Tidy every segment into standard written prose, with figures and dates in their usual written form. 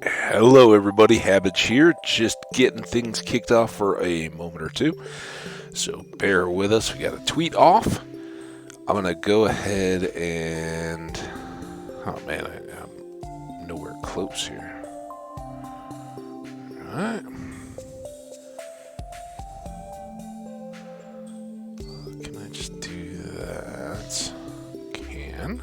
Hello, everybody. Habits here. Just getting things kicked off for a moment or two. So bear with us. We got a tweet off. I'm going to go ahead and. Oh, man, I'm nowhere close here. Alright. Can I just do that? Can.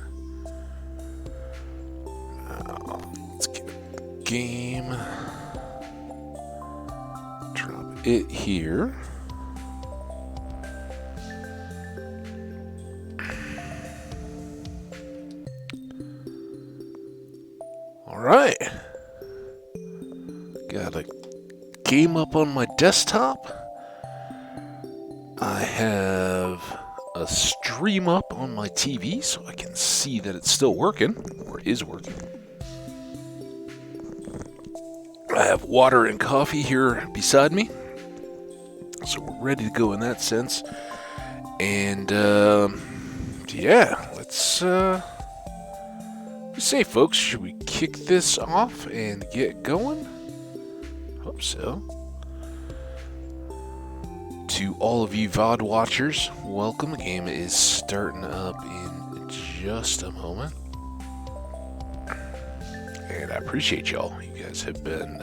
Let's get a game. Drop it here. Alright. Got a game up on my desktop. I have a stream up on my TV so I can see that it's still working, or is working. I have water and coffee here beside me, so we're ready to go in that sense. And, yeah, let's say, folks, should we kick this off and get going? Hope so. To all of you VOD watchers, welcome. The game is starting up in just a moment. And I appreciate y'all. You guys have been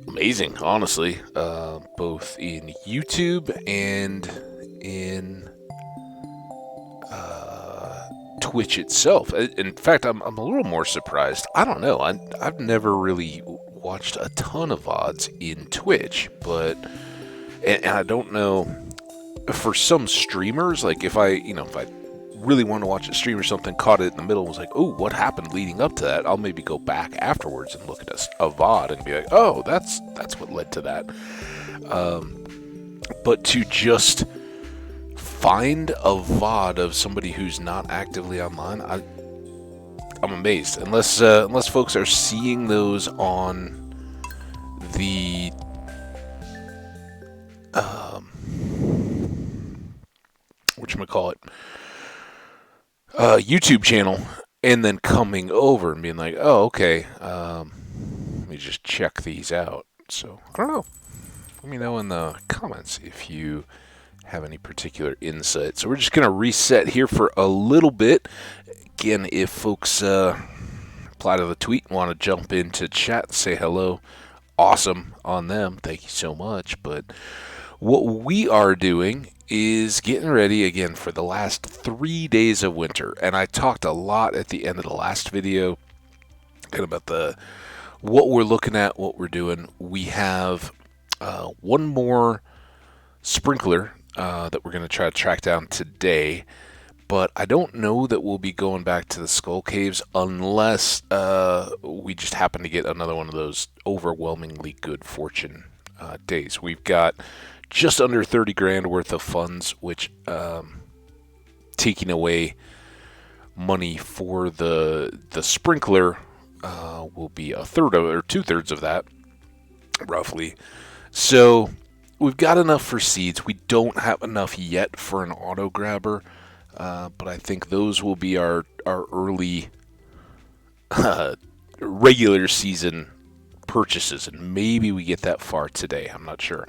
amazing, honestly, both in YouTube and in Twitch itself. In fact, I'm a little more surprised. I don't know. I've never really watched a ton of VODs in Twitch, but and I don't know, for some streamers, like if I really want to watch a stream or something, caught it in the middle and was like, oh, what happened leading up to that? I'll maybe go back afterwards and look at a VOD and be like, oh, that's what led to that. But to just find a VOD of somebody who's not actively online, I'm amazed. Unless folks are seeing those on the whatchamacallit, YouTube channel, and then coming over and being like, oh, okay, let me just check these out. So, I don't know. Let me know in the comments if you have any particular insight. So we're just going to reset here for a little bit. Again, if folks reply to the tweet and want to jump into chat and say hello, awesome on them. Thank you so much. But what we are doing is getting ready again for the last 3 days of winter. And I talked a lot at the end of the last video kind of about what we're looking at, what we're doing. We have one more sprinkler that we're going to try to track down today, but I don't know that we'll be going back to the Skull Caves unless we just happen to get another one of those overwhelmingly good fortune days. We've got just under 30 grand worth of funds, which taking away money for the sprinkler will be a third of, or 2/3 of that, roughly. So we've got enough for seeds. We don't have enough yet for an auto grabber, but I think those will be our early regular season purchases, and maybe we get that far today. I'm not sure,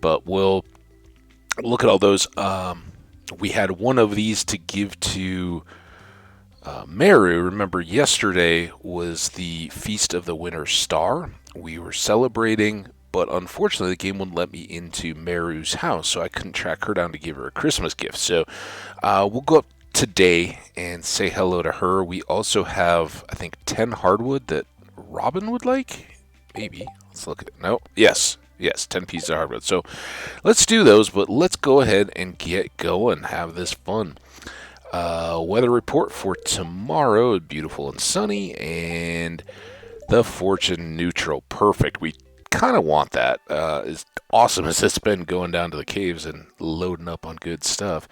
but we'll look at all those. We had one of these to give to Meru. Remember, yesterday was the Feast of the Winter Star. We were celebrating, but unfortunately the game wouldn't let me into Meru's house, so I couldn't track her down to give her a Christmas gift. So we'll go up today and say hello to her. We also have, I think, 10 hardwood that Robin would like. Maybe. Let's look at it. No. Yes, 10 pieces of hardwood. So let's do those, but let's go ahead and get going, have this fun. Weather report for tomorrow, beautiful and sunny, and the fortune neutral. Perfect. We kind of want that. As awesome as it's been going down to the caves and loading up on good stuff.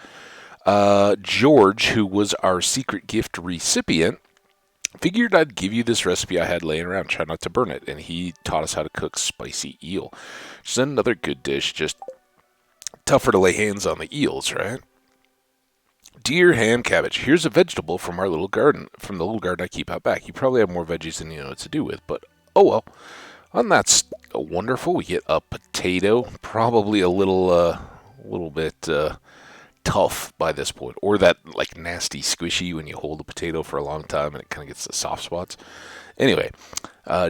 George, who was our secret gift recipient, figured I'd give you this recipe I had laying around, try not to burn it, and he taught us how to cook spicy eel, which is another good dish, just tougher to lay hands on the eels, right? Dear ham cabbage, here's a vegetable from our little garden, from the little garden I keep out back. You probably have more veggies than you know what to do with, but oh well. And that's wonderful. We get a potato, probably a little bit tough by this point, or that like nasty squishy when you hold a potato for a long time and it kind of gets the soft spots. Anyway,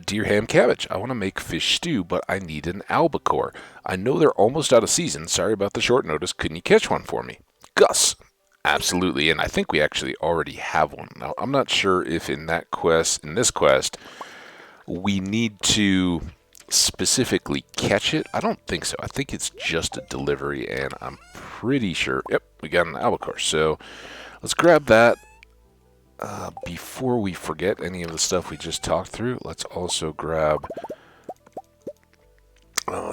dear ham cabbage, I want to make fish stew, but I need an albacore. I know they're almost out of season. Sorry about the short notice. Couldn't you catch one for me? Gus. Absolutely, and I think we actually already have one. Now, I'm not sure if in this quest, we need to specifically catch it. I don't think so. I think it's just a delivery, and I'm pretty sure. Yep, we got an albacore. So let's grab that. Before we forget any of the stuff we just talked through, let's also grab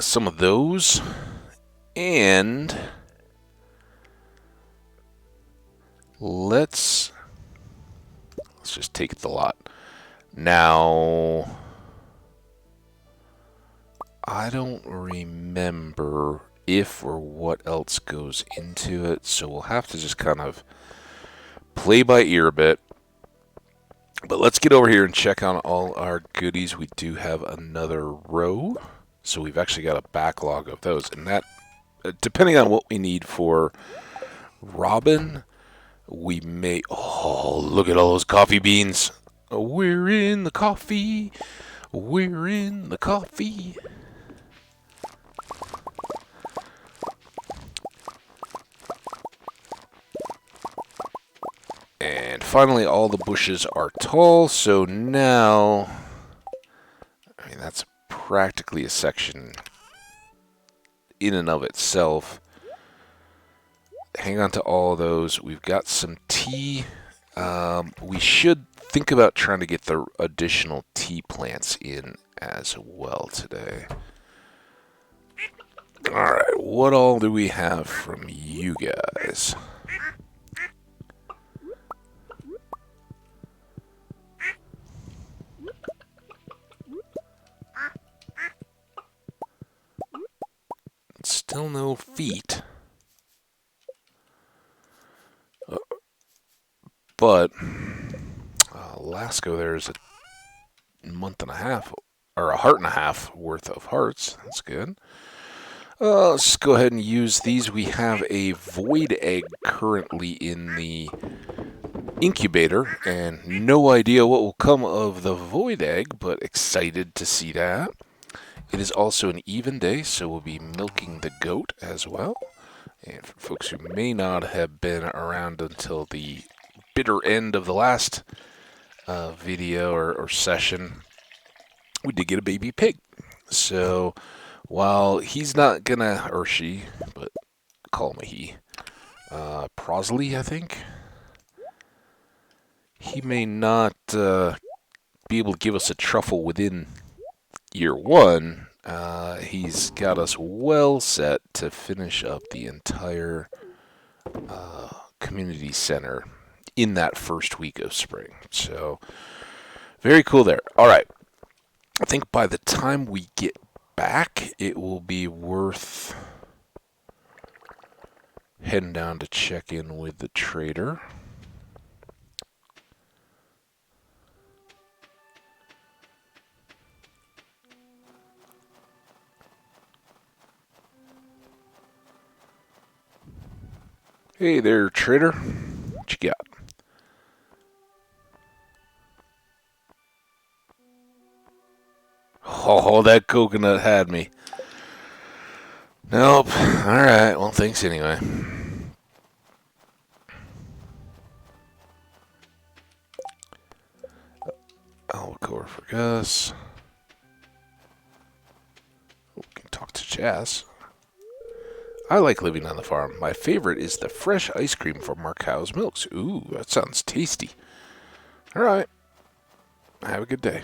some of those, and let's just take the lot. Now, I don't remember if or what else goes into it, so we'll have to just kind of play by ear a bit. But let's get over here and check on all our goodies. We do have another row, so we've actually got a backlog of those. And that, depending on what we need for Robin, we may... Oh, look at all those coffee beans. We're in the coffee. We're in the coffee. And finally, all the bushes are tall, so now, I mean, that's practically a section in and of itself. Hang on to all of those. We've got some tea. We should think about trying to get the additional tea plants in as well today. Alright, what all do we have from you guys? Still no feet. But Lasco there is a month and a half, or a heart and a half worth of hearts. That's good. Let's go ahead and use these. We have a void egg currently in the incubator, and no idea what will come of the void egg, but excited to see that. It is also an even day, so we'll be milking the goat as well. And for folks who may not have been around until the bitter end of the last video or session, we did get a baby pig. So while he's not gonna, or she, but call him a he, Prosley, I think, he may not be able to give us a truffle within year one. He's got us well set to finish up the entire community center in that first week of spring. So, very cool there. All right. I think by the time we get back, it will be worth heading down to check in with the trader. Hey there, trader. What you got? Oh, that coconut had me. Nope. Alright, well, thanks anyway. Albacore for Gus. We can talk to Jazz. I like living on the farm. My favorite is the fresh ice cream from our cow's milks. Ooh, that sounds tasty. Alright. Have a good day.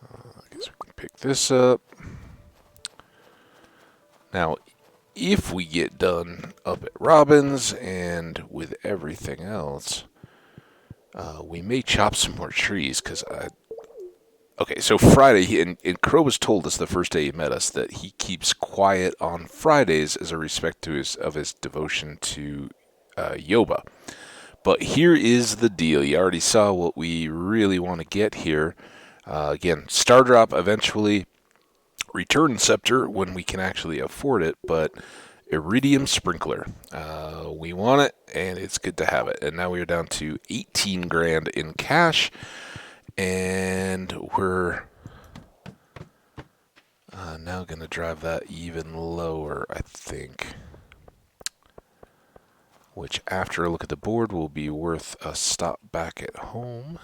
I guess we can pick this up. Now, if we get done up at Robin's and with everything else, we may chop some more trees, because Okay, so Friday, and Crow was told us the first day he met us that he keeps quiet on Fridays as a respect to his devotion to Yoba. But here is the deal. You already saw what we really want to get here. Again, Star Drop eventually, Return Scepter when we can actually afford it, but Iridium Sprinkler. We want it, and it's good to have it. And now we are down to 18 grand in cash, and we're now going to drive that even lower, I think. Which, after a look at the board, will be worth a stop back at home.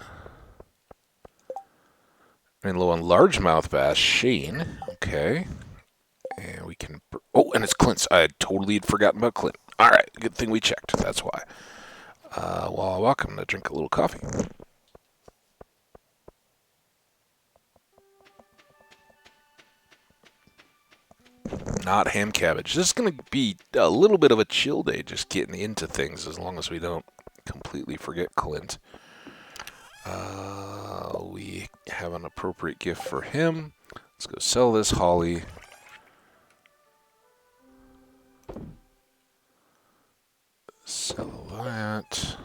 And low on largemouth bass, Shane. Okay. And we can... Oh, and it's Clint's. I totally had forgotten about Clint. All right, good thing we checked. That's why. While I walk, I'm going to drink a little coffee. Not ham cabbage. This is going to be a little bit of a chill day, just getting into things, as long as we don't completely forget Clint. We have an appropriate gift for him. Let's go sell this holly. Sell that.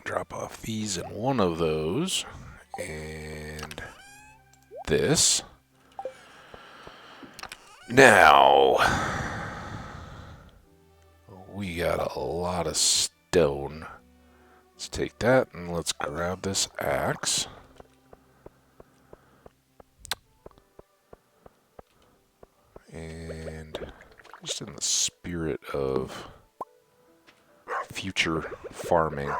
Drop off these in one of those. And this. Now, we got a lot of stone. Let's take that and let's grab this axe. And just in the spirit of future farming,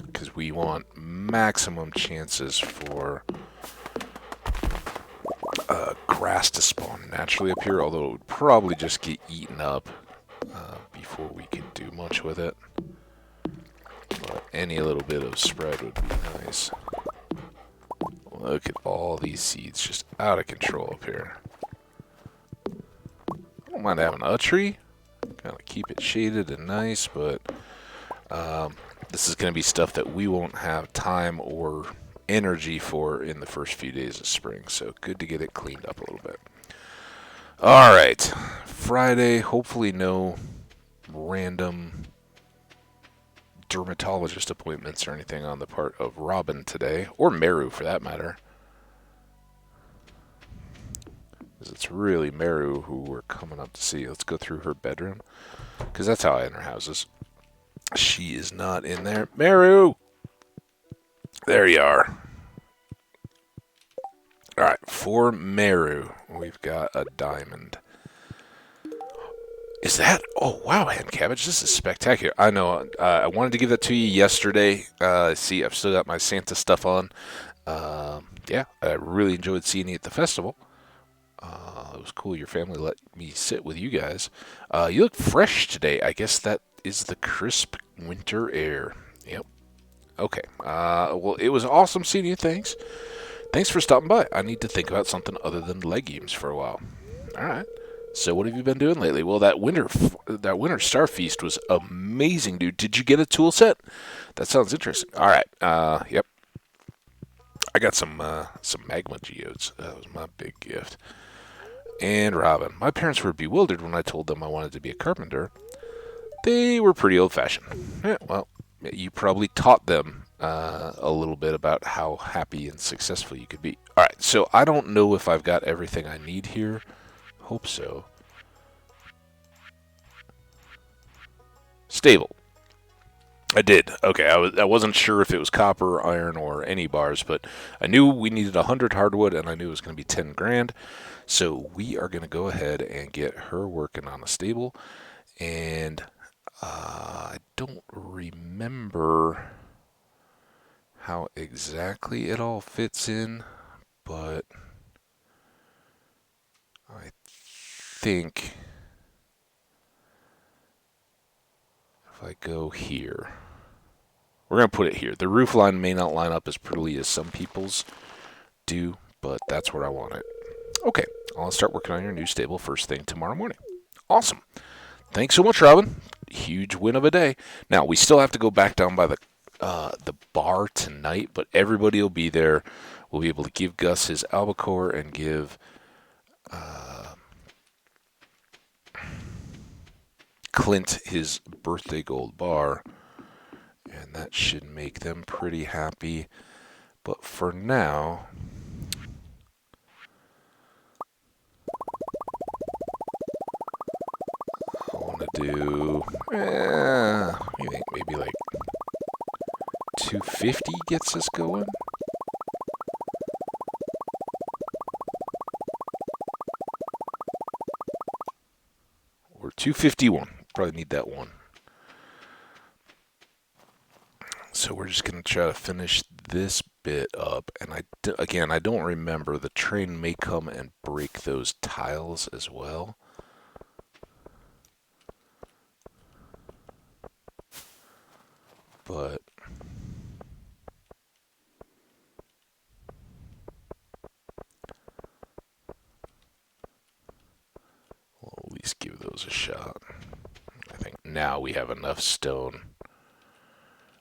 because we want maximum chances for grass to spawn naturally up here, although it would probably just get eaten up before we could do much with it. But any little bit of spread would be nice. Look at all these seeds just out of control up here. I don't mind having a tree. Kind of keep it shaded and nice, but this is going to be stuff that we won't have time or energy for in the first few days of spring, so good to get it cleaned up a little bit. All right, Friday, hopefully no random dermatologist appointments or anything on the part of Robin today, or Meru for that matter. Because it's really Meru who we're coming up to see. Let's go through her bedroom, because that's how I enter houses. She is not in there. Meru! There you are. Alright, for Meru, we've got a diamond. Is that? Oh, wow, hand cabbage. This is spectacular. I know. I wanted to give that to you yesterday. See, I've still got my Santa stuff on. Yeah, I really enjoyed seeing you at the festival. It was cool your family let me sit with you guys. You look fresh today. I guess that is the crisp winter air. Yep. Okay. Well, it was awesome seeing you. Thanks. Thanks for stopping by. I need to think about something other than legumes for a while. All right. So what have you been doing lately? Well, that winter star feast was amazing, dude. Did you get a tool set? That sounds interesting. All right. Yep. I got some magma geodes. That was my big gift. And Robin. My parents were bewildered when I told them I wanted to be a carpenter. They were pretty old-fashioned. Yeah, well, you probably taught them a little bit about how happy and successful you could be. All right, so I don't know if I've got everything I need here. Hope so. Stable. I did. Okay, I wasn't sure if it was copper, iron, or any bars, but I knew we needed 100 hardwood, and I knew it was going to be 10 grand. So we are going to go ahead and get her working on a stable. And I don't remember how exactly it all fits in, but I think if I go here, we're going to put it here. The roof line may not line up as prettily as some people's do, but that's where I want it. Okay, I'll start working on your new stable first thing tomorrow morning. Awesome. thanks so much, Robin. Huge win of a day. Now we still have to go back down by the bar tonight, but everybody will be there. We'll be able to give Gus his albacore and give Clint his birthday gold bar, and that should make them pretty happy. But for now, I want to do, I think maybe like 250 gets us going. Or 251. Probably need that one. So we're just going to try to finish this bit up. And again, I don't remember. The train may come and break those tiles as well. But we'll at least give those a shot. I think now we have enough stone.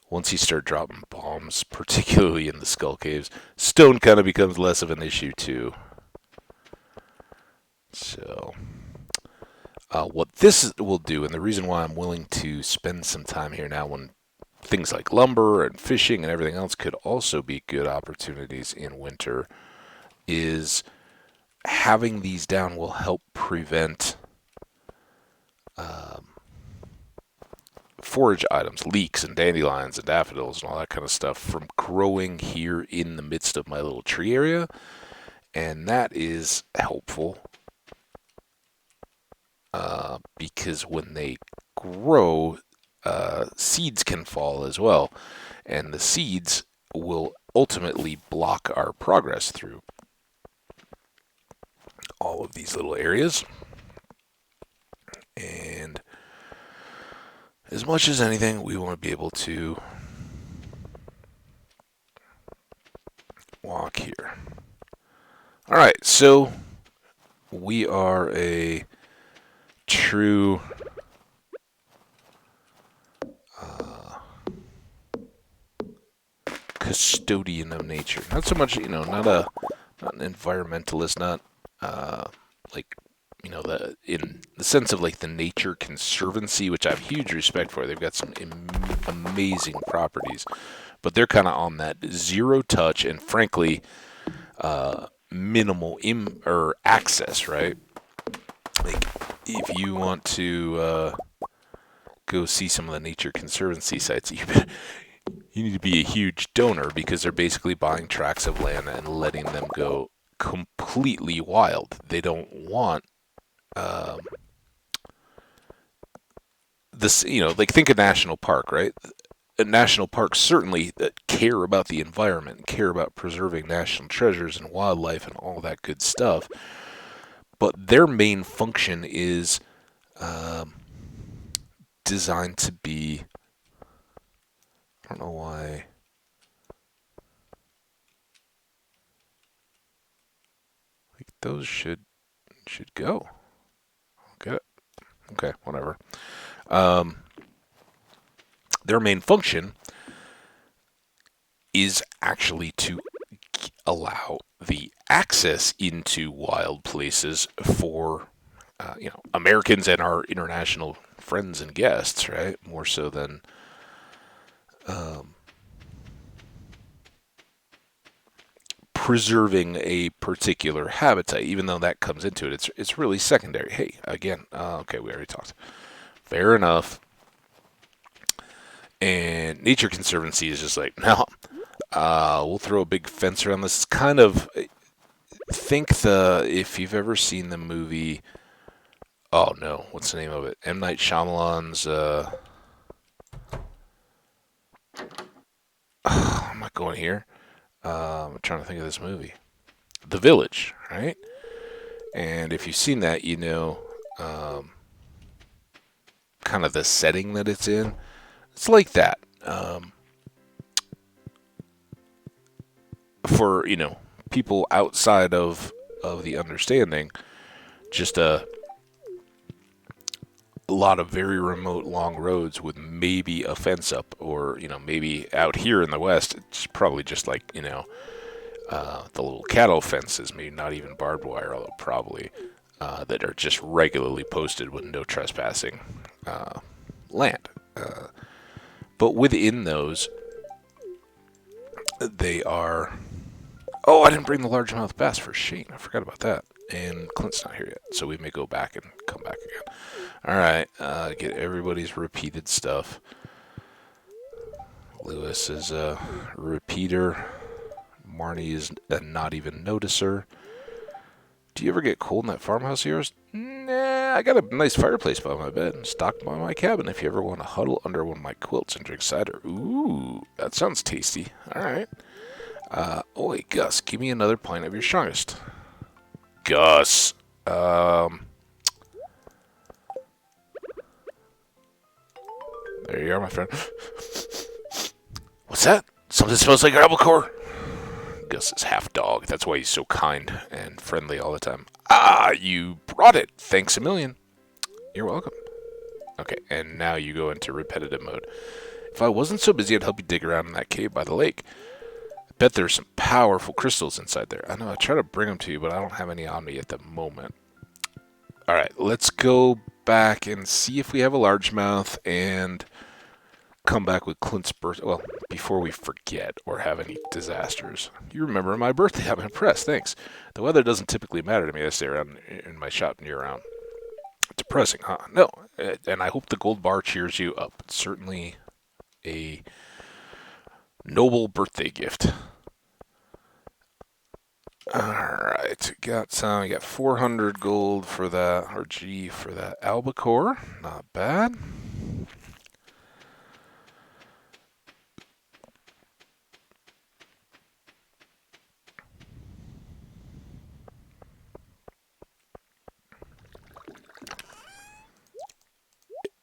Once you start dropping bombs, particularly in the skull caves, stone kind of becomes less of an issue too. So, what this will do, and the reason why I'm willing to spend some time here now when things like lumber and fishing and everything else could also be good opportunities in winter, is having these down will help prevent forage items, leeks and dandelions and daffodils and all that kind of stuff from growing here in the midst of my little tree area. And that is helpful because when they grow, seeds can fall as well. And the seeds will ultimately block our progress through all of these little areas. And as much as anything, we want to be able to walk here. All right, so we are a true custodian of nature. Not so much, not an environmentalist, not like in the sense of like the Nature Conservancy, which I have huge respect for. They've got some amazing properties, but they're kind of on that zero touch and frankly minimal or access, right? Like if you want to go see some of the Nature Conservancy sites, you need to be a huge donor because they're basically buying tracts of land and letting them go completely wild. They don't want this, like think of national park, right? National parks certainly care about the environment, care about preserving national treasures and wildlife and all that good stuff. But their main function is designed to be. I don't know why. Like those should go. Get it? Okay, whatever. Their main function is actually to allow the access into wild places for Americans and our international friends and guests, right? More so than preserving a particular habitat, even though that comes into it. It's really secondary. Hey, again, okay, we already talked. Fair enough. And Nature Conservancy is just like, no, we'll throw a big fence around this. It's kind of if you've ever seen the movie, oh no, what's the name of it? M. Night Shyamalan's. I'm not going here. I'm trying to think of this movie, The Village, right? And if you've seen that, kind of the setting that it's in. It's like that. For people outside of the understanding, just a lot of very remote long roads with maybe a fence up, or maybe out here in the west it's probably just like the little cattle fences, maybe not even barbed wire, although probably that are just regularly posted with no trespassing land. But within those, they are. Oh, I didn't bring the largemouth bass for Shane. I forgot about that. And Clint's not here yet, so we may go back and come back again. All right, get everybody's repeated stuff. Lewis is a repeater. Marnie is a not even noticer. Do you ever get cold in that farmhouse of yours? Nah, I got a nice fireplace by my bed and stocked by my cabin if you ever want to huddle under one of my quilts and drink cider. Ooh, that sounds tasty. All right. Oi, Gus, give me another pint of your strongest. Gus. There you are, my friend. What's that? Something smells like albacore. Gus is half dog. That's why he's so kind and friendly all the time. Ah, you brought it. Thanks a million. You're welcome. Okay, and now you go into repetitive mode. If I wasn't so busy, I'd help you dig around in that cave by the lake. I bet there's some powerful crystals inside there. I know, I try to bring them to you, but I don't have any on me at the moment. Alright, let's go back and see if we have a largemouth and come back with Clint's birthday. Well, before we forget or have any disasters. You remember my birthday. I'm impressed. Thanks. The weather doesn't typically matter to me. I stay around in my shop year round. Depressing, huh? No. And I hope the gold bar cheers you up. It's certainly a noble birthday gift. Alright. Got 400 gold for that, or G for that albacore. Not bad.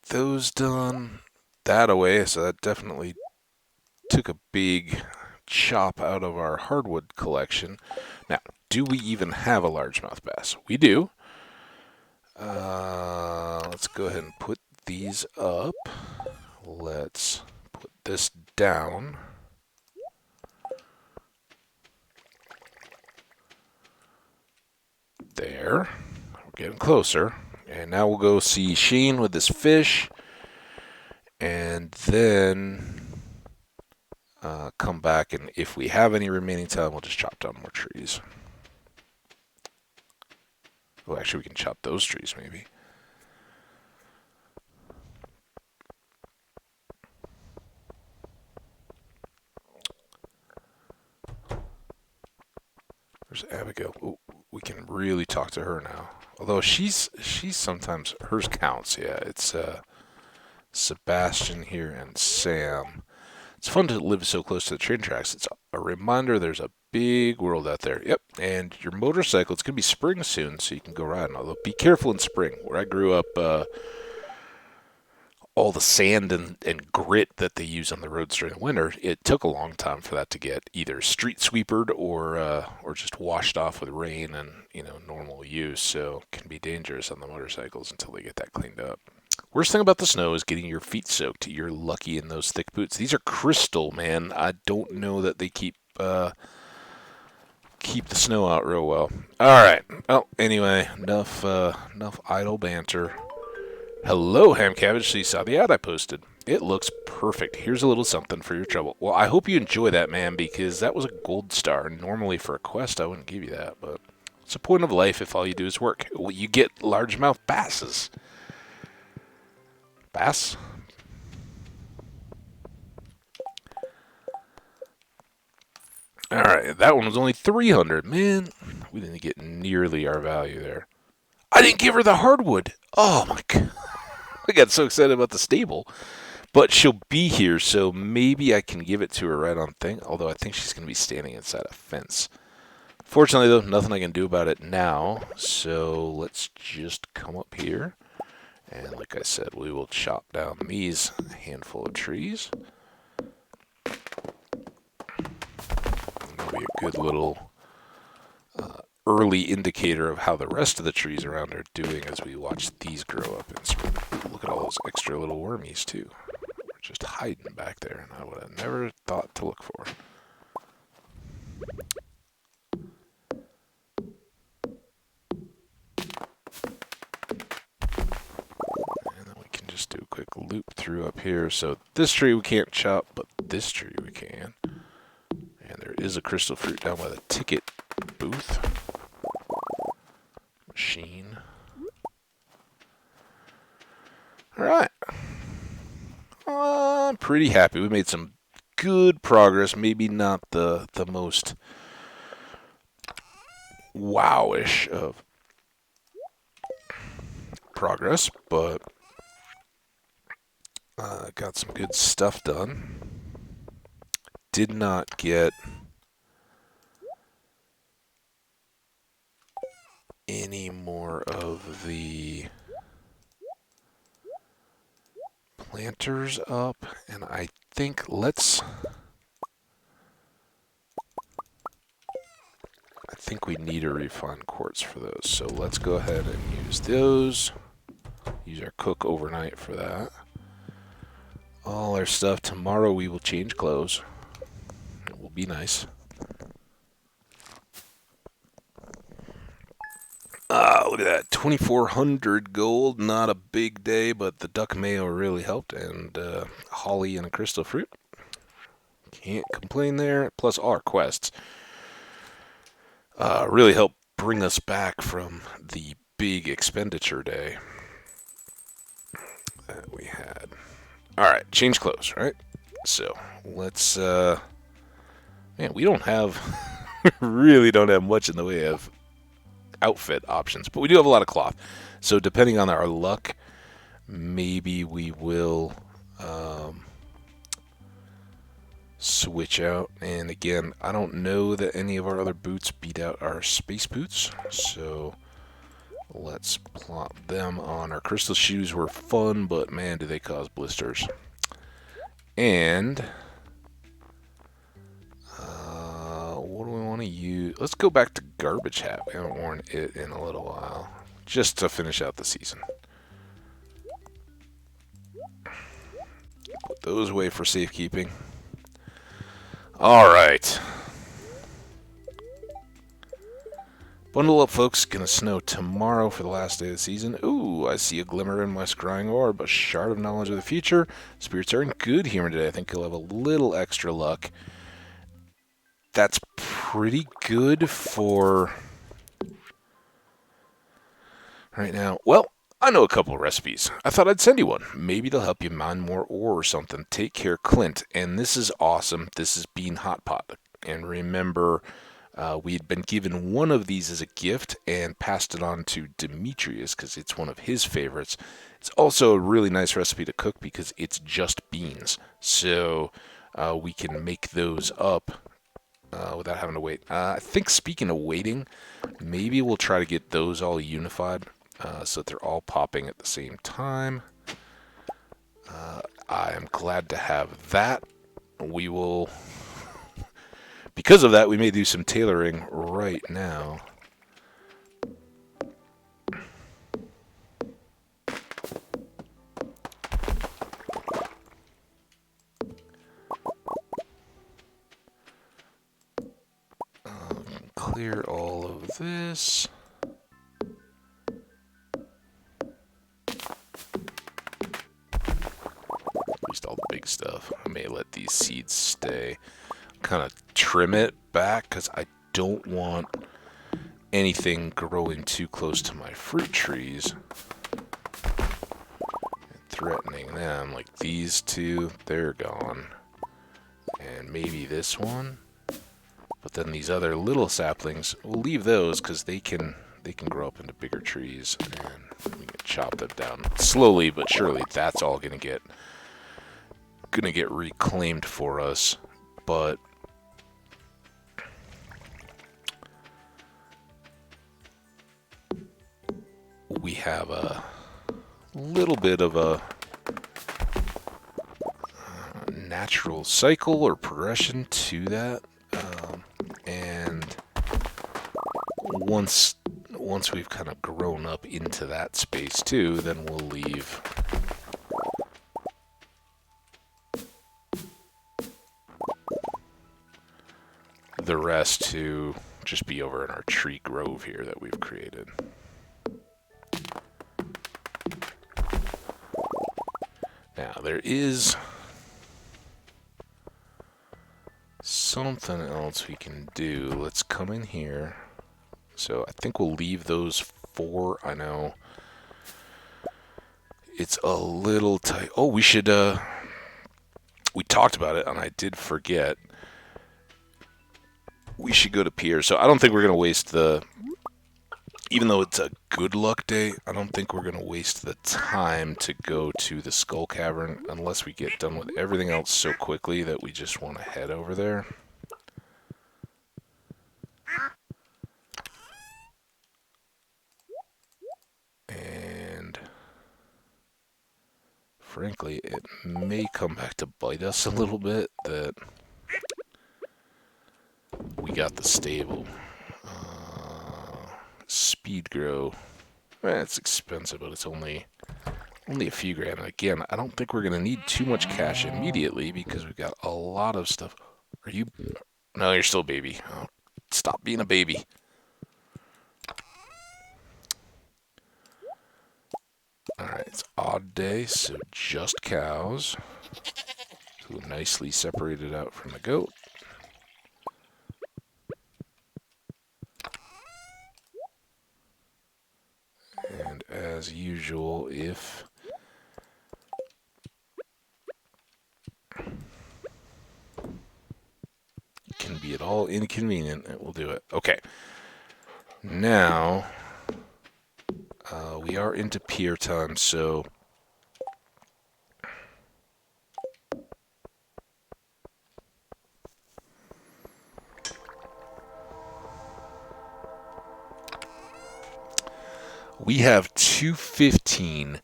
Those done, that away, so that definitely took a big chop out of our hardwood collection. Now, do we even have a largemouth bass? We do. Let's go ahead and put these up. Let's put this down. There. We're getting closer. And now we'll go see Sheen with this fish. And then come back, and if we have any remaining time, we'll just chop down more trees. Well, actually, we can chop those trees, maybe. There's Abigail. Ooh, we can really talk to her now. Although she's sometimes, hers counts. Yeah, it's Sebastian here and Sam. It's fun to live so close to the train tracks. It's a reminder there's a big world out there. Yep, and your motorcycle, it's going to be spring soon, so you can go riding. Although, be careful in spring. Where I grew up, all the sand and grit that they use on the roads during the winter, it took a long time for that to get either street sweepered or just washed off with rain and normal use. So it can be dangerous on the motorcycles until they get that cleaned up. Worst thing about the snow is getting your feet soaked. You're lucky in those thick boots. These are crystal, man. I don't know that they keep the snow out real well. All right. Well, anyway, enough idle banter. Hello, Ham Cabbage. So you saw the ad I posted. It looks perfect. Here's a little something for your trouble. Well, I hope you enjoy that, man, because that was a gold star. Normally for a quest, I wouldn't give you that, but it's a point of life if all you do is work. Well, you get largemouth basses. Bass? Alright, that one was only 300. Man, we didn't get nearly our value there. I didn't give her the hardwood. Oh, my God. I got so excited about the stable. But she'll be here, so maybe I can give it to her right on thing. Although I think she's going to be standing inside a fence. Fortunately, though, nothing I can do about it now. So let's just come up here. And like I said, we will chop down these handful of trees. That'll be a good little early indicator of how the rest of the trees around are doing as we watch these grow up in spring. Ooh, look at all those extra little wormies too. They're just hiding back there, and I would have never thought to look for. And then we can just do a quick loop through up here. So this tree we can't chop, but this tree we can. And there is a crystal fruit down by the ticket booth. Machine. Alright. I'm pretty happy. We made some good progress. Maybe not the most wowish of progress, but got some good stuff done. Did not get any more of the planters up, and I think I think we need a refined quartz for those, so let's go ahead and use those. Use our cook overnight for that. All our stuff. Tomorrow we will change clothes. It will be nice. Look at that. 2,400 gold. Not a big day, but the duck mayo really helped. And holly and a crystal fruit. Can't complain there. Plus all our quests. Really helped bring us back from the big expenditure day that we had. Alright, change clothes, right? So, let's, man, we don't have, really don't have much in the way of outfit options, but we do have a lot of cloth. So, depending on our luck, maybe we will, switch out. And again, I don't know that any of our other boots beat out our space boots, so let's plop them on. Our crystal shoes were fun, but man, do they cause blisters. And what do we want to use? Let's go back to garbage hat. We haven't worn it in a little while, just to finish out the season. Put those away for safekeeping. All right. Bundle up, folks. Gonna snow tomorrow for the last day of the season. Ooh, I see a glimmer in my scrying orb, a shard of knowledge of the future. Spirits are in good humor today. I think he'll have a little extra luck. That's pretty good for right now. Well, I know a couple of recipes. I thought I'd send you one. Maybe they'll help you mine more ore or something. Take care, Clint. And this is awesome. This is Bean Hot Pot. And remember, we had been given one of these as a gift and passed it on to Demetrius because it's one of his favorites. It's also a really nice recipe to cook because it's just beans. So we can make those up without having to wait. I think speaking of waiting, maybe we'll try to get those all unified so that they're all popping at the same time. I am glad to have that. We will... Because of that, we may do some tailoring right now. Clear all of this. At least all the big stuff. I may let these seeds stay. Kind of trim it back because I don't want anything growing too close to my fruit trees and threatening them. Like these two, they're gone, and maybe this one. But then these other little saplings, we'll leave those because they can grow up into bigger trees, and we can chop them down slowly but surely. That's all gonna get reclaimed for us, but we have a little bit of a natural cycle or progression to that. And once we've kind of grown up into that space too, then we'll leave the rest to just be over in our tree grove here that we've created. Now, there is something else we can do. Let's come in here. So I think we'll leave those 4. I know it's a little tight. Oh, we should, we talked about it and I did forget. We should go to Pier. So I don't think we're going to waste even though it's a good luck day, I don't think we're going to waste the time to go to the Skull Cavern unless we get done with everything else so quickly that we just want to head over there. And frankly, it may come back to bite us a little bit that we got the stable. Speed grow. It's expensive, but it's only a few grand. And again, I don't think we're going to need too much cash immediately because we've got a lot of stuff. Are you... No, you're still a baby. Oh, stop being a baby. Alright, it's odd day, so just cows. So nicely separated out from the goat. And as usual, if it can be at all inconvenient, it will do it. Okay. Now, we are into pier time, so we have 215.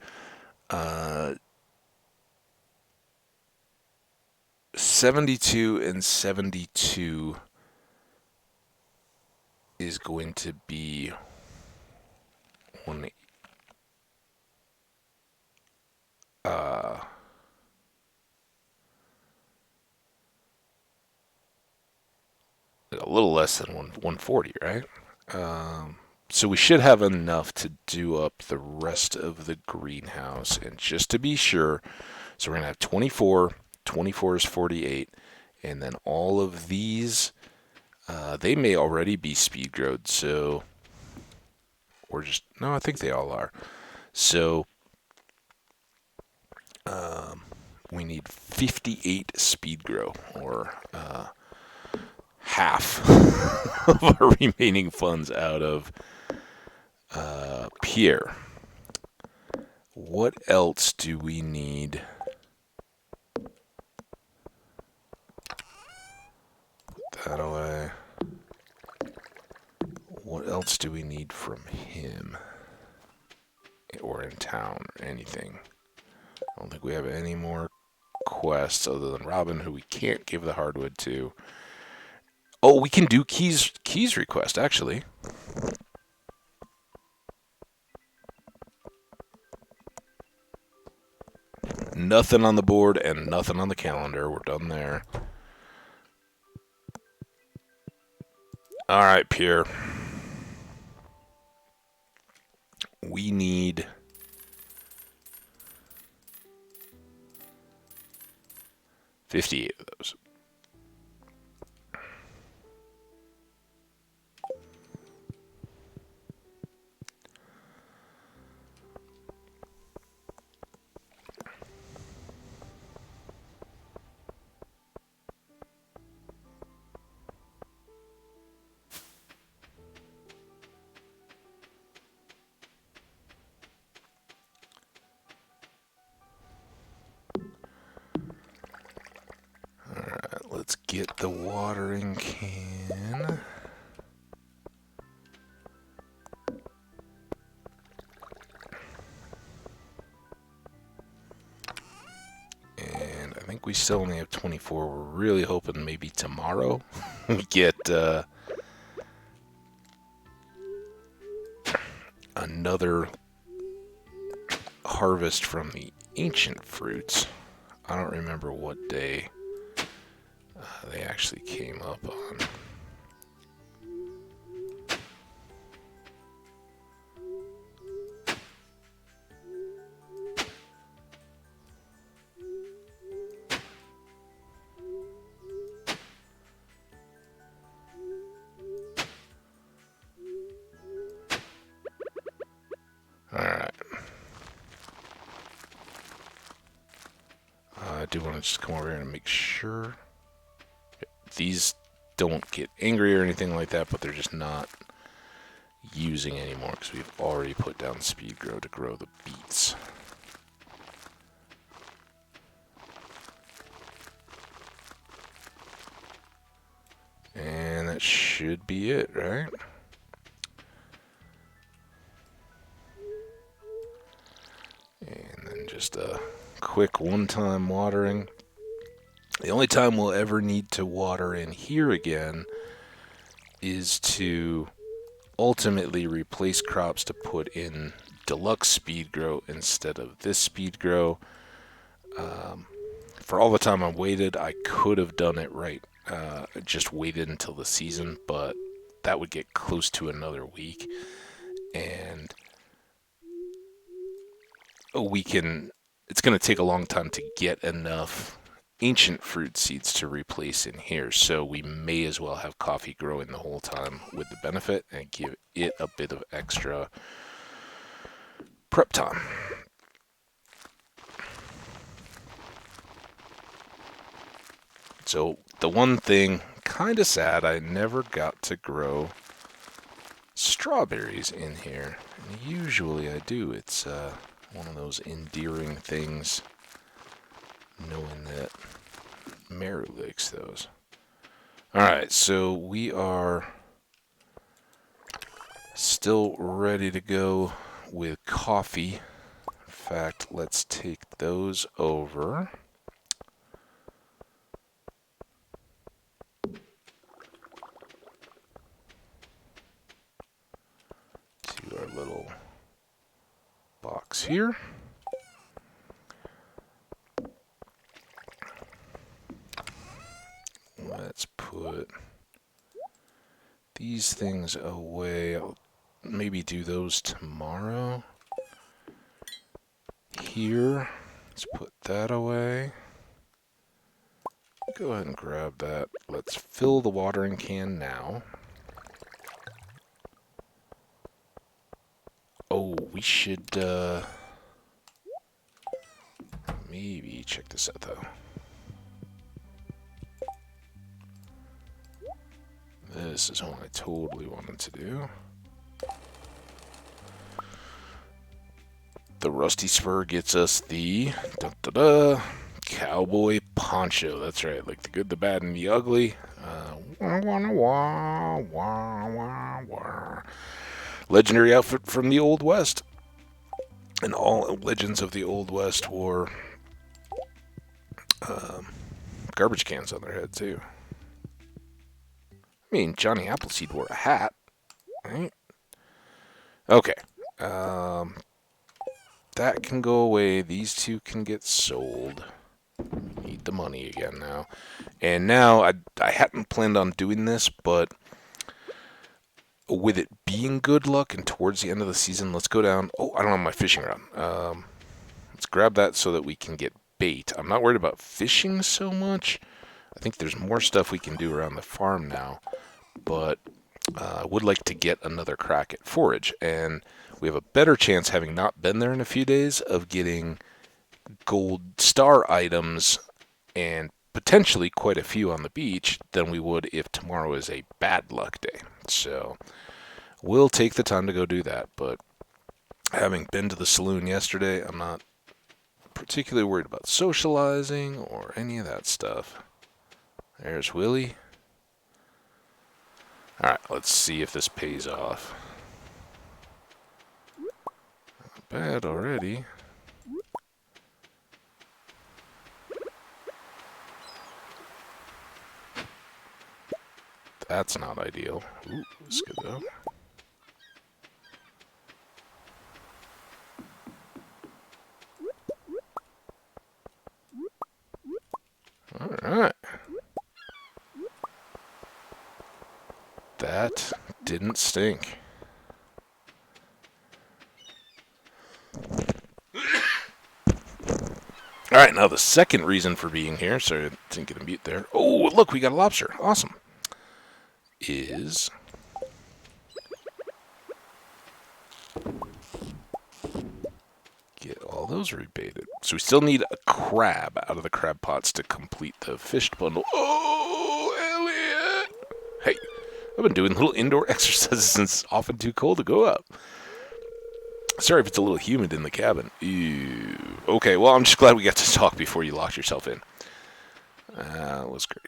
72 and 72 is going to be one. A little less than 140, right? So we should have enough to do up the rest of the greenhouse. And just to be sure, so we're going to have 24. 24 is 48. And then all of these, they may already be speed growed. So, or just, no, I think they all are. So, we need 58 speed grow, or half of our remaining funds out of Pierre. What else do we need? Put that away. What else do we need from him? Or in town, or anything? I don't think we have any more quests other than Robin, who we can't give the hardwood to. Oh, we can do keys request, actually. Nothing on the board and nothing on the calendar. We're done there. All right, Pierre. We need 58 of those. Let's get the watering can. And I think we still only have 24. We're really hoping maybe tomorrow we get another harvest from the ancient fruits. I don't remember what day they actually came up on. Alright. I do want to just come over here and make sure. These don't get angry or anything like that, but they're just not using anymore because we've already put down speed grow to grow the beets. And that should be it, right? And then just a quick one-time watering. The only time we'll ever need to water in here again is to ultimately replace crops to put in deluxe speed grow instead of this speed grow. For all the time I waited, I could have done it right. Just waited until the season, but that would get close to another week. And it's going to take a long time to get enough ancient fruit seeds to replace in here, so we may as well have coffee growing the whole time with the benefit and give it a bit of extra prep time. So the one thing, kind of sad, I never got to grow strawberries in here. And usually I do. It's one of those endearing things, knowing that Meru likes those. Alright, so we are still ready to go with coffee. In fact, let's take those over. To our little box here. Let's put these things away. I'll maybe do those tomorrow. Here, let's put that away. Go ahead and grab that. Let's fill the watering can now. Oh, we should maybe check this out though. This is what I totally wanted to do. The Rusty Spur gets us the cowboy poncho. That's right, like the good, the bad, and the ugly. Legendary outfit from the Old West. And all legends of the Old West wore garbage cans on their head, too. I mean, Johnny Appleseed wore a hat, right? Okay. That can go away. These two can get sold. Need the money again now. And now, I hadn't planned on doing this, but with it being good luck and towards the end of the season, let's go down. Oh, I don't have my fishing rod. Let's grab that so that we can get bait. I'm not worried about fishing so much. I think there's more stuff we can do around the farm now. But I would like to get another crack at forage. And we have a better chance, having not been there in a few days, of getting gold star items and potentially quite a few on the beach than we would if tomorrow is a bad luck day. So we'll take the time to go do that. But having been to the saloon yesterday, I'm not particularly worried about socializing or any of that stuff. There's Willie. Alright, let's see if this pays off. Not bad already. That's not ideal. Ooh, this could go. that didn't stink. All right, now the second reason for being here, sorry, I didn't get a mute there. Oh, look, we got a lobster. Awesome. Is get all those rebaited. So we still need a crab out of the crab pots to complete the fish bundle. Oh, Elliot! Hey, I've been doing little indoor exercises since it's often too cold to go up. Sorry if it's a little humid in the cabin. Ew. Okay, well, I'm just glad we got to talk before you locked yourself in. That was great.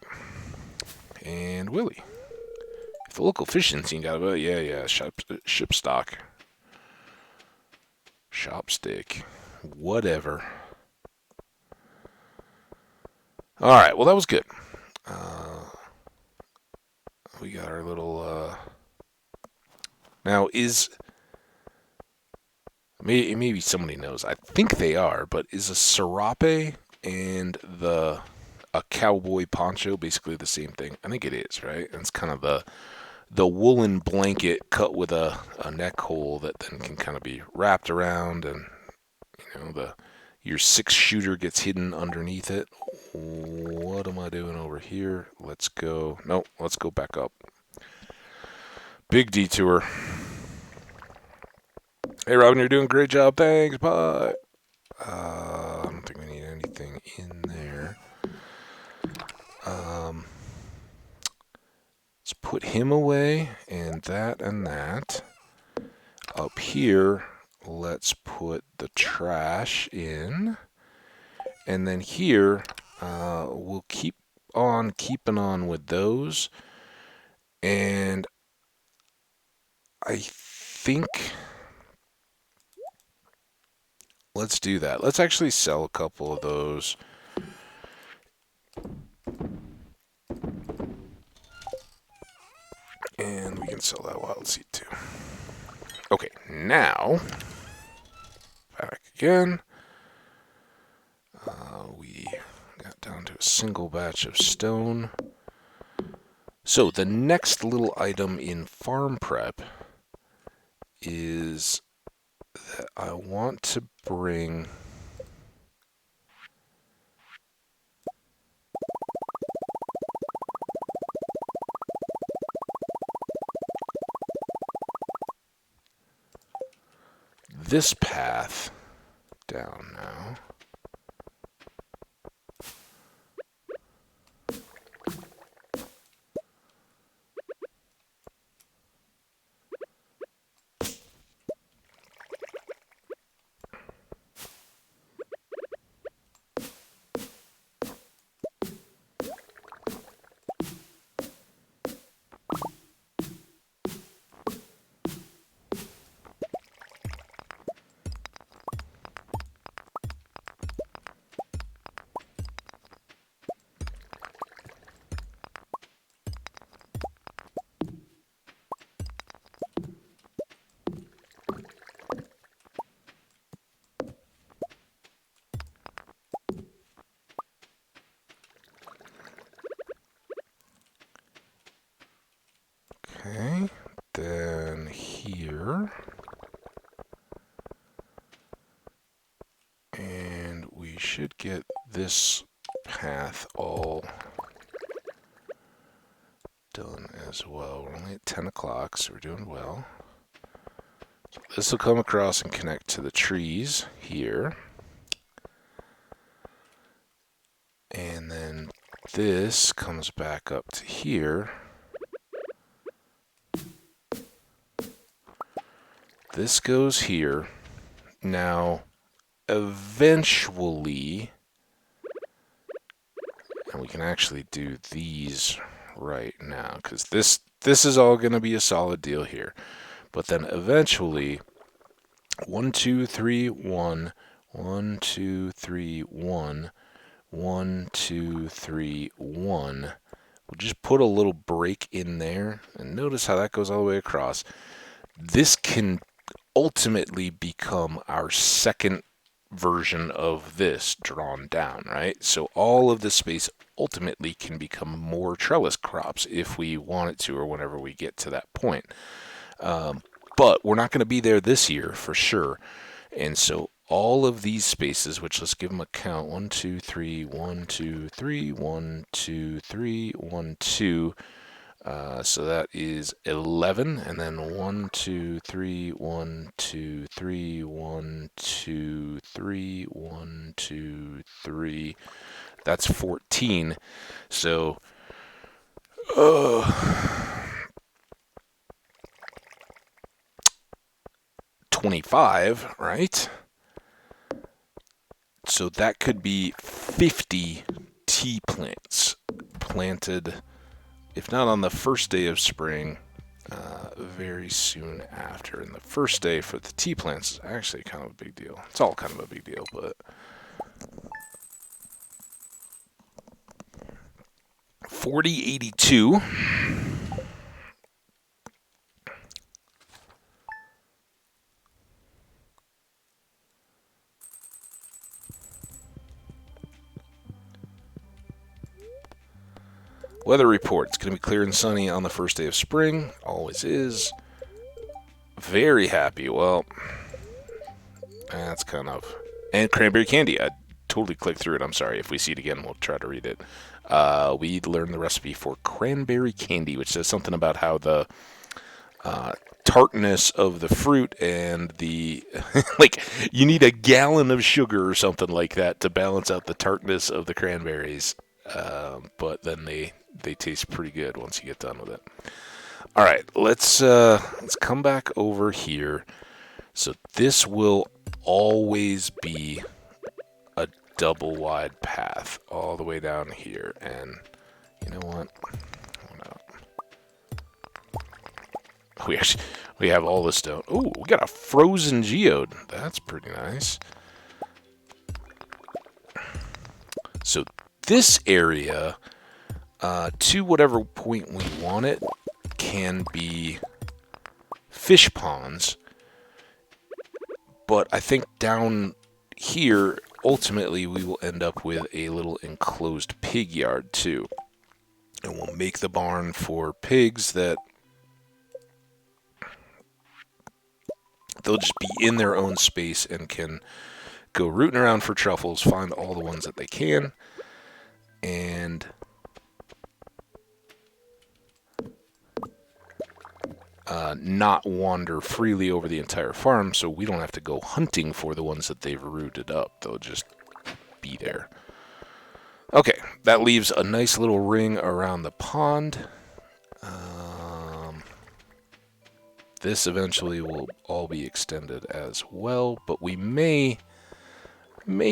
And Willie. If the local fishing scene got about, yeah, ship stock. Shopstick. Whatever. Alright, well, that was good. We got our little, Now, maybe somebody knows. I think they are, but is a serape and a cowboy poncho basically the same thing? I think it is, right? And it's kind of the woolen blanket cut with a neck hole that then can kind of be wrapped around, and your 6-shooter gets hidden underneath it. What am I doing over here? Let's go. No, let's go back up. Big detour. Hey, Robin, you're doing a great job. Thanks. Bye. I don't think we need anything in there. Let's put him away, and that and that. Up here, let's put the trash in. And then here, we'll keep on keeping on with those. And I think let's do that. Let's actually sell a couple of those. And we can sell that wild seed too. Okay, now, back again. We got down to a single batch of stone. So the next little item in farm prep is that I want to bring this path down now. Okay, then here. And we should get this path all done as well. We're only at 10 o'clock, so we're doing well. So this will come across and connect to the trees here. And then this comes back up to here. This goes here. Now, eventually, and we can actually do these right now, because this is all going to be a solid deal here. But then eventually, 1, 2, 3, 1, 1, 2, 3, 1, 1, 2, 3, 1. We'll just put a little break in there, and notice how that goes all the way across. This can ultimately become our second version of this drawn down, right? So all of this space ultimately can become more trellis crops if we want it to, or whenever we get to that point. But we're not going to be there this year for sure. And so all of these spaces, which let's give them a count: 1, 2, 3, 1, 2, 3, 1, 2, 3, 1, 2. So that is 11, and then 1, 2, 3, 1, 2, 3, 1, 2, 3, 1, 2, 3. That's 14. So, 25, right? So that could be 50 tea plants planted, if not on the first day of spring, very soon after. And the first day for the tea plants is actually kind of a big deal. It's all kind of a big deal, but 4082. Weather report. It's going to be clear and sunny on the first day of spring. Always is. Very happy. Well, that's kind of... And cranberry candy. I totally clicked through it. I'm sorry. If we see it again, we'll try to read it. We learned the recipe for cranberry candy, which says something about how the tartness of the fruit and the... like, you need a gallon of sugar or something like that to balance out the tartness of the cranberries. But then they taste pretty good once you get done with it. All right, let's come back over here. So this will always be a double wide path all the way down here, and you know what? We have all this stone. Oh, we got a frozen geode. That's pretty nice. So this area, to whatever point we want it, can be fish ponds. But I think down here, ultimately, we will end up with a little enclosed pig yard, too. And we'll make the barn for pigs that they'll just be in their own space and can go rooting around for truffles, find all the ones that they can, and not wander freely over the entire farm, so we don't have to go hunting for the ones that they've rooted up. They'll just be there. Okay, that leaves a nice little ring around the pond. This eventually will all be extended as well, but we may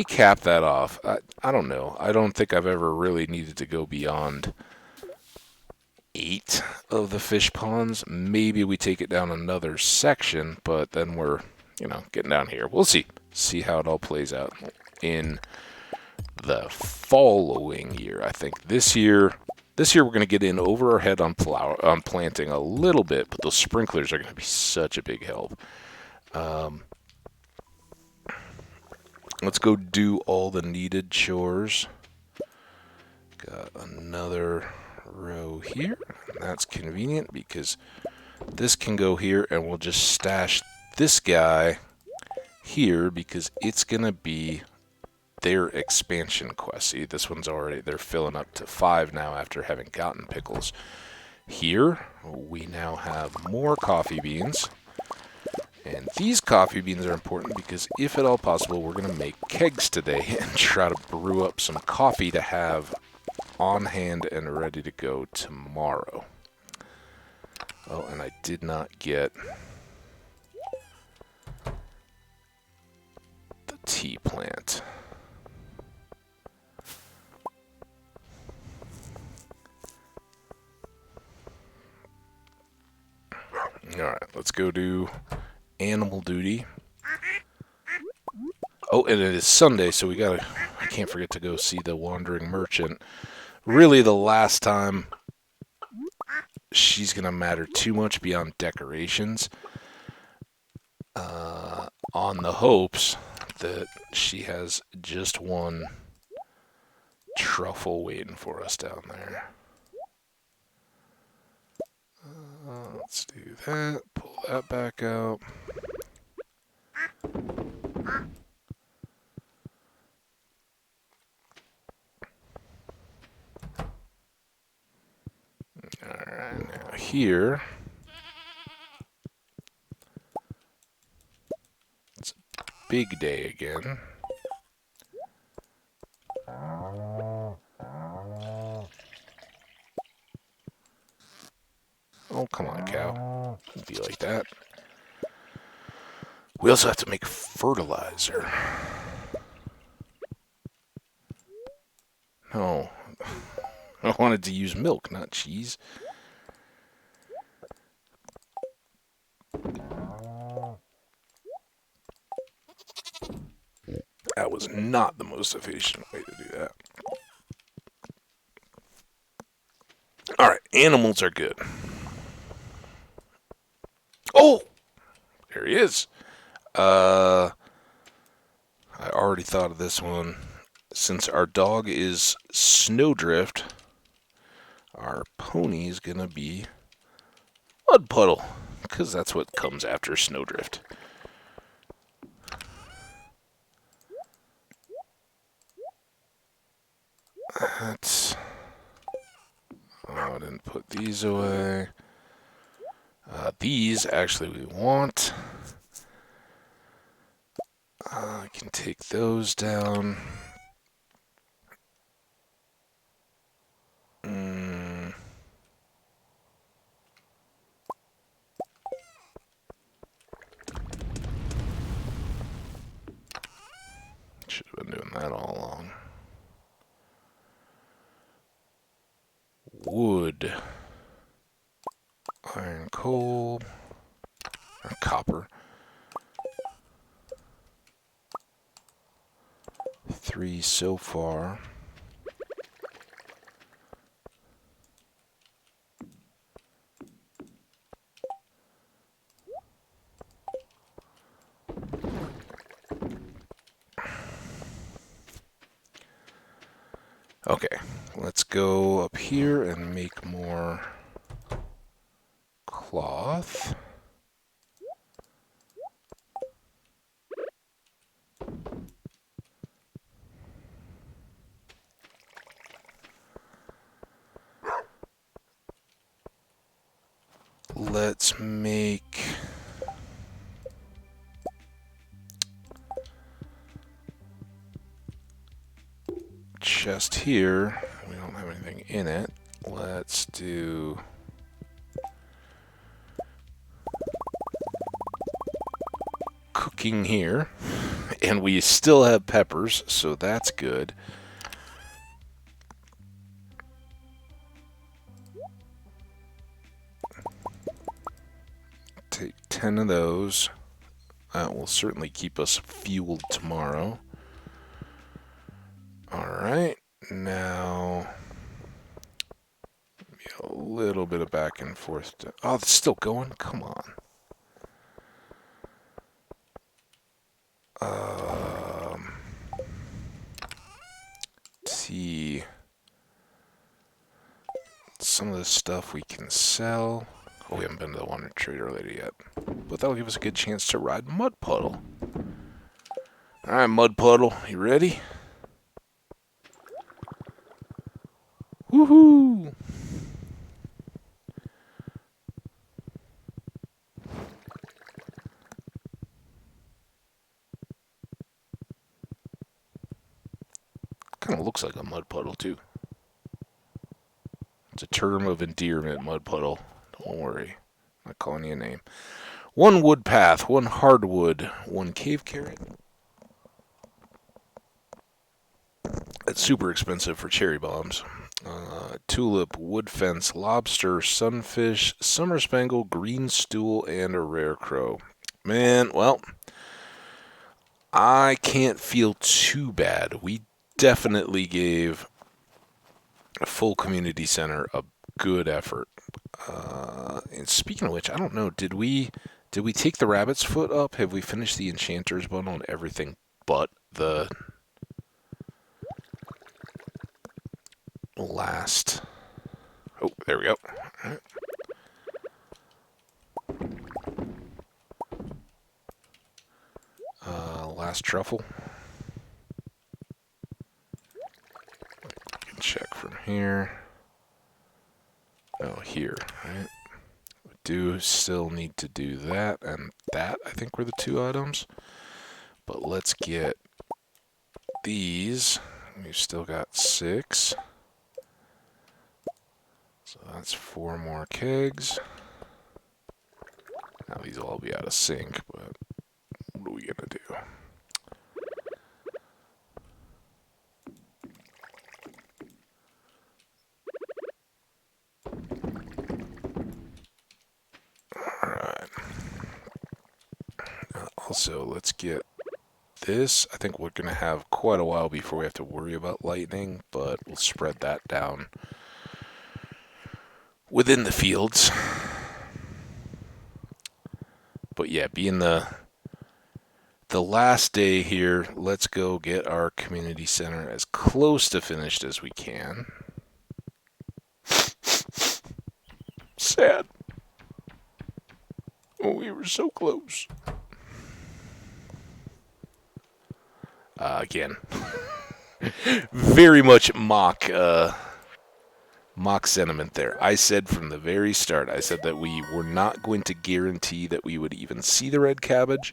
cap that off. I don't know. I don't think I've ever really needed to go beyond 8 of the fish ponds. Maybe we take it down another section, but then we're, getting down here. We'll see how it all plays out in the following year. I think this year we're going to get in over our head on planting a little bit, but those sprinklers are going to be such a big help. Let's go do all the needed chores. Got another row here. That's convenient because this can go here, and we'll just stash this guy here because it's going to be their expansion quest. See, this one's already, they're filling up to 5 now after having gotten pickles. Here, we now have more coffee beans. And these coffee beans are important because if at all possible, we're going to make kegs today and try to brew up some coffee to have on hand and ready to go tomorrow. Oh, and I did not get the tea plant. Alright, let's go do animal duty. Oh, and it is Sunday, so I can't forget to go see the Wandering Merchant. Really, the last time she's going to matter too much beyond decorations. On the hopes that she has just one truffle waiting for us down there. Let's do that. Pull that back out. Alright, now here. It's a big day again. Oh, come on, cow. Don't be like that. We also have to make fertilizer. No. I wanted to use milk, not cheese. That was not the most efficient way to do that. Alright, animals are good. Oh! There he is. I already thought of this one. Since our dog is Snowdrift, our pony is gonna be Mud Puddle, because that's what comes after Snowdrift. That's... Oh, I didn't put these away. These, actually, we want. I can take those down. Should have been doing that all along. Wood. Iron, coal. Or copper. 3 so far. Okay, let's go up here and make more cloth. Let's make chest here. We don't have anything in it. Let's do cooking here. And we still have peppers, so that's good. Take 10 of those. That will certainly keep us fueled tomorrow. Alright, now a little bit of back and forth. Oh, it's still going? Come on. See. Some of this stuff we can sell. Oh, we haven't been to the Wonder Trader Lady yet. But that'll give us a good chance to ride Mud Puddle. Alright, Mud Puddle, you ready? Woohoo! Kind of looks like a mud puddle, too. It's a term of endearment, Mud Puddle. Don't worry. I'm not calling you a name. 1 wood path, 1 hardwood, 1 cave carrot. That's super expensive for cherry bombs. Tulip, wood fence, lobster, sunfish, summer spangle, green stool, and a rare crow. Man, well, I can't feel too bad. We definitely gave a full community center a good effort. And speaking of which, I don't know, did we take the rabbit's foot up? Have we finished the enchanter's bundle and everything but the last... Oh, there we go. Last truffle. Check from here. Oh, here, right? We do still need to do that and that, I think, were the two items. But let's get these. We've still got 6. So that's 4 more kegs. Now these will all be out of sync, but what are we gonna do? Alright. Also, let's get this. I think we're going to have quite a while before we have to worry about lightning, but we'll spread that down within the fields. But yeah, being the last day here, let's go get our community center as close to finished as we can. Sad. Oh, we were so close. Again, very much mock sentiment there. I said from the very start, I said that we were not going to guarantee that we would even see the red cabbage.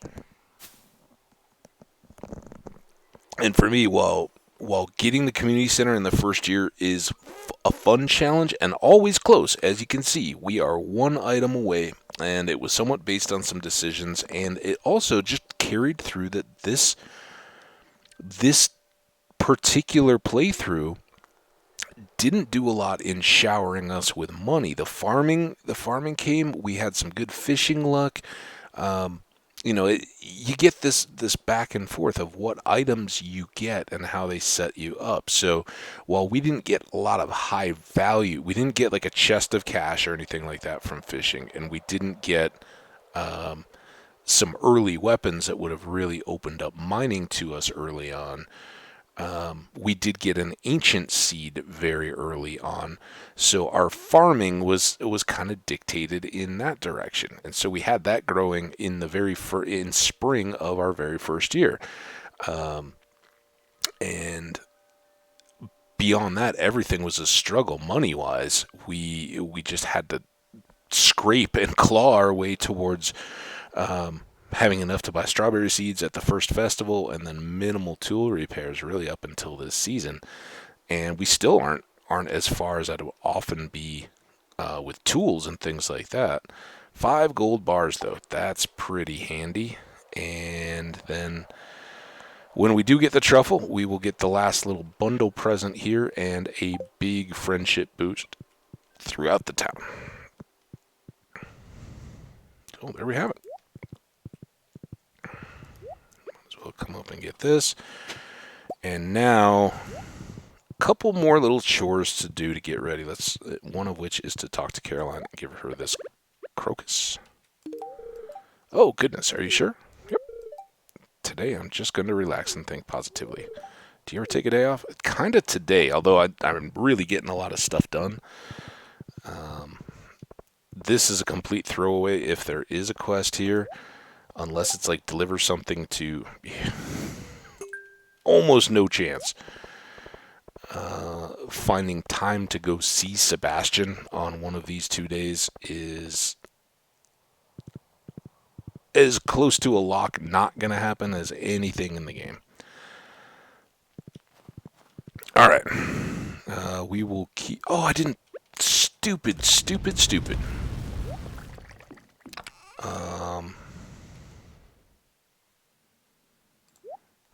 And for me, while getting the community center in the first year is a fun challenge and always close, as you can see, we are 1 item away, and it was somewhat based on some decisions, and it also just carried through that this particular playthrough didn't do a lot in showering us with money. The farming came. We had some good fishing luck. You get this back and forth of what items you get and how they set you up. So while we didn't get a lot of high value, we didn't get like a chest of cash or anything like that from fishing, and we didn't get some early weapons that would have really opened up mining to us early on. We did get an ancient seed very early on, so our farming was kind of dictated in that direction, and so we had that growing in the in spring of our very first year, and beyond that, everything was a struggle money wise. We just had to scrape and claw our way towards having enough to buy strawberry seeds at the first festival, and then minimal tool repairs really up until this season. And we still aren't as far as I'd often be with tools and things like that. 5 gold bars though, that's pretty handy. And then when we do get the truffle, we will get the last little bundle present here and a big friendship boost throughout the town. So there we have it. We'll come up and get this. And now, a couple more little chores to do to get ready. One of which is to talk to Caroline and give her this crocus. Oh, goodness. Are you sure? Yep. Today, I'm just going to relax and think positively. Do you ever take a day off? Kind of today, although I'm really getting a lot of stuff done. This is a complete throwaway if there is a quest here. Unless it's like deliver something to... almost no chance. Finding time to go see Sebastian on one of these 2 days is as close to a lock not going to happen as anything in the game. Alright. We will keep... Oh, I didn't... Stupid.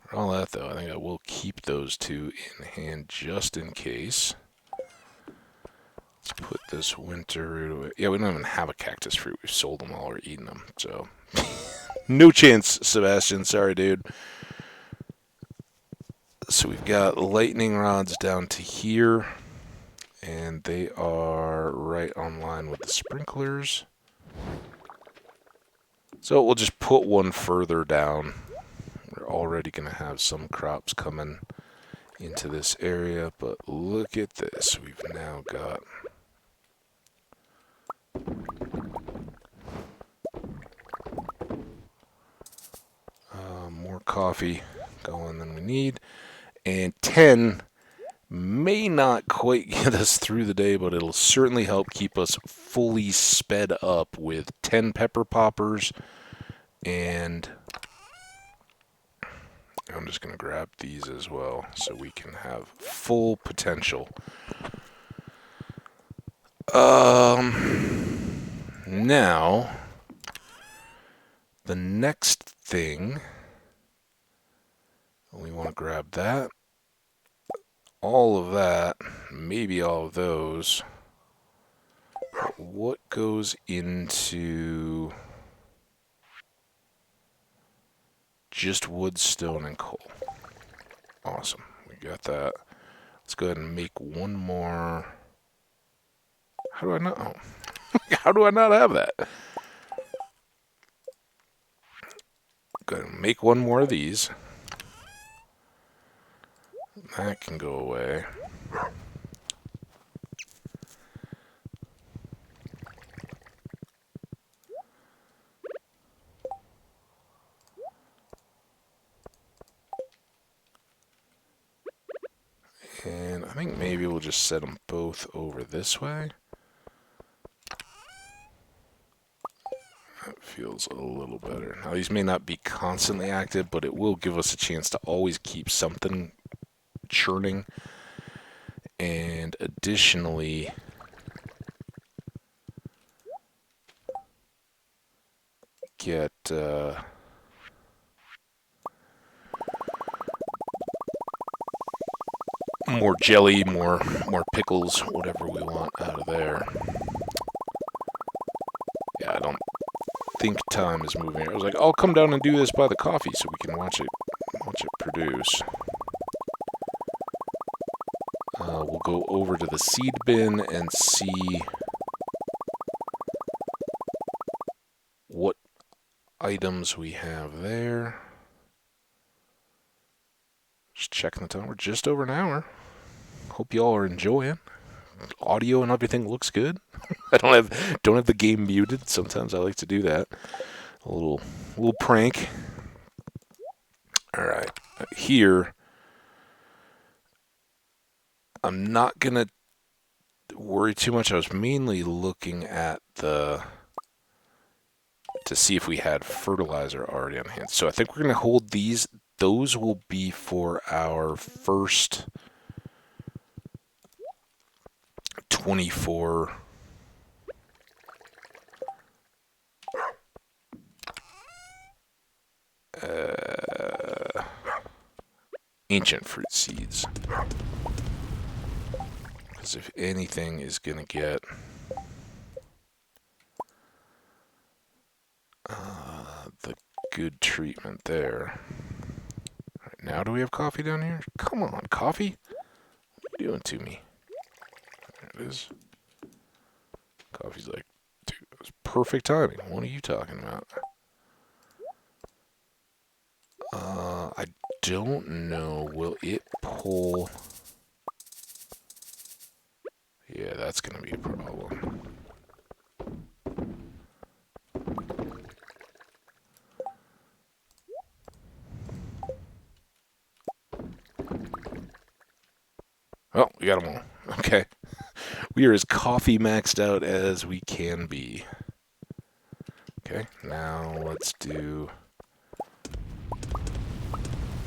For all that, though, I think I will keep those 2 in hand just in case. Let's put this winter root away. Yeah, we don't even have a cactus fruit. We've sold them all or eaten them, so... No chance, Sebastian. Sorry, dude. So we've got lightning rods down to here, and they are right on line with the sprinklers. So we'll just put one further down. already going to have some crops coming into this area, but look at this. We've now got more coffee going than we need, and 10 may not quite get us through the day, but it'll certainly help keep us fully sped up with 10 pepper poppers. And I'm just going to grab these as well so we can have full potential. Now, the next thing, we want to grab that, all of that, maybe all of those. But what goes into just wood, stone, and coal? Awesome, we got that. Let's go ahead and make one more. How do I not? Oh. How do I not have that? Go ahead and make one more of these. That can go away. And I think maybe we'll just set them both over this way. That feels a little better. Now, these may not be constantly active, but it will give us a chance to always keep something churning. And additionally, get more jelly, more pickles, whatever we want out of there. Yeah, I don't think time is moving. I was like, I'll come down and do this by the coffee so we can watch it produce. We'll go over to the seed bin and see what items we have there. Just checking the time. We're just over an hour. Hope y'all are enjoying. Audio and everything looks good. I don't have the game muted. Sometimes I like to do that. A little prank. All right. Here, I'm not gonna worry too much. I was mainly looking at to see if we had fertilizer already on hand. So I think we're gonna hold these. Those will be for our first 24 ancient fruit seeds. Because if anything is going to get the good treatment there. Right, now do we have coffee down here? Come on, coffee. What are you doing to me? There it is. Coffee's like, dude, it was perfect timing. What are you talking about? I don't know. Will it pull? Yeah, that's going to be a problem. Oh, we got them all. Okay. We are as coffee maxed out as we can be. Okay, now let's do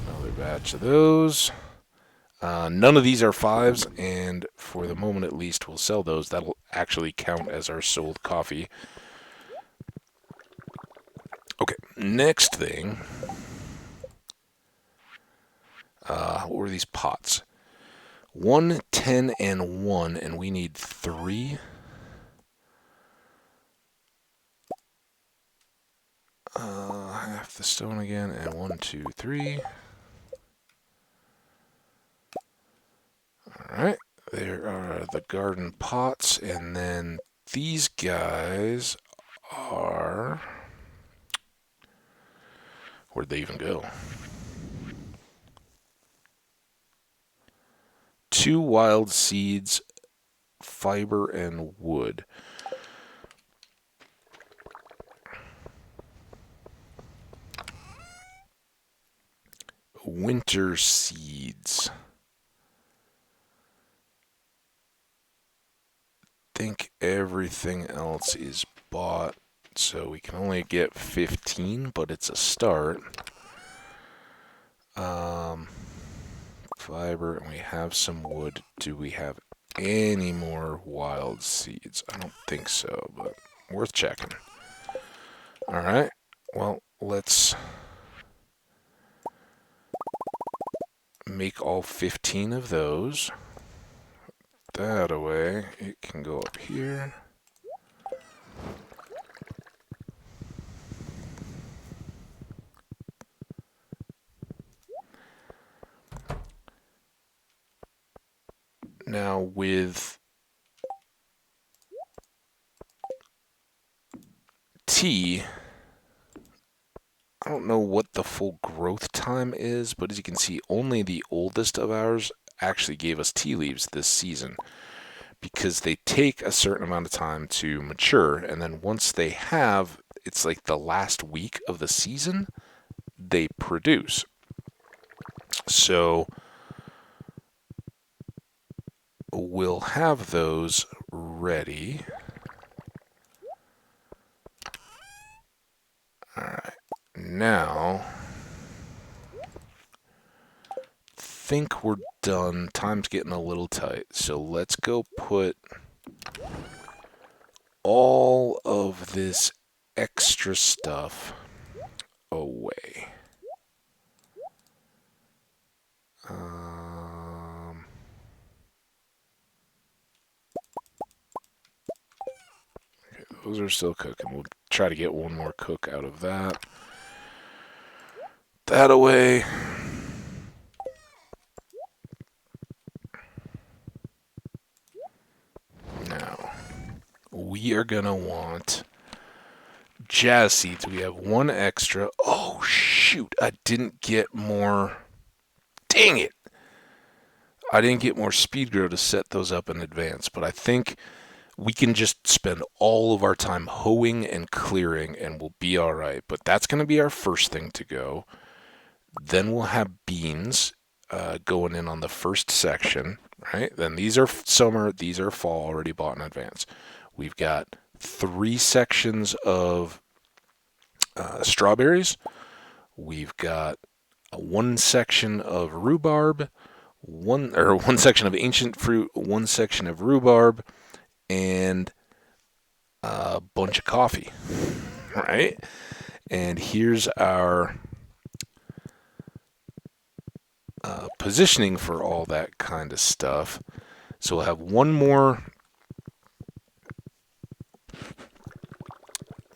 another batch of those. None of these are 5s, and for the moment at least, we'll sell those. That'll actually count as our sold coffee. Okay, next thing. What were these pots? 1, 10, and 1, and we need 3. Half the stone again, and 1, 2, 3. Alright, there are the garden pots, and then these guys are... Where'd they even go? 2 wild seeds, fiber, and wood. Winter seeds. Think everything else is bought, so we can only get 15, but it's a start. Fiber, and we have some wood. Do we have any more wild seeds? I don't think so, but worth checking. Alright, well, let's make all 15 of those. That away. It can go up here. Now with tea, I don't know what the full growth time is, but as you can see, only the oldest of ours actually gave us tea leaves this season, because they take a certain amount of time to mature, and then once they have, it's like the last week of the season, they produce. So we'll have those ready. Alright, now think we're done. Time's getting a little tight, so let's go put all of this extra stuff away. Okay, those are still cooking. We'll try to get one more cook out of that. That away. Now, we are going to want jazz seeds. We have one extra. Oh, shoot. I didn't get more. Dang it. I didn't get more speed grow to set those up in advance, but I think we can just spend all of our time hoeing and clearing and we'll be all right. But that's going to be our first thing to go. Then we'll have beans going in on the first section, right? Then these are summer, these are fall, already bought in advance. We've got 3 sections of strawberries. We've got 1 section of rhubarb, one section of ancient fruit, 1 section of rhubarb, and a bunch of coffee, right? And here's our positioning for all that kind of stuff. So we'll have one more.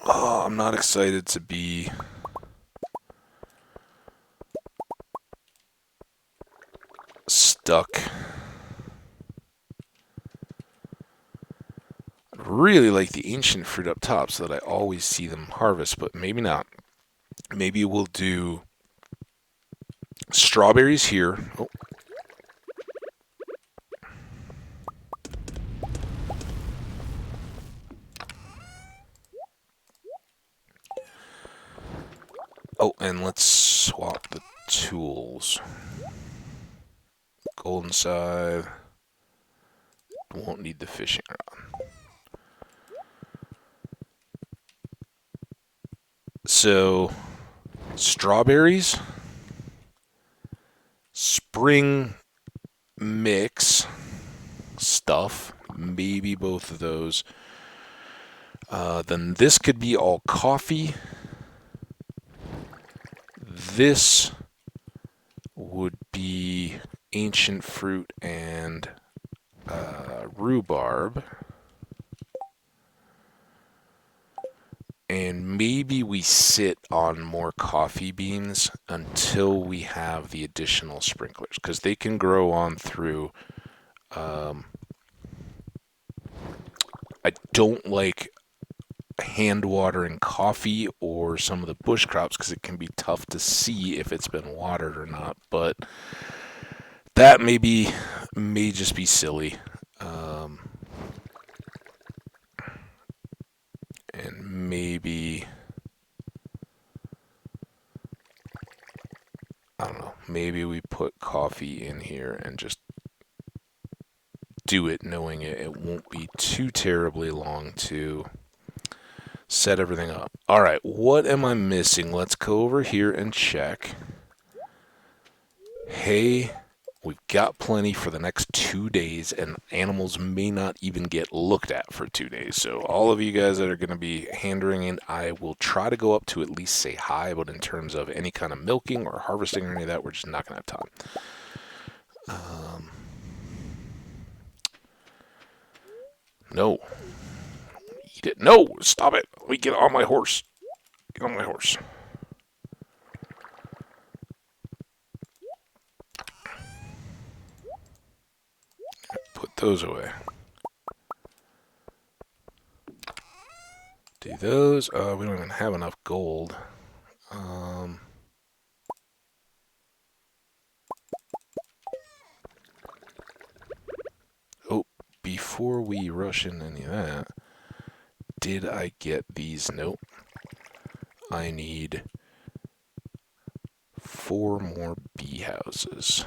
Oh, I'm not excited to be stuck. I really like the ancient fruit up top so that I always see them harvest, but maybe not. Maybe we'll do strawberries here. Oh, and let's swap the tools. Golden scythe. Won't need the fishing rod. So, strawberries, spring mix stuff, maybe both of those. Then this could be all coffee. This would be ancient fruit and rhubarb. And maybe we sit on more coffee beans until we have the additional sprinklers, because they can grow on through. I don't like hand watering coffee or some of the bush crops because it can be tough to see if it's been watered or not. But That may just be silly. Um, and maybe, I don't know, maybe we put coffee in here and just do it knowing it won't be too terribly long to set everything up. All right, what am I missing? Let's go over here and check. Hay, we've got plenty for the next 2 days, and animals may not even get looked at for 2 days. So all of you guys that are going to be handling it, I will try to go up to at least say hi, but in terms of any kind of milking or harvesting or any of that, we're just not going to have time. No. Eat it. No, stop it. Let me get on my horse. Get on my horse. Put those away. Do those. We don't even have enough gold. Um, oh, before we rush into any of that, did I get these? Nope. I need 4 more bee houses.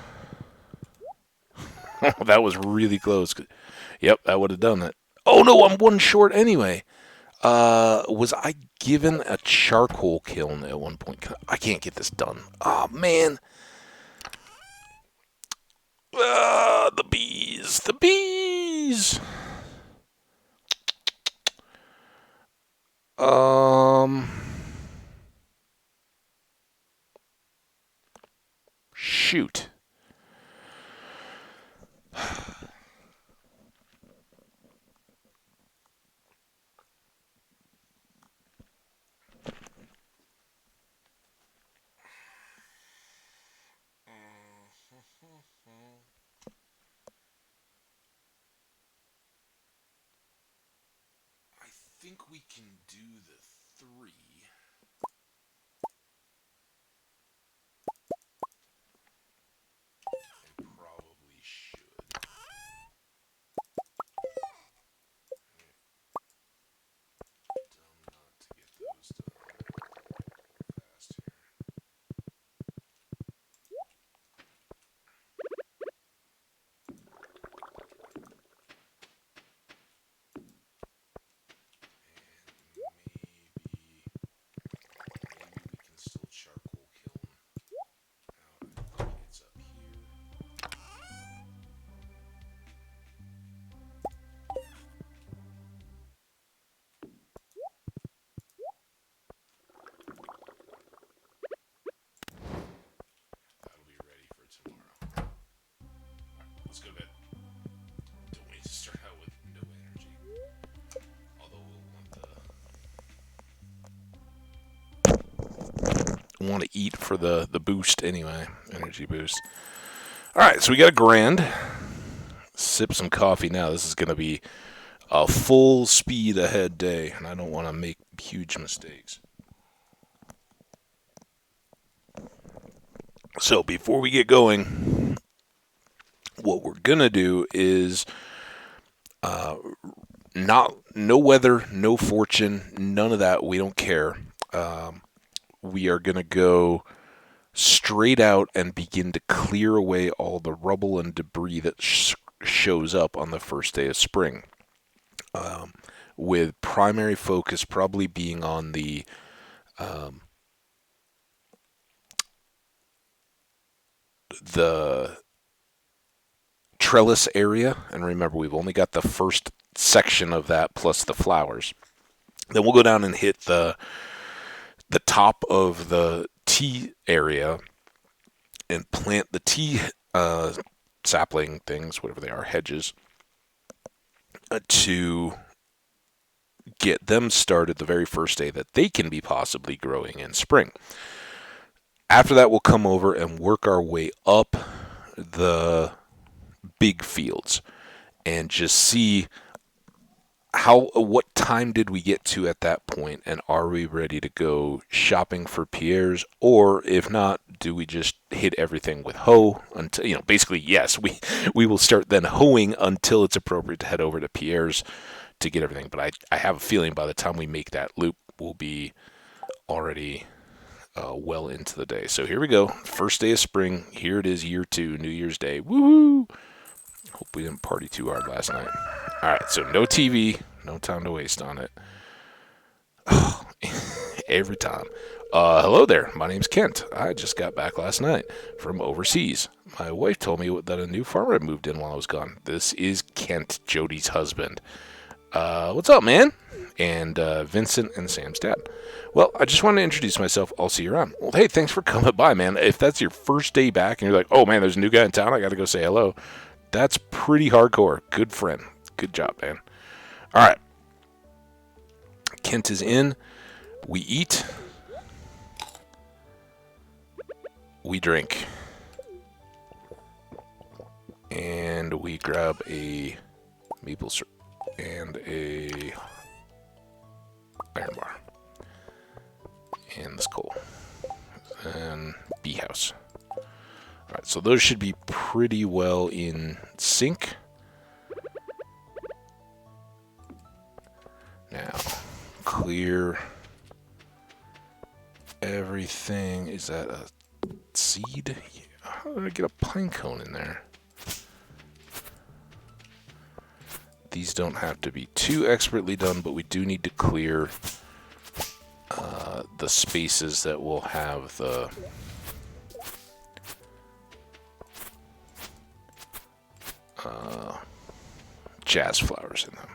That was really close. Yep, that would have done it. Oh no, I'm one short anyway. Was I given a charcoal kiln at one point? I can't get this done. Oh man. The bees. The bees. Um. Shoot. I think we can do the 3. I probably should. Dumb not to get those done fast here. Maybe we can still charcoal kiln out. It's up here. That'll be ready for tomorrow. Let's go to bed. Don't wait to start out with no energy. Although we'll want to eat for the boost anyway, energy boost. All right, so we got a grand. Sip some coffee now. This is going to be a full speed ahead day, and I don't want to make huge mistakes. So before we get going, what we're going to do is no weather, no fortune, none of that. We don't care. We are going to go straight out and begin to clear away all the rubble and debris that shows up on the first day of spring. With primary focus probably being on the trellis area. And remember, we've only got the first section of that plus the flowers. Then we'll go down and hit the top of the tea area and plant the tea sapling things, whatever they are, hedges, to get them started the very first day that they can be possibly growing in spring. After that, we'll come over and work our way up the big fields and just see what time did we get to at that point, and are we ready to go shopping for Pierre's, or if not, do we just hit everything with hoe until, basically, yes, we will start then hoeing until it's appropriate to head over to Pierre's to get everything. But I have a feeling by the time we make that loop, we'll be already well into the day. So here we go. First day of spring. Here it is, year 2, New Year's Day. Woohoo! Hope we didn't party too hard last night. All right, so no TV, no time to waste on it. Every time. Hello there. My name's Kent. I just got back last night from overseas. My wife told me that a new farmer had moved in while I was gone. This is Kent, Jody's husband. What's up, man? And Vincent and Sam's dad. Well, I just wanted to introduce myself. I'll see you around. Well, hey, thanks for coming by, man. If that's your first day back and you're like, oh, man, there's a new guy in town, I got to go say hello. That's pretty hardcore. Good friend. Good job, man. All right. Kent is in. We eat. We drink. And we grab a maple syrup and a iron bar. And this coal. And bee house. All right, so those should be pretty well in sync. Now, clear everything. Is that a seed? How did I get a pine cone in there? These don't have to be too expertly done, but we do need to clear the spaces that will have the jazz flowers in them.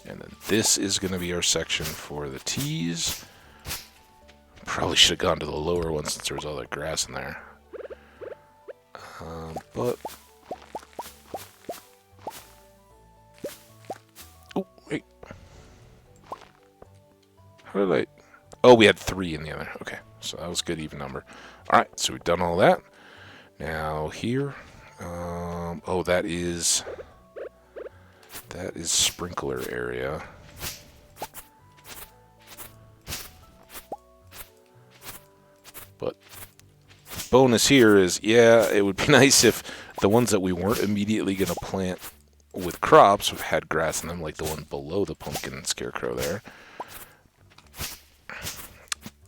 And then this is going to be our section for the teas. Probably should have gone to the lower one since there was all that grass in there. But... Oh, wait. How did I... Oh, we had 3 in the other. Okay, so that was a good even number. Alright, so we've done all that. Now here... oh, that is sprinkler area. But bonus here is, yeah, it would be nice if the ones that we weren't immediately going to plant with crops had grass in them, like the one below the pumpkin scarecrow there.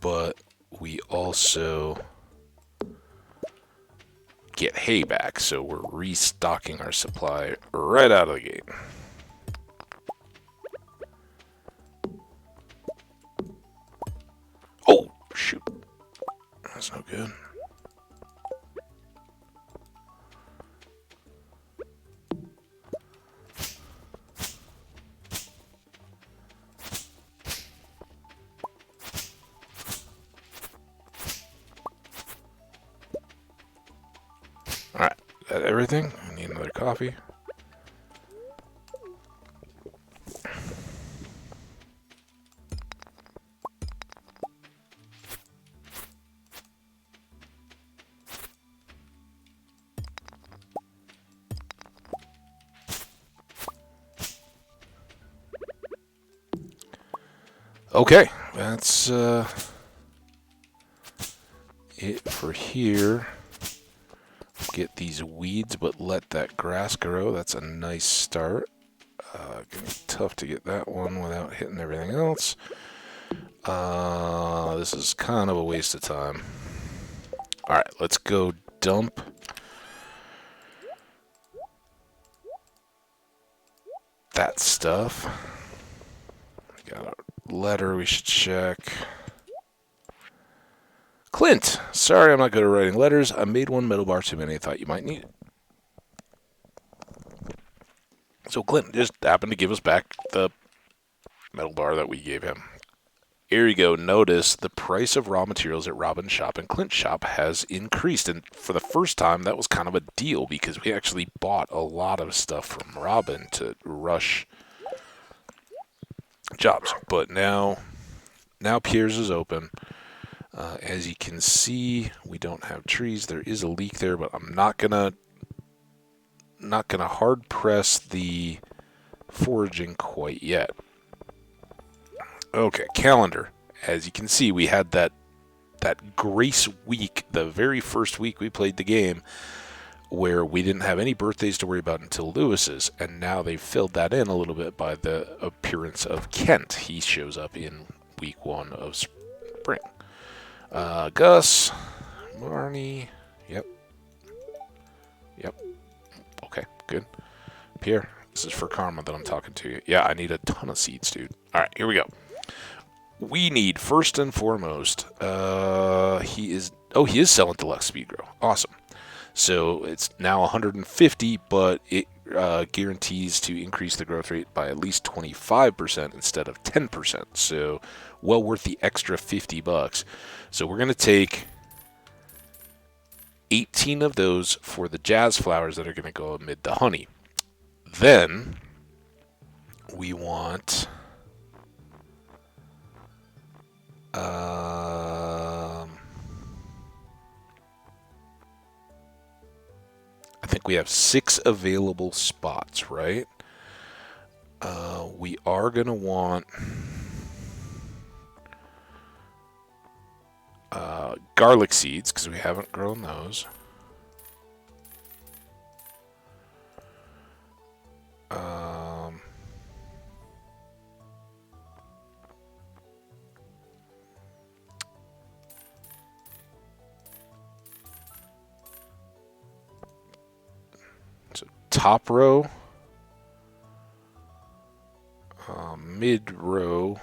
But we also get hay back, so we're restocking our supply right out of the gate. Oh, shoot. That's no good. Alright, that everything? I need another coffee. Okay, that's it for here. Get these weeds, but let that grass grow. That's a nice start. Gonna be tough to get that one without hitting everything else. This is kind of a waste of time. Alright, let's go dump that stuff. Got a letter we should check. Clint, sorry I'm not good at writing letters. I made one metal bar too many. I thought you might need it. So Clint just happened to give us back the metal bar that we gave him. Here you go. Notice the price of raw materials at Robin's shop and Clint's shop has increased. And for the first time, that was kind of a deal because we actually bought a lot of stuff from Robin to rush jobs. But now Pierre's is open. As you can see, we don't have trees. There is a leak there, but I'm not gonna hard press the foraging quite yet. Okay, calendar. As you can see, we had that grace week, the very first week we played the game, where we didn't have any birthdays to worry about until Lewis's, and now they've filled that in a little bit by the appearance of Kent. He shows up in week 1 of spring. Gus, Marnie, yep, yep, okay, good. Pierre, this is for karma that I'm talking to you. Yeah, I need a ton of seeds, dude. All right, here we go. We need, first and foremost, he is selling deluxe speed grow. Awesome. So it's now 150, but it guarantees to increase the growth rate by at least 25% instead of 10%. So well worth the extra $50. So we're going to take 18 of those for the jazz flowers that are going to go amid the honey. Then we want I think we have 6 available spots, right? We are going to want garlic seeds because we haven't grown those. So top row, mid row,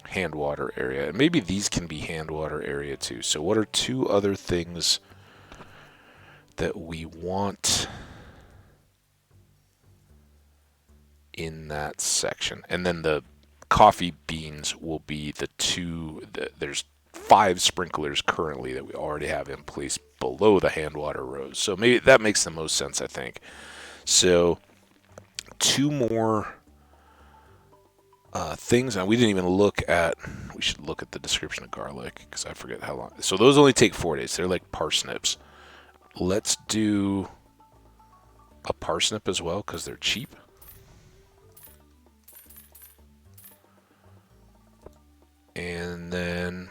hand water area. And maybe these can be hand water area too. So what are 2 other things that we want in that section? And then the coffee beans will be the 2. There's 5 sprinklers currently that we already have in place below the hand water rows. So maybe that makes the most sense, I think. So 2 more things, and we didn't even look at. We should look at the description of garlic because I forget how long. So those only take 4 days. They're like parsnips. Let's do a parsnip as well because they're cheap. And then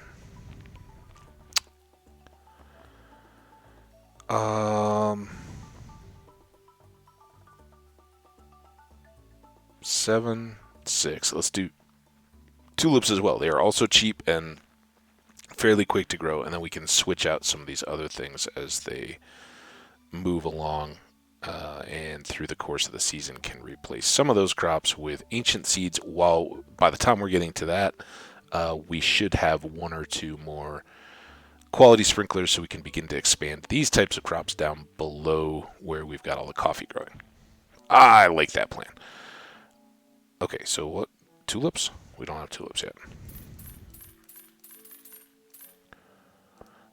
7, 6. Let's do tulips as well. They are also cheap and fairly quick to grow, and then we can switch out some of these other things as they move along and through the course of the season can replace some of those crops with ancient seeds, while by the time we're getting to that, we should have 1 or 2 more quality sprinklers so we can begin to expand these types of crops down below where we've got all the coffee growing. I like that plan. Okay, so what? Tulips? We don't have tulips yet.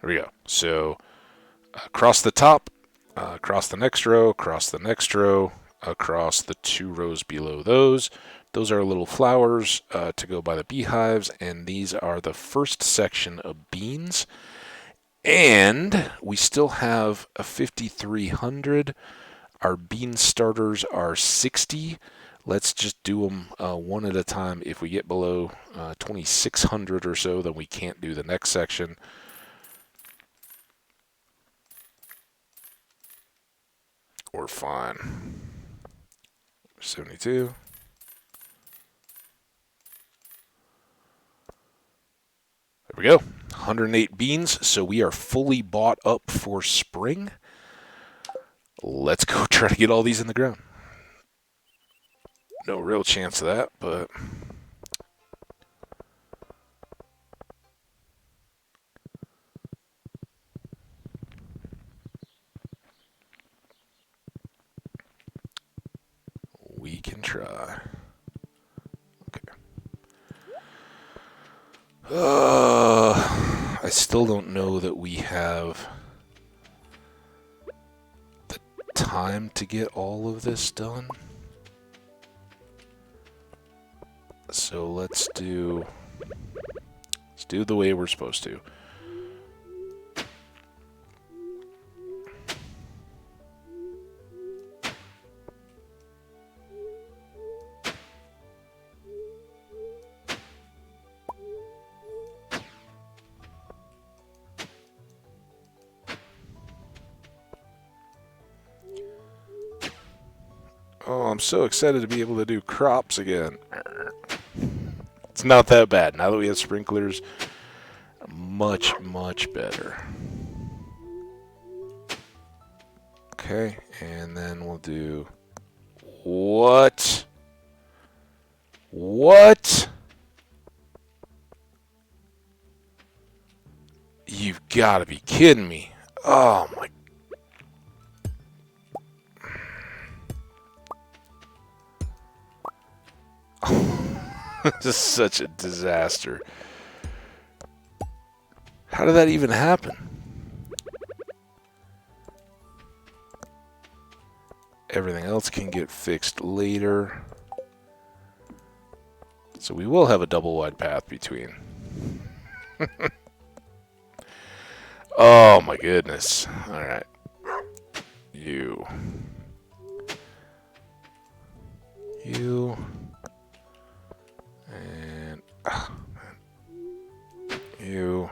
There we go. So across the top, across the next row, across the next row, across the 2 rows below those. Those are little flowers to go by the beehives, and these are the first section of beans. And we still have a 5,300. Our bean starters are 60. Let's just do them one at a time. If we get below 2,600 or so, then we can't do the next section. We're fine. 72. There we go. 108 beans. So we are fully bought up for spring. Let's go try to get all these in the ground. No real chance of that, but we can try. Okay. I still don't know that we have the time to get all of this done. So let's do the way we're supposed to. Oh, I'm so excited to be able to do crops again. It's not that bad. Now that we have sprinklers, much, much better. Okay, and then we'll do... What? What? You've got to be kidding me. Oh, my... This is such a disaster. How did that even happen? Everything else can get fixed later. So we will have a double wide path between. Oh my goodness. Alright. You. You. And... you.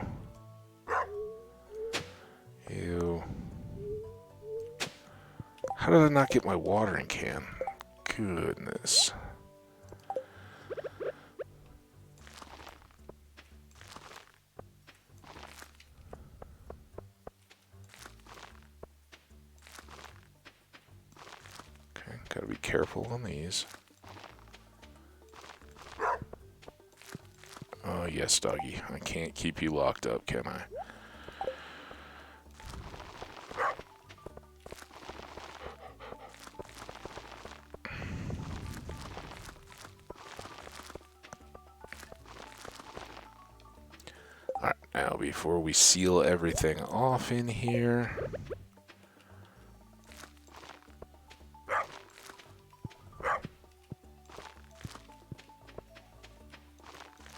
You. How did I not get my watering can? Goodness. Okay, gotta be careful on these. Oh, yes, doggy. I can't keep you locked up, can I? Alright, now before we seal everything off in here...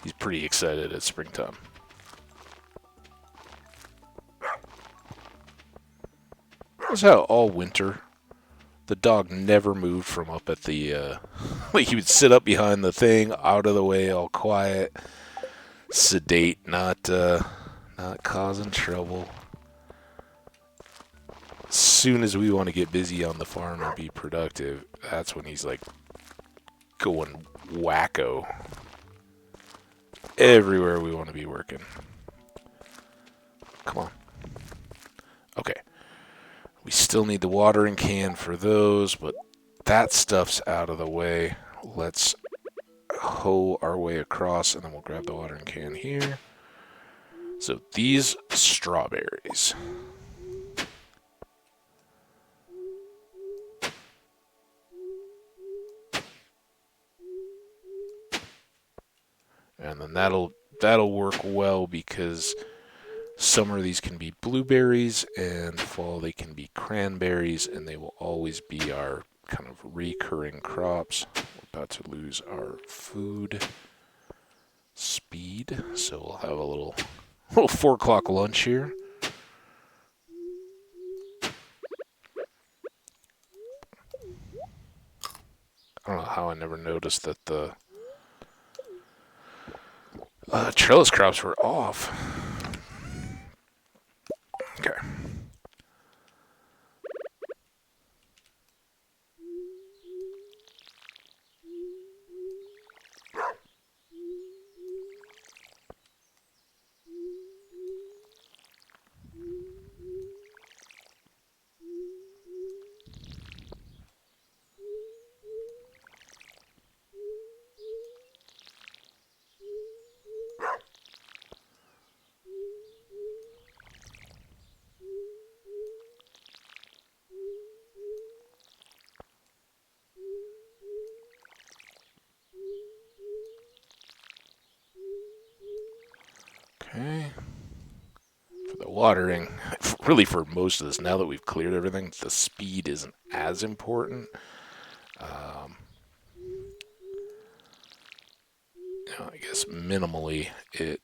He's pretty excited at springtime. That's how all winter, the dog never moved from up at the, like he would sit up behind the thing, out of the way, all quiet, sedate, not causing trouble. As soon as we want to get busy on the farm and be productive, that's when he's like going wacko. Everywhere we want to be working. Come on. Okay. We still need the watering can for those, but that stuff's out of the way. Let's hoe our way across, and then we'll grab the watering can here. So these strawberries. And then that'll work well because summer these can be blueberries and fall they can be cranberries, and they will always be our kind of recurring crops. We're about to lose our food speed, so we'll have a little 4 o'clock lunch here. I don't know how I never noticed that the trellis crops were off. Okay. Okay. For the watering, really for most of this, now that we've cleared everything, the speed isn't as important. I guess minimally it...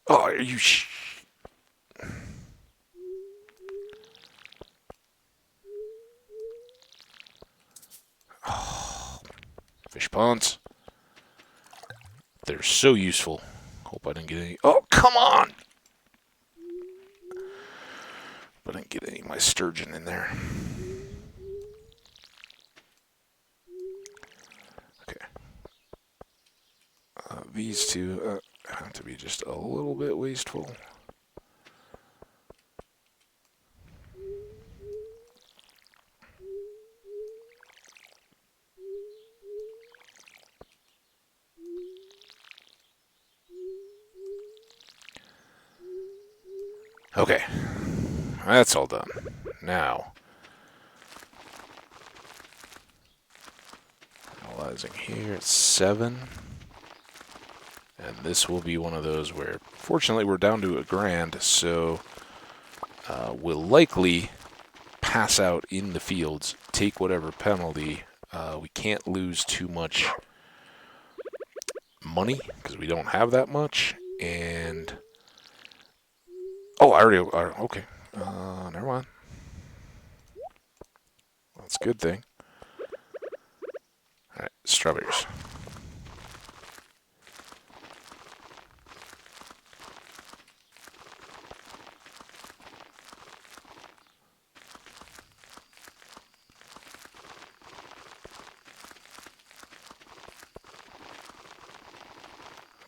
Oh, are you fish ponds. They're so useful. Hope I didn't get any... Oh, come on! my sturgeon in there. Okay. These two have to be just a little bit wasteful. Okay, that's all done. Now, analyzing here, it's 7. And this will be one of those where, fortunately, we're down to $1,000, so we'll likely pass out in the fields, take whatever penalty. We can't lose too much money, because we don't have that much, and... Oh, I already... okay. Never mind. That's a good thing. Alright, strawberries.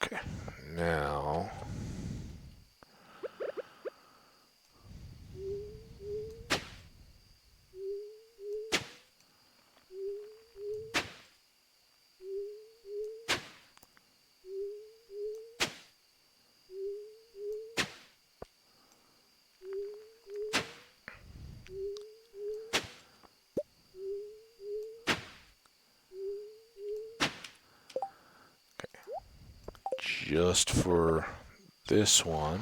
Okay, now... just for this one,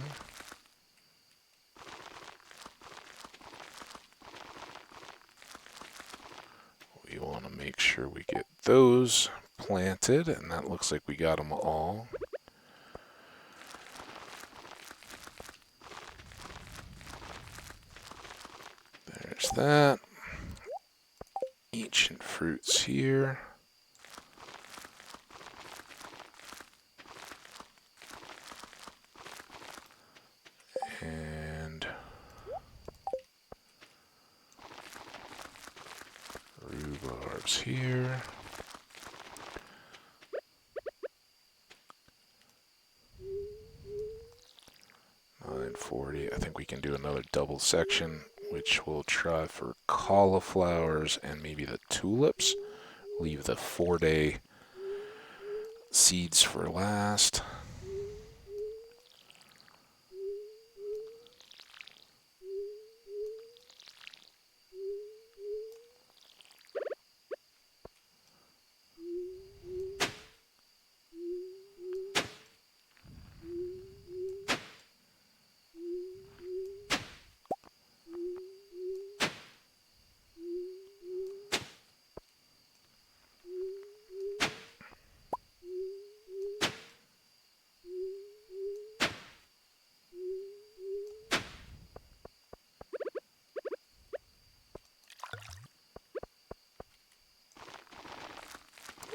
we want to make sure we get those planted, and that looks like we got them all. There's that. Ancient fruits here. And rhubarbs here. $9.40. I think we can do another double section, which we'll try for cauliflowers and maybe the tulips. Leave the 4-day seeds for last.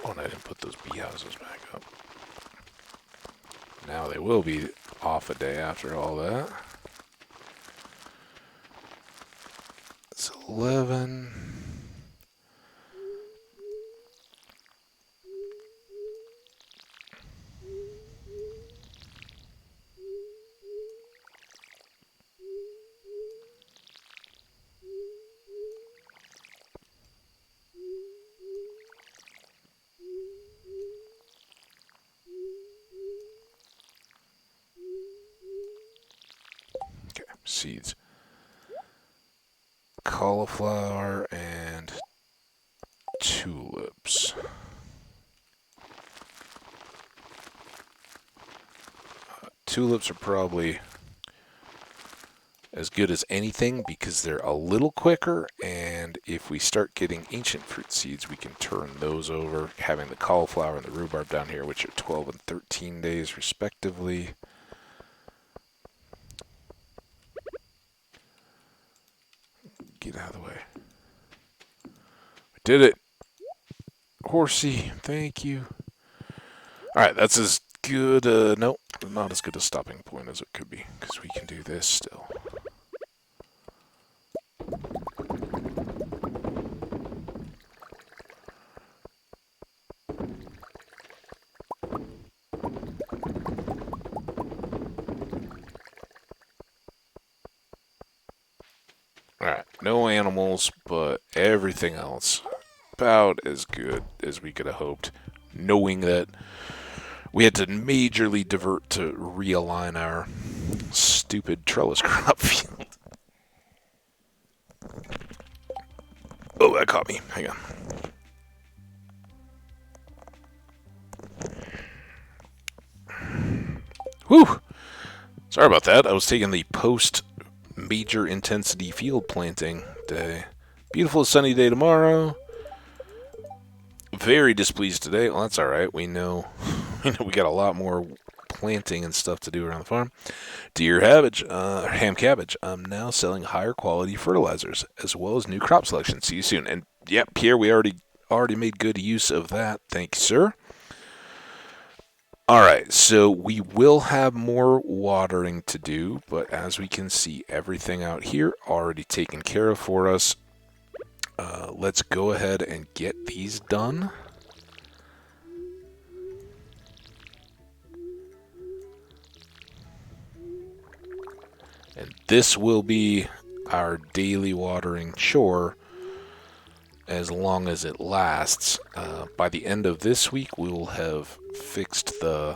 Oh, and I didn't put those bee houses back up. Now they will be off a day after all that. It's 11. Okay, seeds. Cauliflower and tulips. Tulips are probably as good as anything because they're a little quicker, and if we start getting ancient fruit seeds, we can turn those over, having the cauliflower and the rhubarb down here, which are 12 and 13 days respectively. Get out of the way. We did it! Horsey, thank you. Alright, that's as good, nope, not as good a stopping point as it could be, because we can do this still. No animals, but everything else about as good as we could have hoped, knowing that we had to majorly divert to realign our stupid trellis crop field. Oh, that caught me. Hang on. Whew! Sorry about that. I was taking the post major intensity field planting day. Beautiful sunny day tomorrow. Very displeased today. Well, that's all right. We know we got a lot more planting and stuff to do around the farm. Dear ham cabbage. I'm now selling higher quality fertilizers as well as new crop selection. See you soon. And yep, Pierre, we already made good use of that. Thank you, sir. All right, so we will have more watering to do, but as we can see, everything out here already taken care of for us. Let's go ahead and get these done. And this will be our daily watering chore as long as it lasts. By the end of this week, we will have fixed the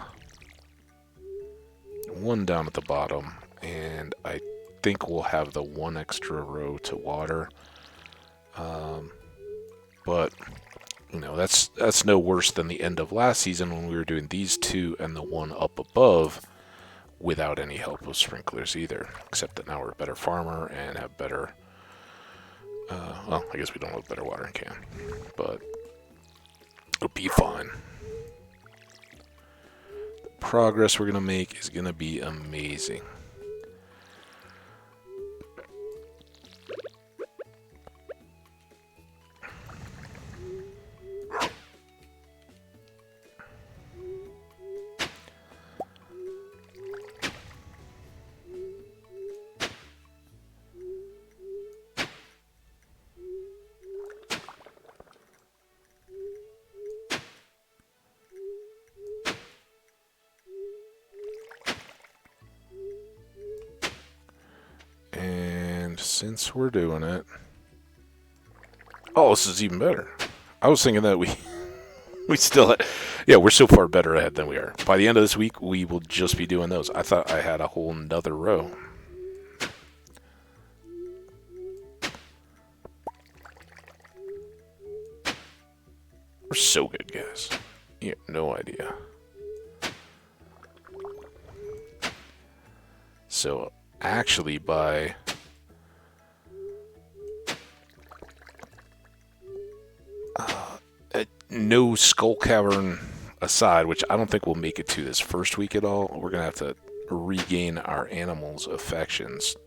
one down at the bottom, and I think we'll have the one extra row to water. But you know, that's no worse than the end of last season when we were doing these two and the one up above without any help of sprinklers either. Except that now we're a better farmer and have better. Well, I guess we don't have a better watering can, but it'll be fine. The progress we're gonna make is gonna be amazing. And since we're doing it, oh, this is even better. I was thinking that we still, yeah, we're so far better ahead than we are. By the end of this week, we will just be doing those. I thought I had a whole nother row. We're so good, guys. You have no idea. So, actually, by no skull cavern aside, which I don't think we'll make it to this first week at all, we're going to have to regain our animals' affections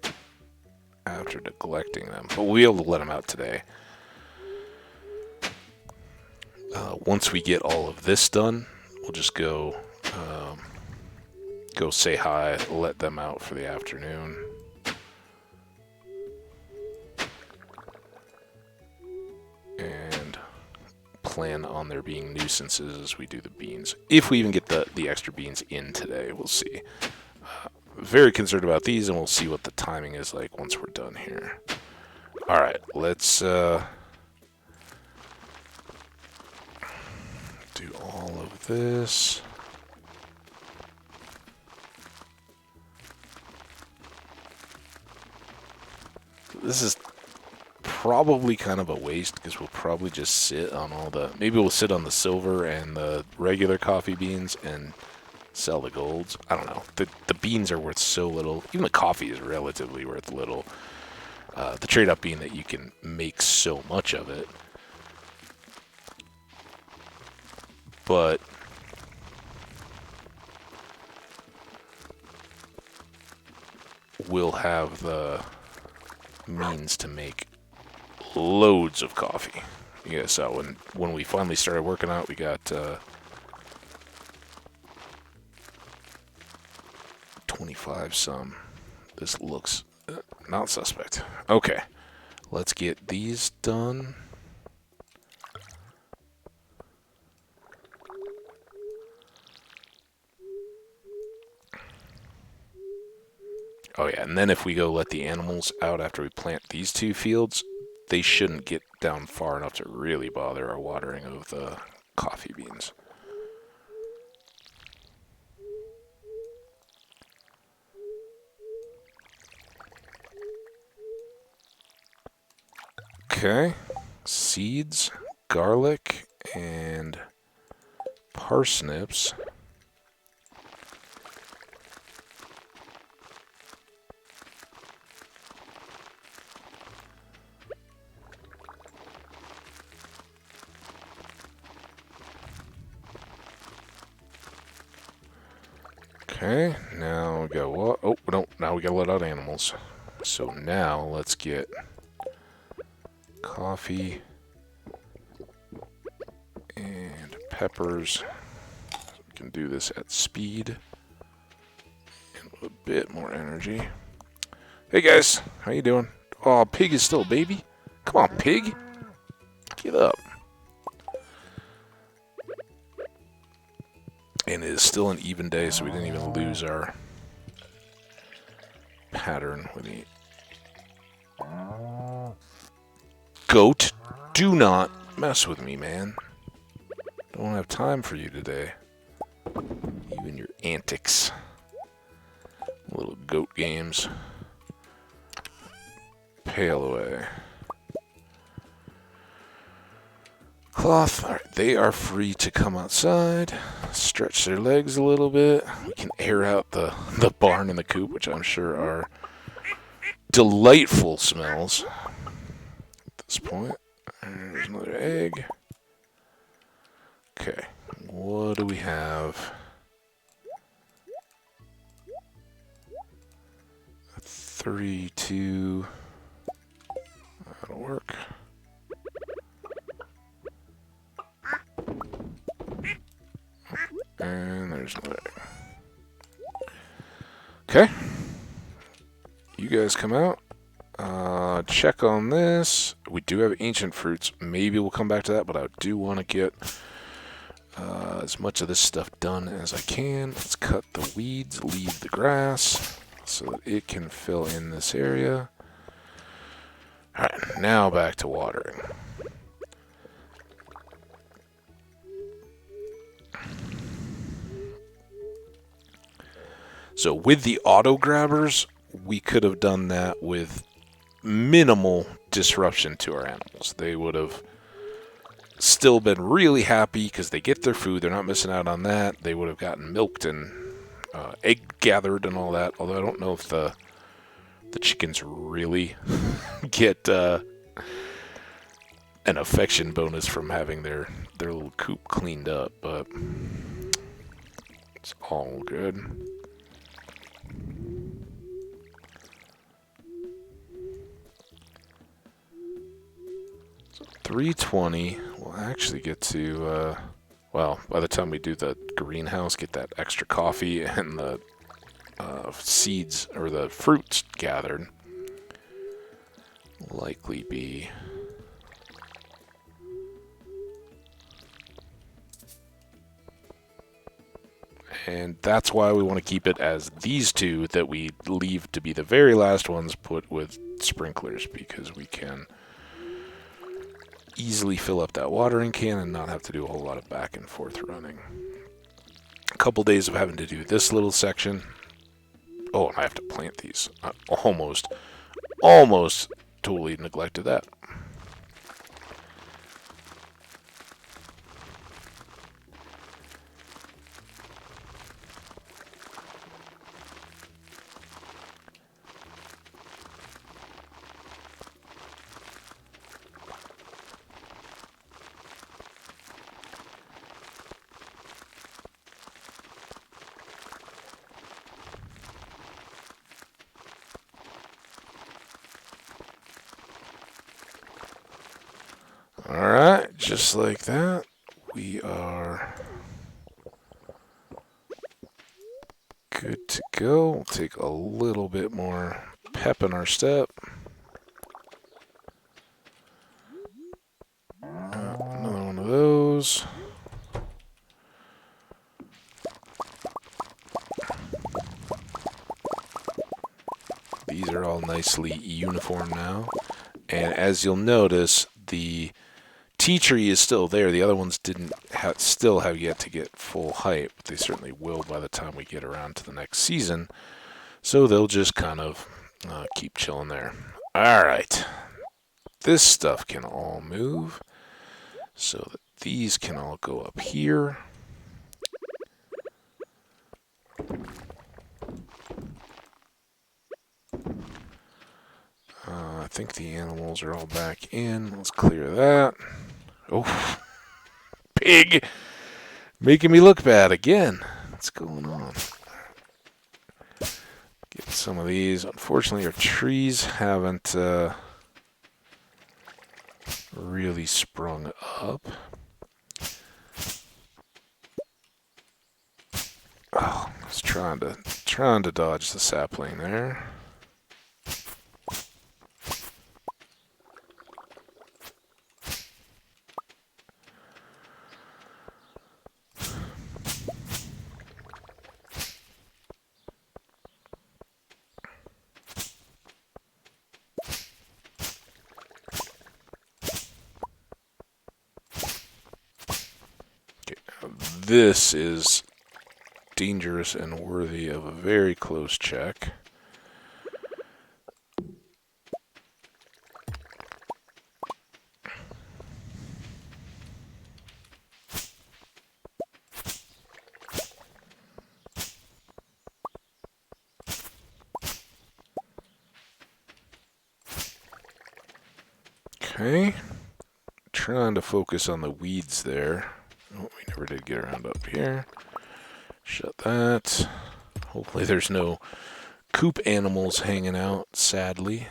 after neglecting them. But we'll be able to let them out today. Once we get all of this done, we'll just go say hi, let them out for the afternoon. And plan on there being nuisances as we do the beans. If we even get the extra beans in today, we'll see. Very concerned about these, and we'll see what the timing is like once we're done here. Alright, let's do all of this. This is probably kind of a waste because we'll probably just sit on all the... Maybe we'll sit on the silver and the regular coffee beans and sell the golds. I don't know. The beans are worth so little. Even the coffee is relatively worth little. The trade-up being that you can make so much of it. But we'll have the means to make loads of coffee. Yeah, so when we finally started working out, we got 25 some. This looks not suspect. Okay, let's get these done. Oh yeah, and then if we go let the animals out after we plant these two fields, they shouldn't get down far enough to really bother our watering of the coffee beans. Okay, seeds, garlic, and parsnips. Okay, now we got what? Oh, no, now we gotta let out animals. So now let's get coffee and peppers. We can do this at speed and with a bit more energy. Hey guys, how you doing? Oh, pig is still a baby? Come on, pig. Get up. And it is still an even day, so we didn't even lose our pattern with the goat. Do not mess with me, man. Don't have time for you today. You and your antics. Little goat games. Pale away. Cloth. Alright, they are free to come outside. Stretch their legs a little bit. We can air out the barn and the coop, which I'm sure are delightful smells at this point. There's another egg. Okay, what do we have? 32. That'll work. And there's another egg. Okay. You guys come out. Check on this. We do have ancient fruits. Maybe we'll come back to that, but I do want to get as much of this stuff done as I can. Let's cut the weeds, leave the grass, so that it can fill in this area. Alright, now back to watering. So with the auto grabbers, we could have done that with minimal disruption to our animals. They would have still been really happy because they get their food. They're not missing out on that. They would have gotten milked and egg gathered and all that. Although I don't know if the chickens really get an affection bonus from having their little coop cleaned up, but it's all good. 320. We'll actually get to, well, by the time we do the greenhouse, get that extra coffee and the seeds or the fruits gathered. Likely be. And that's why we want to keep it as these two that we leave to be the very last ones put with sprinklers, because we can easily fill up that watering can and not have to do a whole lot of back and forth running. A couple days of having to do this little section. Oh, and I have to plant these. I almost totally neglected that. Alright, just like that, we are good to go. We'll take a little bit more pep in our step. Another one of those. these are all nicely uniform now. And as you'll notice, the tea tree is still there. The other ones still have yet to get full height, but they certainly will by the time we get around to the next season. So they'll just kind of keep chilling there. All right. This stuff can all move so that these can all go up here. I think the animals are all back in. Let's clear that. Oh, pig! Making me look bad again. What's going on? Get some of these. Unfortunately, our trees haven't really sprung up. Oh, I was trying to dodge the sapling there. Okay, now this is dangerous and worthy of a very close check. Okay, trying to focus on the weeds there. Oh, we never did get around up here. Shut that. Hopefully there's no coop animals hanging out, sadly.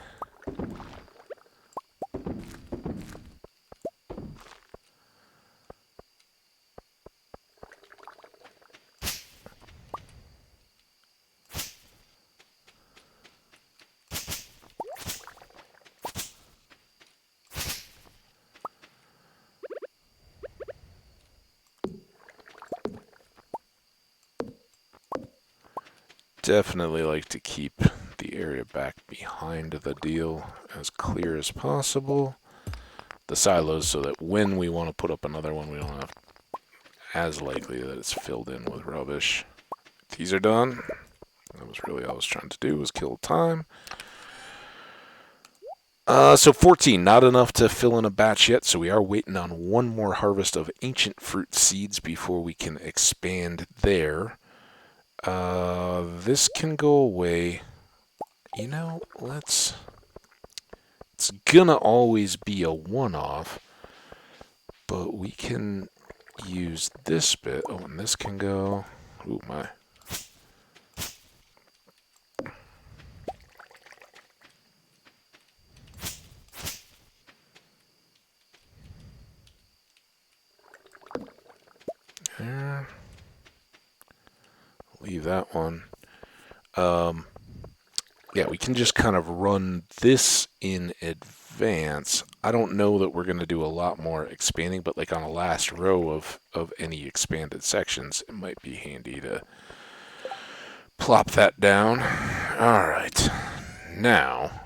Definitely like to keep the area back behind the deal as clear as possible. The silos so that when we want to put up another one, we don't have as likely that it's filled in with rubbish. These are done. That was really all I was trying to do, was kill time. So 14, not enough to fill in a batch yet, so we are waiting on one more harvest of ancient fruit seeds before we can expand there. This can go away. You know, it's gonna always be a one-off, but we can use this bit. Oh, and this can go. Ooh, my. There. Leave that one. Yeah, we can just kind of run this in advance. I don't know that we're going to do a lot more expanding, but like on a last row of any expanded sections, it might be handy to plop that down. All right. Now,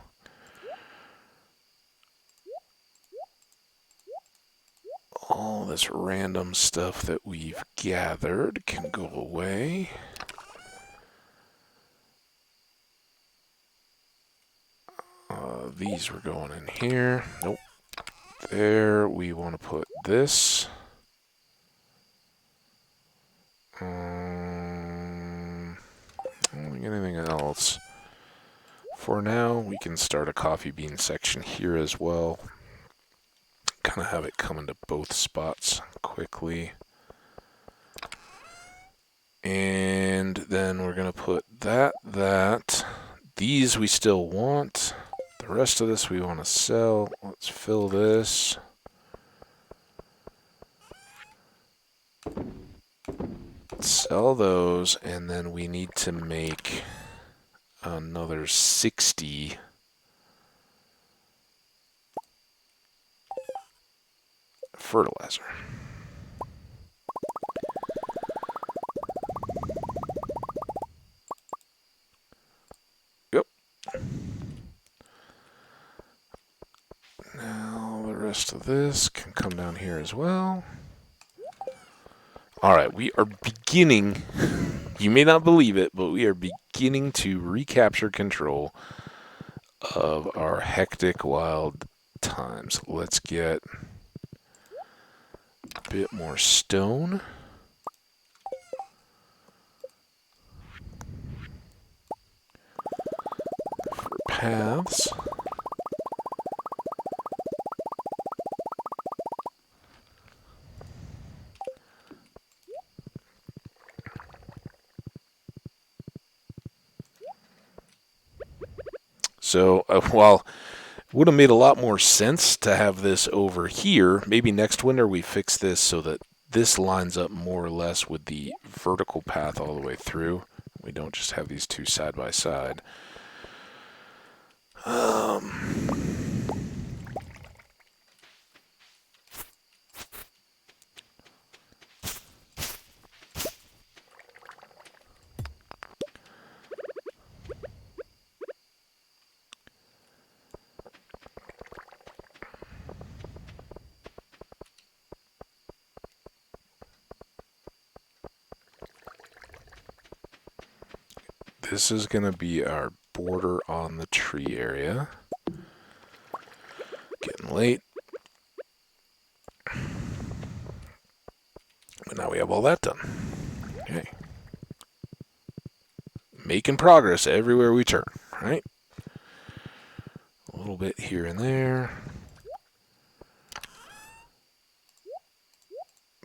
all this random stuff that we've gathered can go away. These were going in here. Nope. There, we want to put this. I don't think anything else. For now, we can start a coffee bean section here as well. Kind of have it come into both spots quickly. And then we're going to put that. These we still want. The rest of this we want to sell. Let's fill this. Sell those, and then we need to make another 60 fertilizer. Yep. rest of this can come down here as well. Alright, we are beginning, you may not believe it, but we are beginning to recapture control of our hectic wild times. Let's get a bit more stone. For paths. So, while it would have made a lot more sense to have this over here, maybe next winter we fix this so that this lines up more or less with the vertical path all the way through. We don't just have these two side by side. This is going to be our border on the tree area. Getting late. But now we have all that done. Okay. Making progress everywhere we turn, right? A little bit here and there.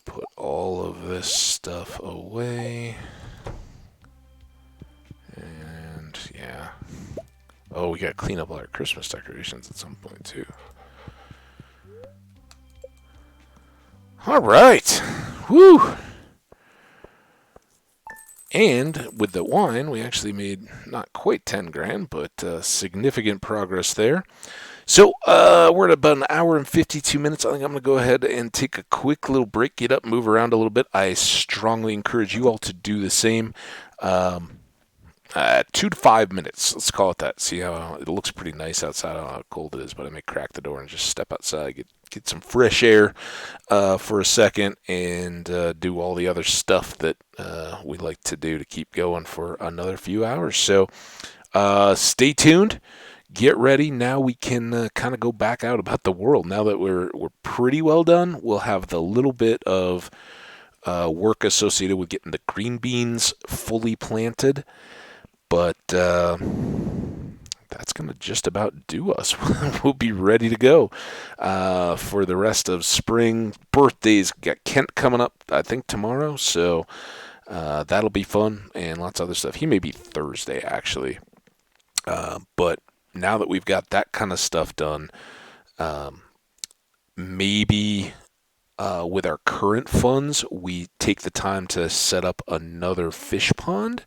Put all of this stuff away. And, yeah. Oh, we gotta clean up all our Christmas decorations at some point, too. Alright! Woo! And with the wine, we actually made not quite 10 grand, but significant progress there. So we're at about an hour and 52 minutes. I think I'm going to go ahead and take a quick little break, get up, move around a little bit. I strongly encourage you all to do the same. 2 to 5 minutes, let's call it that. See how it looks pretty nice outside. I don't know how cold it is, but I may crack the door and just step outside, get some fresh air for a second, and do all the other stuff that we like to do to keep going for another few hours. So stay tuned. Get ready. Now we can kind of go back out about the world. Now that we're pretty well done, we'll have the little bit of work associated with getting the green beans fully planted. But that's going to just about do us. We'll be ready to go for the rest of spring. Birthdays, got Kent coming up, I think, tomorrow. So that'll be fun and lots of other stuff. He may be Thursday, actually. But now that we've got that kind of stuff done, maybe with our current funds, we take the time to set up another fish pond.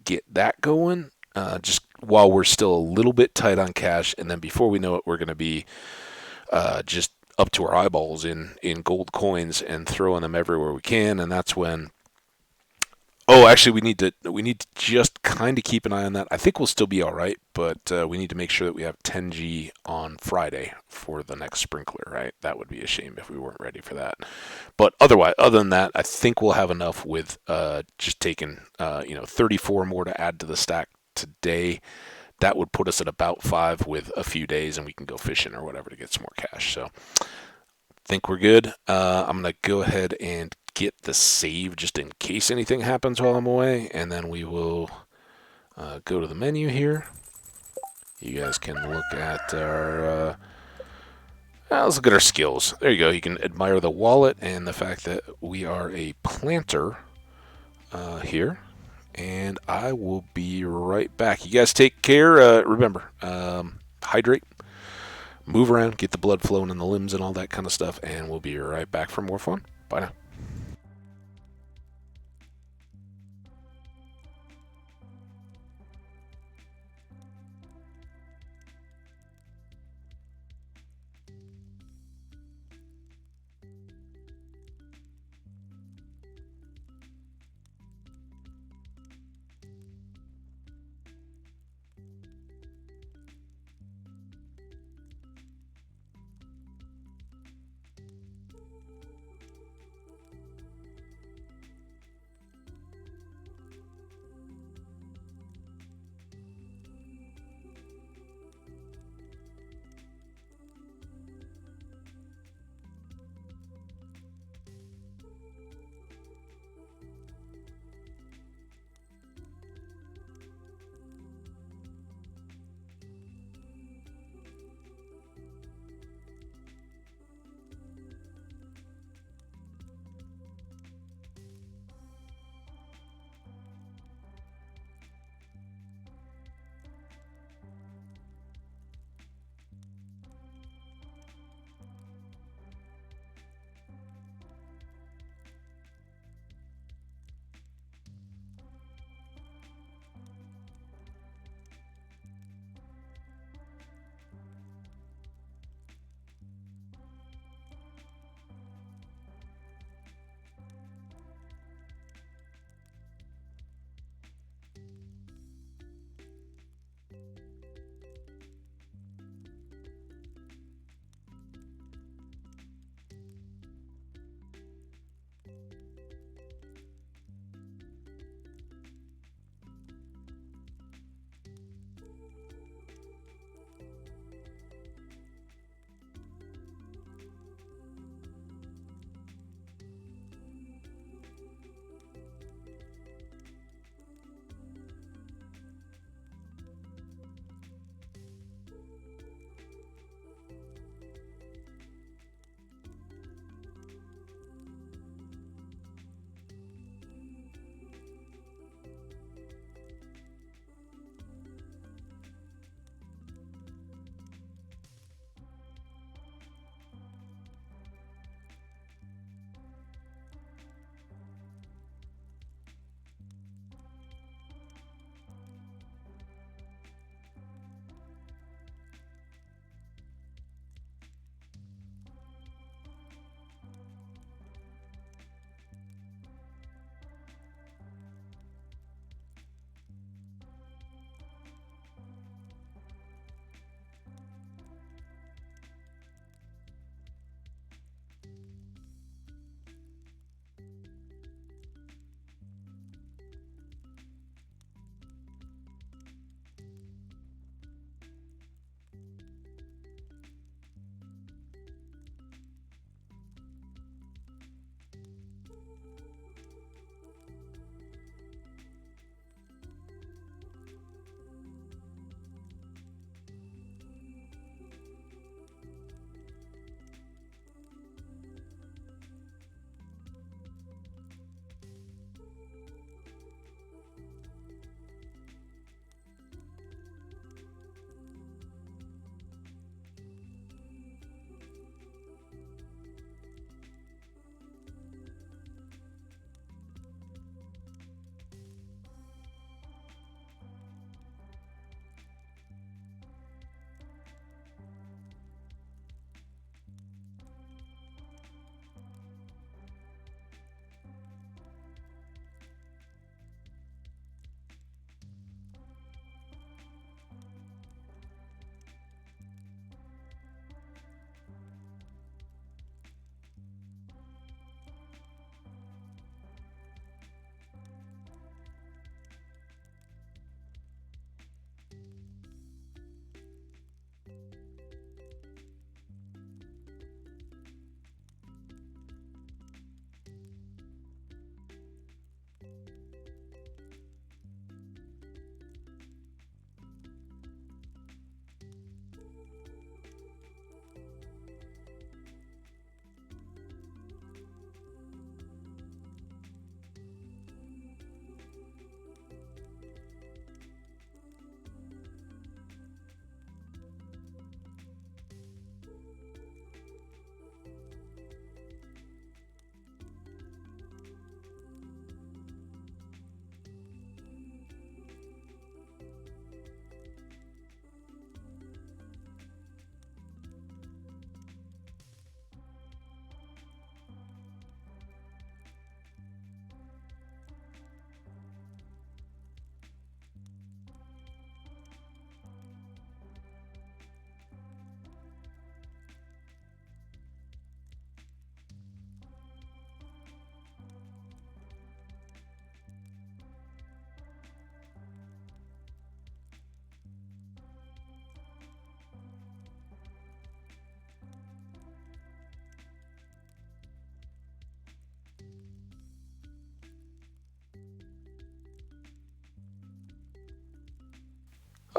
Get that going just while we're still a little bit tight on cash, and then before we know it, we're going to be just up to our eyeballs in gold coins and throwing them everywhere we can. And that's when actually we need to just kind of keep an eye on that. I think we'll still be all right, but we need to make sure that we have 10G on Friday for the next sprinkler, right? That would be a shame if we weren't ready for that. But other than that, I think we'll have enough with just taking 34 more to add to the stack today. That would put us at about 5 with a few days, and we can go fishing or whatever to get some more cash. So I think we're good. I'm going to go ahead and get the save just in case anything happens while I'm away, and then we will go to the menu here. You guys can look at our let's look at our skills. There you go. You can admire the wallet and the fact that we are a planter here, and I will be right back. You guys take care. Remember, hydrate, move around, get the blood flowing in the limbs and all that kind of stuff, and we'll be right back for more fun. Bye now.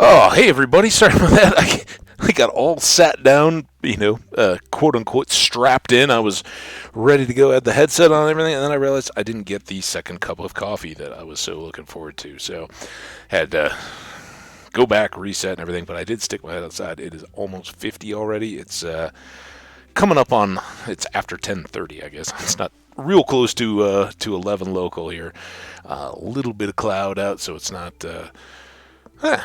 Oh, hey everybody! Sorry about that. I got all sat down, quote unquote strapped in. I was ready to go. Had the headset on and everything, and then I realized I didn't get the second cup of coffee that I was so looking forward to. So had to go back, reset, and everything. But I did stick my head outside. It is almost 50 already. It's coming up on. It's after 10:30, I guess. It's not real close to 11 local here. A little bit of cloud out, so it's not.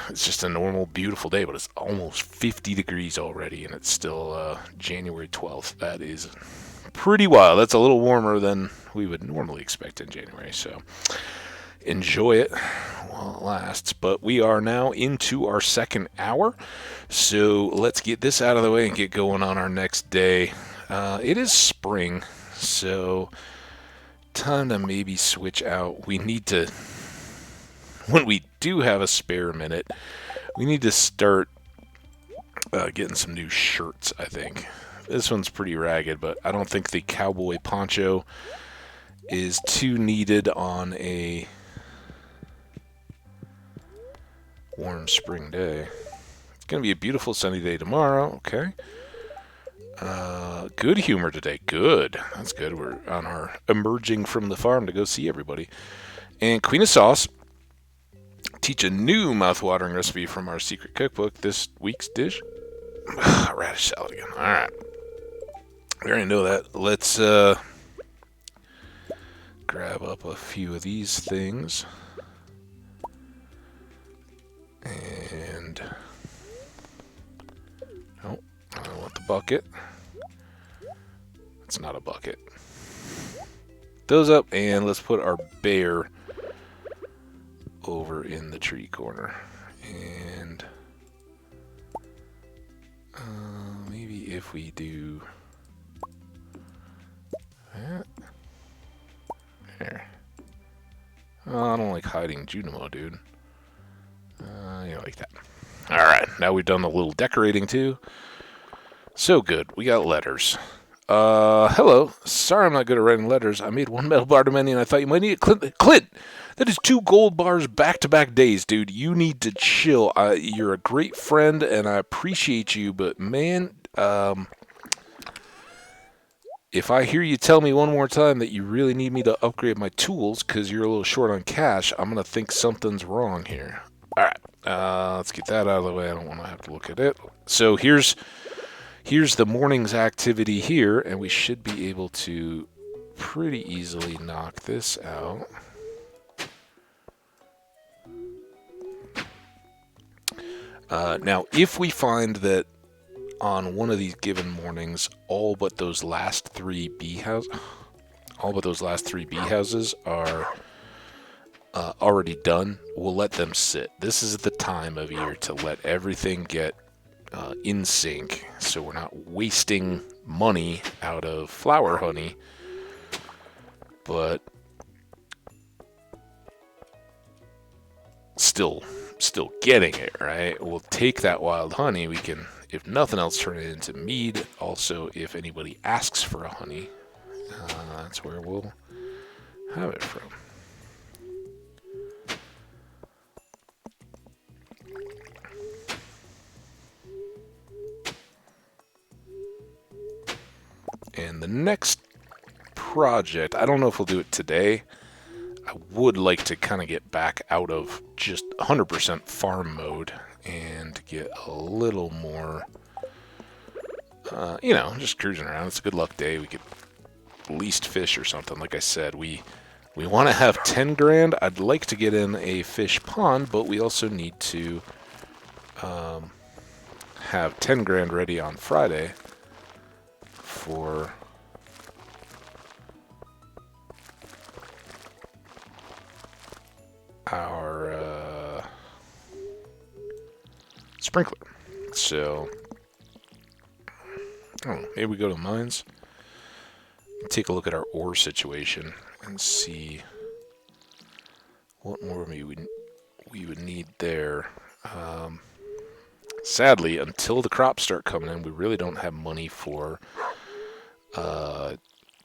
It's just a normal, beautiful day, but it's almost 50 degrees already, and it's still January 12th. That is pretty wild. That's a little warmer than we would normally expect in January, so enjoy it while it lasts. But we are now into our second hour, so let's get this out of the way and get going on our next day. It is spring, so time to maybe switch out. We need to, when we do have a spare minute, we need to start getting some new shirts, I think. This one's pretty ragged, but I don't think the cowboy poncho is too needed on a warm spring day. It's going to be a beautiful sunny day tomorrow. Okay. Good humor today. Good. That's good. We're on our emerging from the farm to go see everybody. And Queen of Sauce. Teach a new mouth-watering recipe from our secret cookbook. This week's dish. Radish salad again. Alright. We already know that. Let's grab up a few of these things. And oh, I don't want the bucket. It's not a bucket. Those up, and let's put our bear over in the tree corner. And maybe if we do that. There. Oh, I don't like hiding Junimo, dude. You like that. Alright, now we've done a little decorating too. So good. We got letters. Hello. Sorry I'm not good at writing letters. I made one metal bar to many and I thought you might need it. Clint! That is 2 gold bars back-to-back days, dude. You need to chill. You're a great friend and I appreciate you, but man, if I hear you tell me one more time that you really need me to upgrade my tools because you're a little short on cash, I'm going to think something's wrong here. Alright, let's get that out of the way. I don't want to have to look at it. So here's the morning's activity here, and we should be able to pretty easily knock this out. Now, if we find that on one of these given mornings, all but those last 3 bee houses are already done, we'll let them sit. This is the time of year to let everything get in sync, so we're not wasting money out of flower honey, but still getting it, right? We'll take that wild honey, we can, if nothing else, turn it into mead. Also, if anybody asks for a honey, that's where we'll have it from. And the next project, I don't know if we'll do it today. I would like to kind of get back out of just 100% farm mode and get a little more, just cruising around. It's a good luck day. We could at least fish or something. Like I said, we want to have 10 grand. I'd like to get in a fish pond, but we also need to have 10 grand ready on Friday for our sprinkler. So, I don't know, maybe we go to mines, take a look at our ore situation, and see what more we would need there. Sadly, until the crops start coming in, we really don't have money for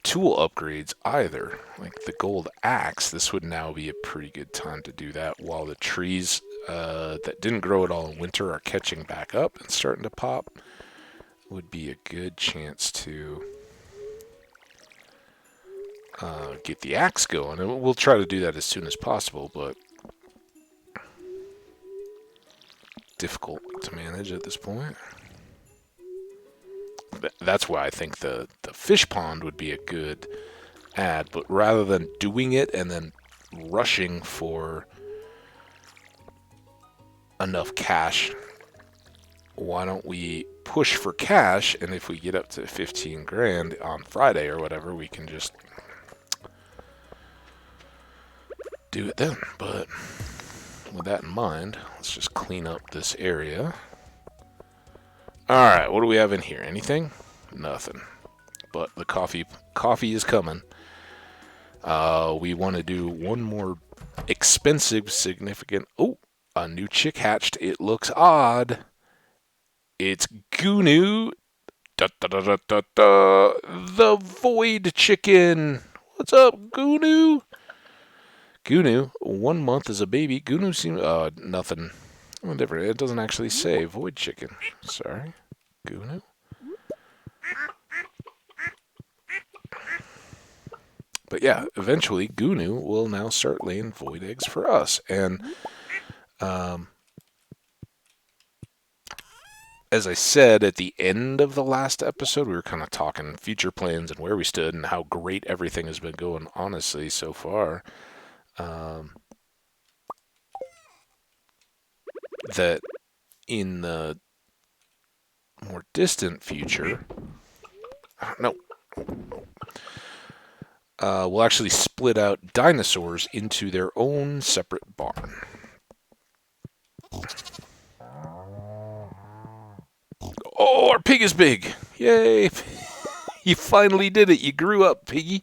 tool upgrades either. Like the gold axe, this would now be a pretty good time to do that while the trees that didn't grow at all in winter are catching back up and starting to pop, would be a good chance to get the axe going. And we'll try to do that as soon as possible, but difficult to manage at this point. That's why I think the fish pond would be a good add, but rather than doing it and then rushing for enough cash, why don't we push for cash, and if we get up to 15 grand on Friday or whatever, we can just do it then. But with that in mind, let's just clean up this area. Alright, what do we have in here? Anything? Nothing. But the coffee is coming. We want to do one more expensive, significant... Oh, a new chick hatched. It looks odd. It's Gunu. Da, da, da, da, da, da. The Void Chicken. What's up, Gunu? Gunu, 1 month as a baby. Gunu seems... nothing. Different. It doesn't actually say Void Chicken. Sorry. Gunu? But yeah, eventually Gunu will now start laying void eggs for us. And as I said at the end of the last episode, we were kind of talking future plans and where we stood and how great everything has been going, honestly, so far. That in the more distant future... No. We'll actually split out dinosaurs into their own separate barn. Oh, our pig is big! Yay! You finally did it. You grew up, piggy.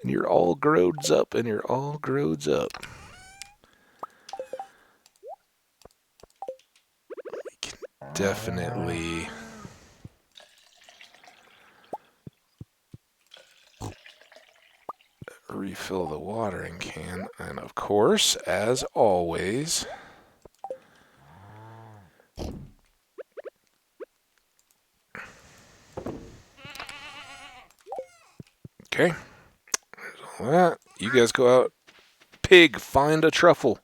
And you're all grows up, and you're all grows up. We can definitely... refill the watering can, and of course, as always, okay, there's all that. You guys go out. Pig, find a truffle.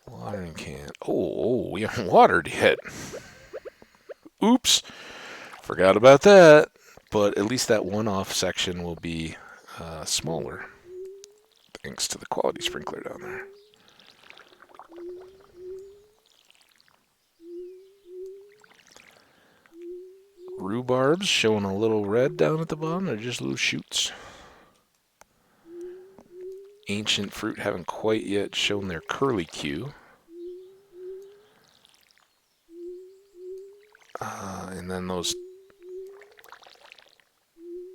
Watering can. Oh, we haven't watered yet. Oops, forgot about that. But at least that one-off section will be smaller, thanks to the quality sprinkler down there. Rhubarbs showing a little red down at the bottom. They're just little shoots. Ancient fruit haven't quite yet shown their curlicue. And then those...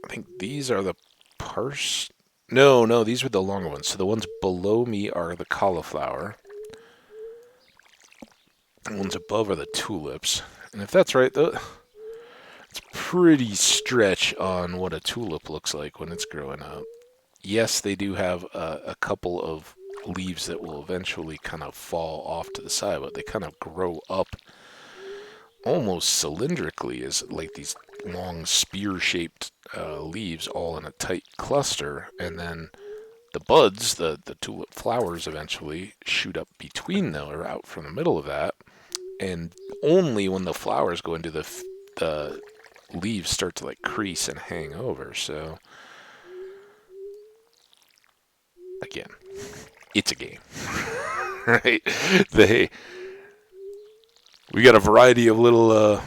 I think these are the No, these were the longer ones. So the ones below me are the cauliflower. The ones above are the tulips. And if that's right, though, it's pretty stretch on what a tulip looks like when it's growing up. Yes, they do have a couple of leaves that will eventually kind of fall off to the side, but they kind of grow up almost cylindrically as like these long spear-shaped leaves all in a tight cluster, and then the buds, the tulip flowers, eventually shoot up between them or out from the middle of that, and only when the flowers go into the leaves start to like crease and hang over. So again, it's a game. Right? We got a variety of little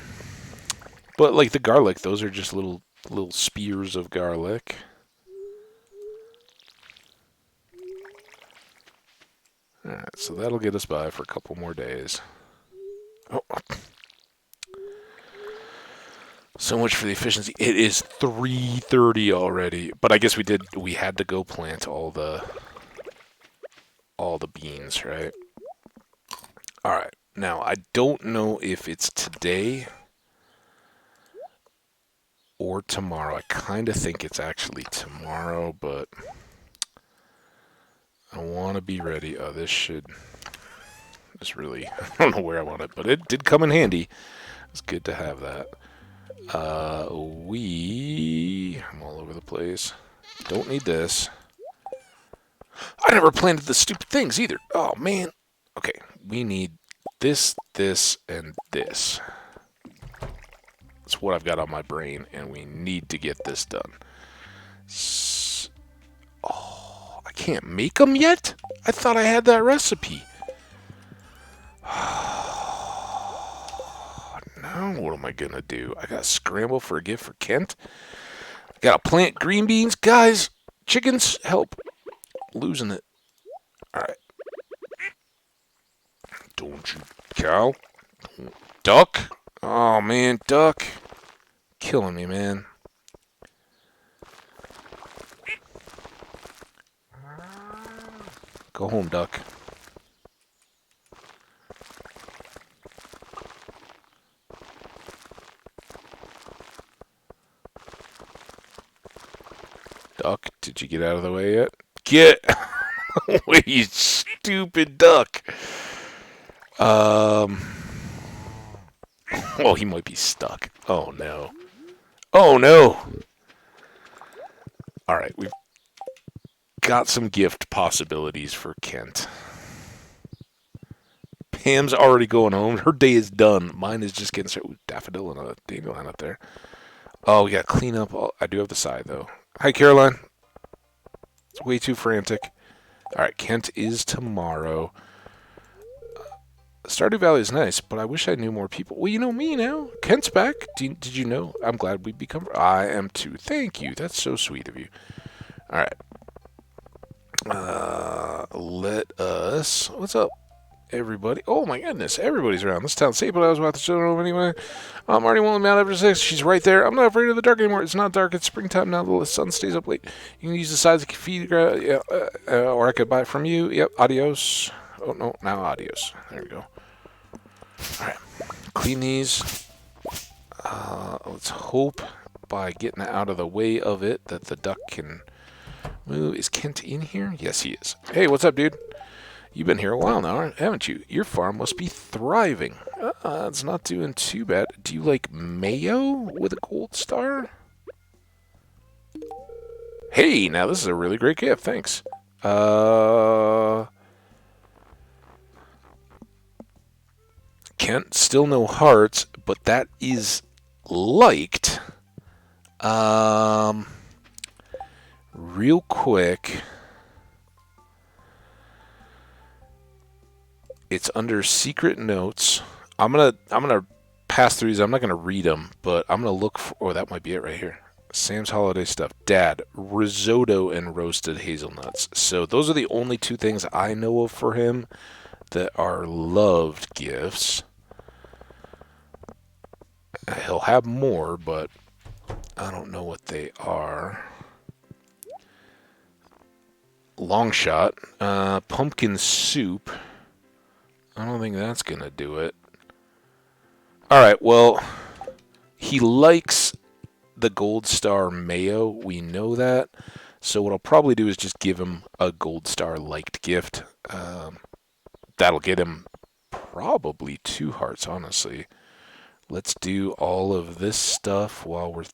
but like the garlic, those are just little spears of garlic. Alright, so that'll get us by for a couple more days. Oh. So much for the efficiency. It is 3:30 already, but I guess we had to go plant all the beans, right? Alright, now I don't know if it's today or tomorrow. I kind of think it's actually tomorrow, but I want to be ready. Oh, this should... This really... I don't know where I want it, but it did come in handy. It's good to have that. I'm all over the place. Don't need this. I never planted the stupid things either. Oh, man. Okay, we need this, this, and this. That's what I've got on my brain, and we need to get this done. Oh, I can't make them yet? I thought I had that recipe. Now what am I going to do? I got to scramble for a gift for Kent. I got to plant green beans. Guys, chickens, help. Losing it. Alright. Don't you, cow. Duck. Oh, man, duck. Killing me, man. Go home, duck. Duck, did you get out of the way yet? Get away, you stupid duck. Oh, he might be stuck. Oh, no. Oh, no. Alright, we've got some gift possibilities for Kent. Pam's already going home. Her day is done. Mine is just getting started. Ooh, daffodil and a dandelion up there. Oh, we got to clean up. I do have the side, though. Hi, Caroline. It's way too frantic. Alright, Kent is tomorrow. Stardew Valley is nice, but I wish I knew more people. Well, you know me now. Kent's back. Did you know? I'm glad we become... I am too. Thank you. That's so sweet of you. Alright. Let us... What's up, everybody? Oh, my goodness. Everybody's around. This town's safe, but I was about to show them anyway. I'm already willing out after 6. She's right there. I'm not afraid of the dark anymore. It's not dark. It's springtime now. The sun stays up late. You can use the sides to feed... or I could buy it from you. Yep. Adios. Oh, no. Now adios. There we go. Alright. Clean these. Let's hope by getting out of the way of it that the duck can move. Is Kent in here? Yes, he is. Hey, what's up, dude? You've been here a while now, haven't you? Your farm must be thriving. It's not doing too bad. Do you like mayo with a gold star? Hey, now this is a really great gift. Thanks. Kent, still no hearts, but that is liked. Real quick. It's under secret notes. I'm gonna pass through these. I'm not gonna read them, but I'm gonna look for. Oh, that might be it right here. Sam's holiday stuff. Dad, risotto and roasted hazelnuts. So those are the only two things I know of for him that are loved gifts. He'll have more, but I don't know what they are. Long shot. Pumpkin soup. I don't think that's going to do it. Alright, well, he likes the gold star mayo. We know that. So what I'll probably do is just give him a gold star liked gift. That'll get him probably 2 hearts, honestly. Let's do all of this stuff while we're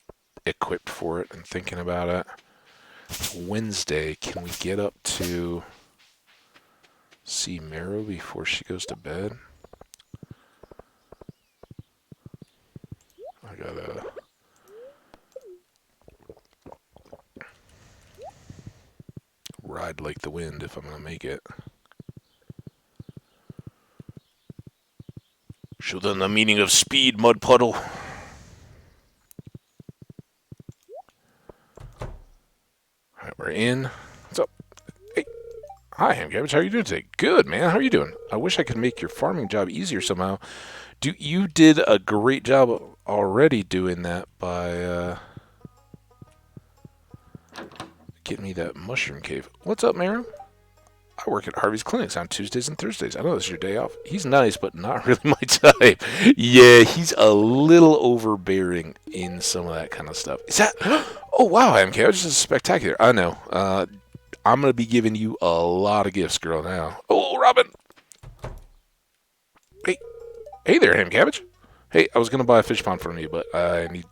equipped for it and thinking about it. It's Wednesday. Can we get up to see Mero before she goes to bed? I gotta... ride like the wind if I'm gonna make it. Show them the meaning of speed, mud puddle. Alright, we're in. What's up? Hey. Hi, Ham Cabbage. How are you doing today? Good, man. How are you doing? I wish I could make your farming job easier somehow. You did a great job already doing that by getting me that mushroom cave. What's up, Mary? I work at Harvey's Clinics on Tuesdays and Thursdays. I know this is your day off. He's nice, but not really my type. Yeah, he's a little overbearing in some of that kind of stuff. Is that... Oh, wow, MK, this is spectacular. I know. I'm going to be giving you a lot of gifts, girl, now. Oh, Robin! Hey, hey there, ham cabbage. Hey, I was going to buy a fish pond from you, but I need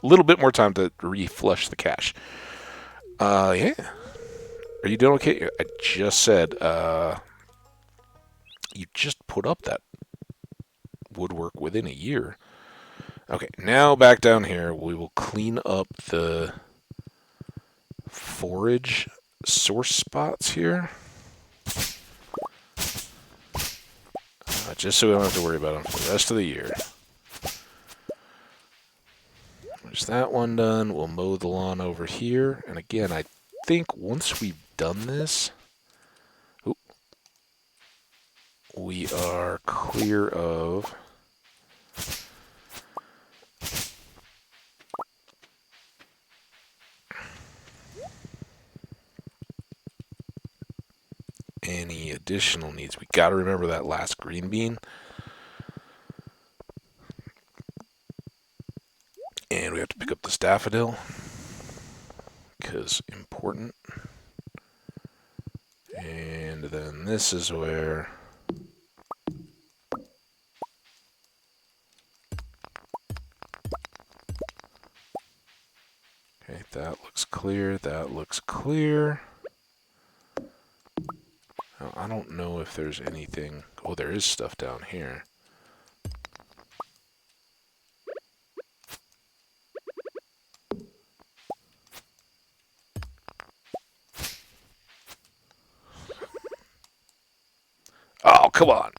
a little bit more time to reflush the cache. Yeah. Are you doing okay? I just said, you just put up that woodwork within a year. Okay, now back down here, we will clean up the forage source spots here. Just so we don't have to worry about them for the rest of the year. There's that one done. We'll mow the lawn over here. And again, I think once we've done this, we are clear of any additional needs. We got to remember that last green bean. And we have to pick up this daffodil, because important. And then this is where... Okay, that looks clear, that looks clear. Now, I don't know if there's anything... Oh, there is stuff down here. Oh, come on!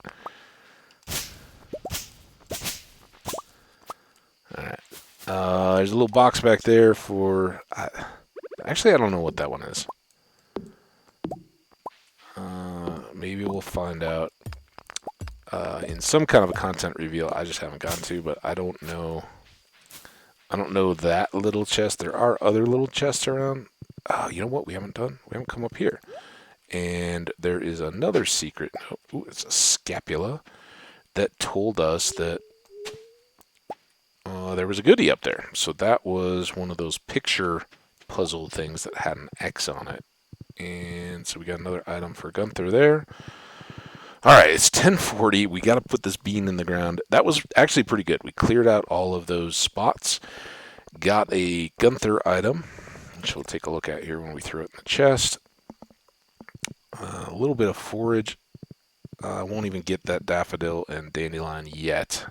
Alright. There's a little box back there for... actually, I don't know what that one is. Maybe we'll find out in some kind of a content reveal I just haven't gotten to, but I don't know. I don't know that little chest. There are other little chests around. You know what we haven't done? We haven't come up here. And there is another secret. Ooh, it's a scapula that told us that there was a goodie up there. So that was one of those picture puzzle things that had an X on it. And so we got another item for Gunther there. All right, it's 10:40. We got to put this bean in the ground. That was actually pretty good. We cleared out all of those spots. Got a Gunther item, which we'll take a look at here when we throw it in the chest. A little bit of forage. I won't even get that daffodil and dandelion yet.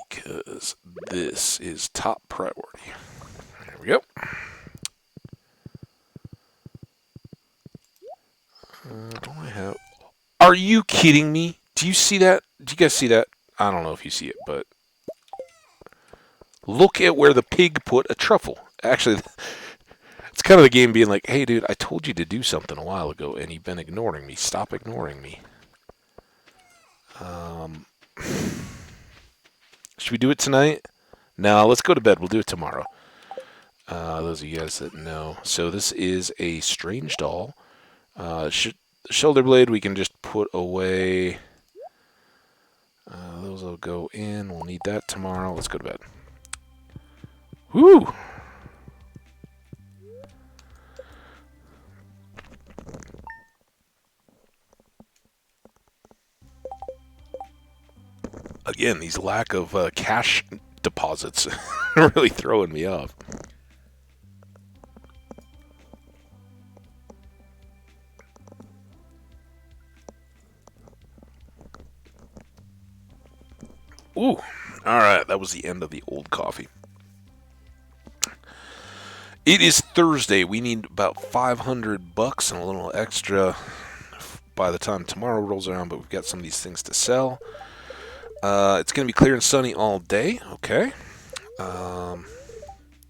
Because this is top priority. There we go. Don't I have... Are you kidding me? Do you see that? Do you guys see that? I don't know if you see it, but... Look at where the pig put a truffle. Actually, it's kind of the game being like, hey, dude, I told you to do something a while ago, and you've been ignoring me. Stop ignoring me. Should we do it tonight? No, let's go to bed. We'll do it tomorrow. Those of you guys that know. So this is a strange doll. Shoulder blade we can just put away. Those will go in. We'll need that tomorrow. Let's go to bed. Woo! Again, these lack of cash deposits are really throwing me off. Ooh, alright, that was the end of the old coffee. It is Thursday. We need about $500 and a little extra by the time tomorrow rolls around, but we've got some of these things to sell. It's going to be clear and sunny all day. Okay.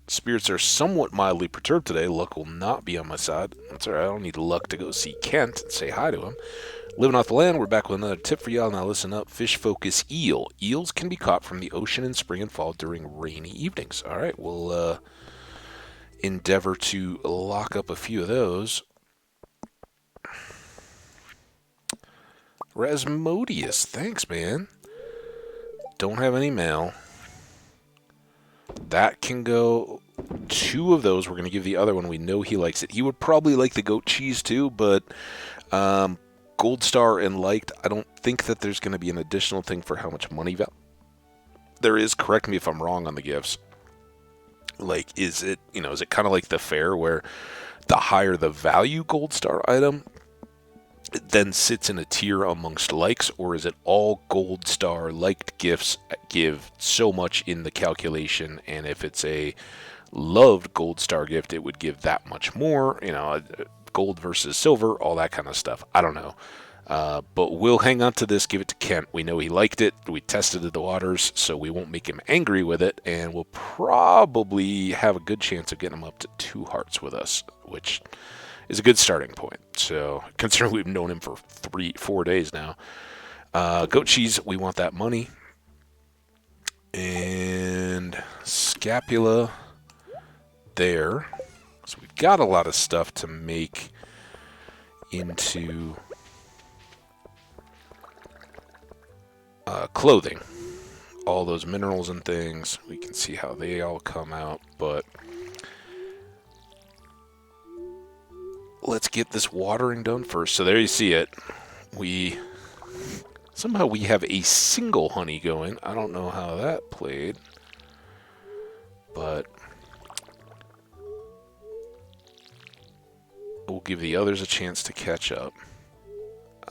Spirits are somewhat mildly perturbed today. Luck will not be on my side. That's alright. I don't need luck to go see Kent and say hi to him. Living off the land, we're back with another tip for y'all. Now listen up. Fish focus eel. Eels can be caught from the ocean in spring and fall during rainy evenings. Alright, we'll endeavor to lock up a few of those. Rasmodius, thanks, man. Don't have any mail. That can go. 2 of those. We're going to give the other one. We know he likes it. He would probably like the goat cheese too, but Gold Star and liked. I don't think that there's going to be an additional thing for how much money there is. Correct me if I'm wrong on the gifts. Like, is it kind of like the fair where the higher the value Gold Star item, it then sits in a tier amongst likes, or is it all Gold Star liked gifts give so much in the calculation, and if it's a loved Gold Star gift, it would give that much more, gold versus silver, all that kind of stuff. I don't know. But we'll hang on to this, give it to Kent. We know he liked it. We tested the waters, so we won't make him angry with it, and we'll probably have a good chance of getting him up to 2 hearts with us, which is a good starting point. So, considering we've known him for 4 days now. Goat cheese, we want that money. And scapula there. So we've got a lot of stuff to make into clothing. All those minerals and things, we can see how they all come out, but let's get this watering done first. So there you see it. Somehow we have a single honey going. I don't know how that played, but we'll give the others a chance to catch up.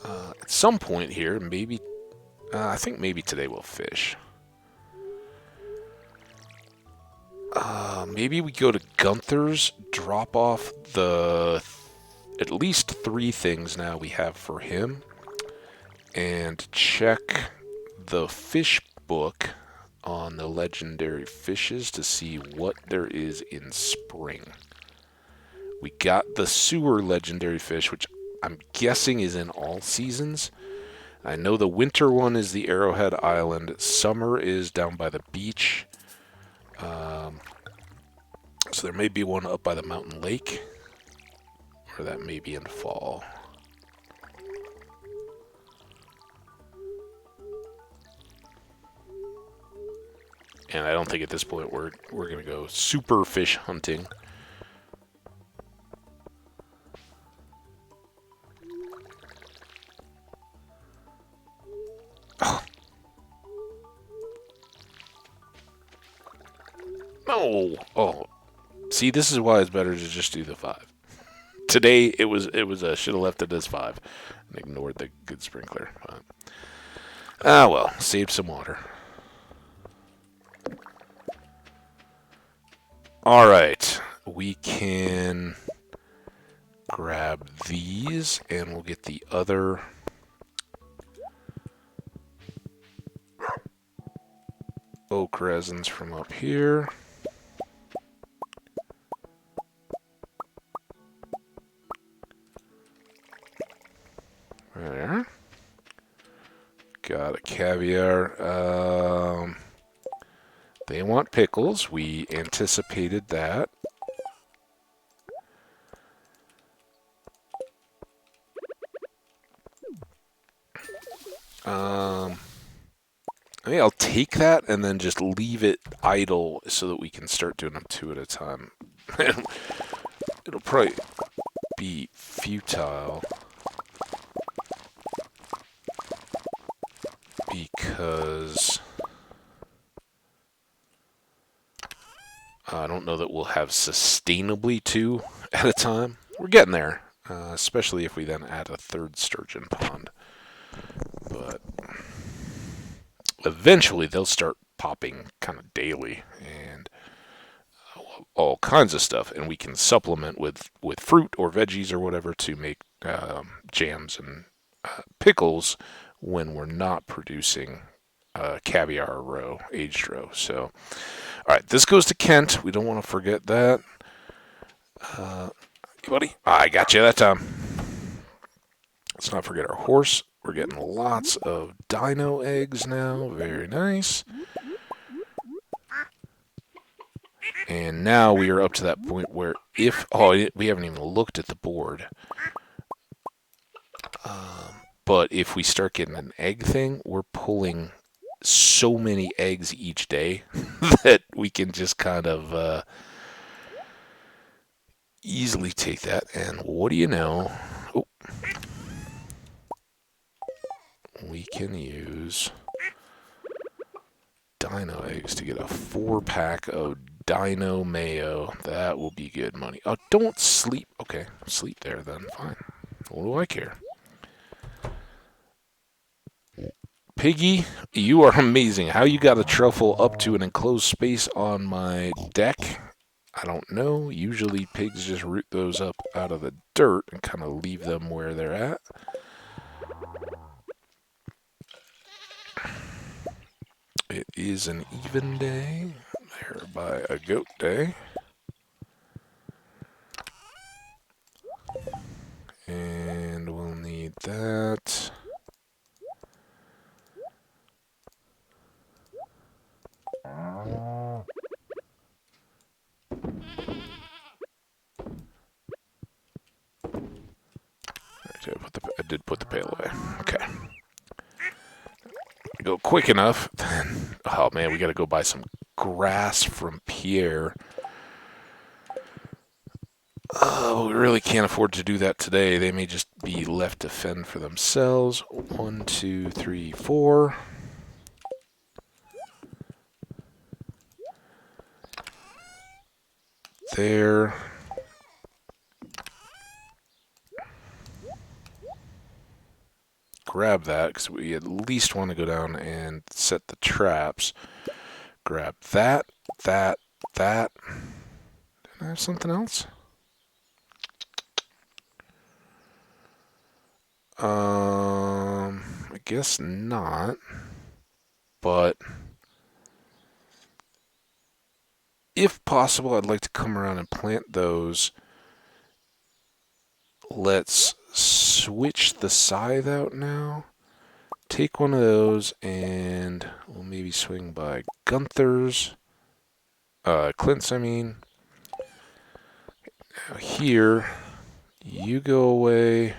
At some point here, maybe, I think maybe today we'll fish. Maybe we go to Gunther's, drop off at least 3 things now we have for him, and check the fish book on the legendary fishes to see what there is in spring. We got the sewer legendary fish, which I'm guessing is in all seasons. I know the winter one is the Arrowhead Island. Summer is down by the beach. So there may be one up by the mountain lake, or that may be in fall. And I don't think at this point we're going to go super fish hunting. Oh. No. Oh. See, this is why it's better to just do the 5. Today it was should have left it as 5 and ignored the good sprinkler. But, well, saved some water. All right, we can grab these, and we'll get the other oak resins from up here. There. Got a caviar. They want pickles. We anticipated that. I think I'll take that and then just leave it idle so that we can start doing them 2 at a time. It'll probably be futile because I don't know that we'll have sustainably 2 at a time. We're getting there, especially if we then add a 3rd sturgeon pond. But eventually they'll start popping kind of daily and all kinds of stuff, and we can supplement with fruit or veggies or whatever to make jams and pickles when we're not producing caviar roe, aged roe. So, all right, this goes to Kent. We don't want to forget that. Buddy, I got you that time. Let's not forget our horse. We're getting lots of dino eggs now. Very nice. And now we are up to that point where we haven't even looked at the board. But if we start getting an egg thing, we're pulling so many eggs each day that we can just kind of easily take that. And what do you know? Oh, we can use dino eggs to get a 4-pack of dino mayo. That will be good money. Oh, don't sleep. Okay, sleep there then. Fine. What do I care? Piggy, you are amazing. How you got a truffle up to an enclosed space on my deck, I don't know. Usually pigs just root those up out of the dirt and kind of leave them where they're at. It is an even day, thereby a goat day. And we'll need that. I did put the pail away. Okay. Go quick enough, then. Oh man, we gotta go buy some grass from Pierre. Oh, we really can't afford to do that today. They may just be left to fend for themselves. 1, 2, 3, 4. There. Grab that, because we at least want to go down and set the traps. Grab that, that. Did I have something else? I guess not. But if possible, I'd like to come around and plant those. Let's switch the scythe out now. Take one of those, and we'll maybe swing by Gunther's. Clint's, I mean. Now here, you go away.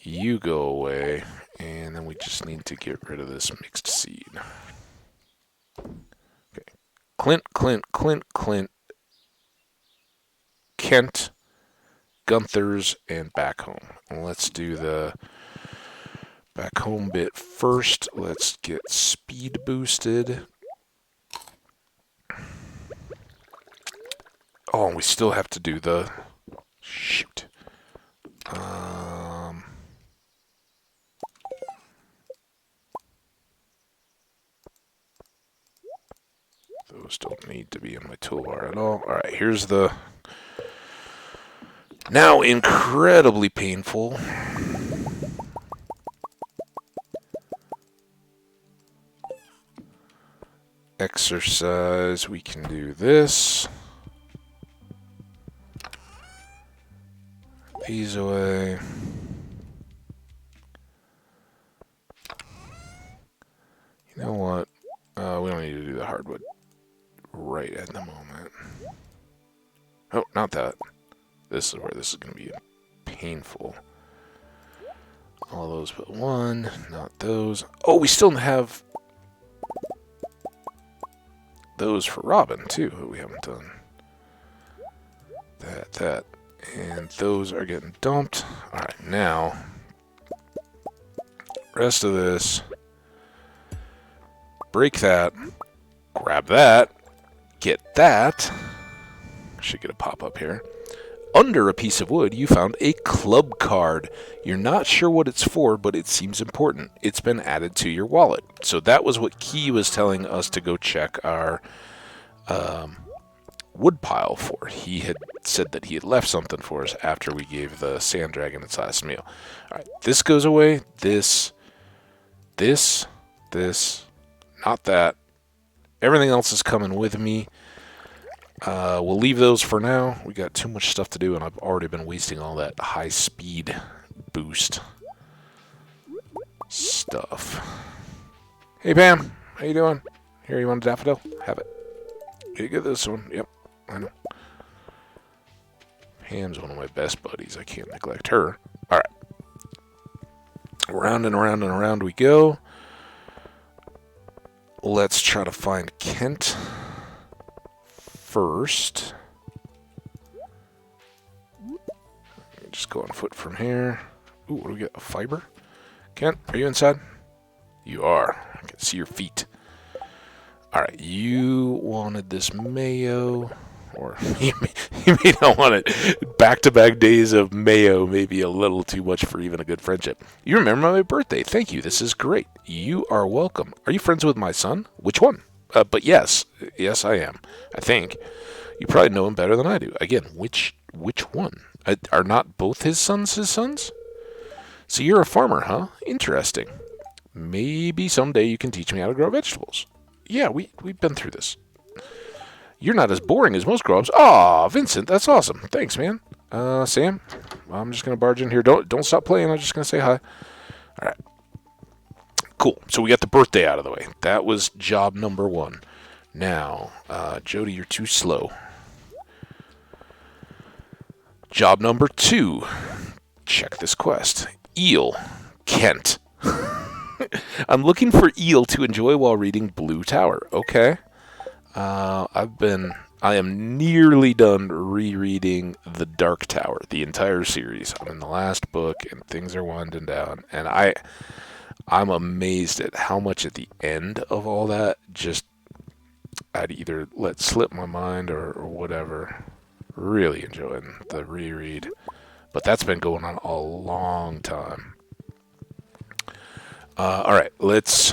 You go away. And then we just need to get rid of this mixed seed. Okay. Clint, Kent, Gunther's, and back home. Let's do the back home bit first. Let's get speed boosted. Oh, and we still have to do the... Shoot. Those don't need to be in my toolbar at all. Alright, here's the... Now incredibly painful. Exercise. We can do this. These away. You know what? We don't need to do the hardwood right at the moment. Oh, not that. This is where this is going to be painful. All those but one, not those. Oh, we still have those for Robin, too, that we haven't done. That. And those are getting dumped. Alright, now, rest of this. Break that. Grab that. Get that. Should get a pop-up here. Under a piece of wood, you found a club card. You're not sure what it's for, but it seems important. It's been added to your wallet. So that was what Key was telling us to go check our wood pile for. He had said that he had left something for us after we gave the sand dragon its last meal. All right, this goes away. This, not that. Everything else is coming with me. We'll leave those for now. We got too much stuff to do, and I've already been wasting all that high speed boost stuff. Hey, Pam. How you doing? Here, you want a daffodil? Have it. You get this one. Yep, I know. Pam's one of my best buddies. I can't neglect her. All right. Round and around and around we go. Let's try to find Kent first. Just go on foot from here. Ooh, what do we get? A fiber? Kent, are you inside? You are. I can see your feet. Alright, you wanted this mayo. Or you may not want it. Back-to-back days of mayo may be a little too much for even a good friendship. You remember my birthday. Thank you. This is great. You are welcome. Are you friends with my son? Which one? But yes. Yes, I am. I think. You probably know him better than I do. Again, which one? Are not both his sons his sons? So you're a farmer, huh? Interesting. Maybe someday you can teach me how to grow vegetables. Yeah, we've been through this. You're not as boring as most grown-ups. Aw, Vincent, that's awesome. Thanks, man. Sam, I'm just gonna barge in here. Don't stop playing. I'm just gonna say hi. All right. Cool. So we got the birthday out of the way. That was job number 1. Now, Jody, you're too slow. Job number 2. Check this quest. Eel, Kent. I'm looking for eel to enjoy while reading Blue Tower. Okay. I am nearly done rereading The Dark Tower, the entire series. I'm in the last book, and things are winding down. And I'm amazed at how much at the end of all that just I'd either let slip my mind or whatever. Really enjoying the reread. But that's been going on a long time. Alright, let's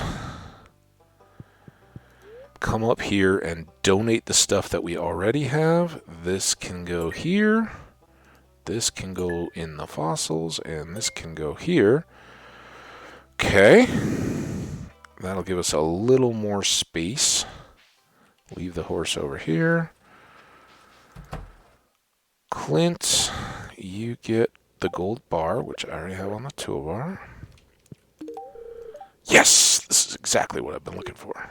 come up here and donate the stuff that we already have. This can go here. This can go in the fossils, and this can go here. Okay. That'll give us a little more space. Leave the horse over here. Clint, you get the gold bar, which I already have on the toolbar. Yes! This is exactly what I've been looking for.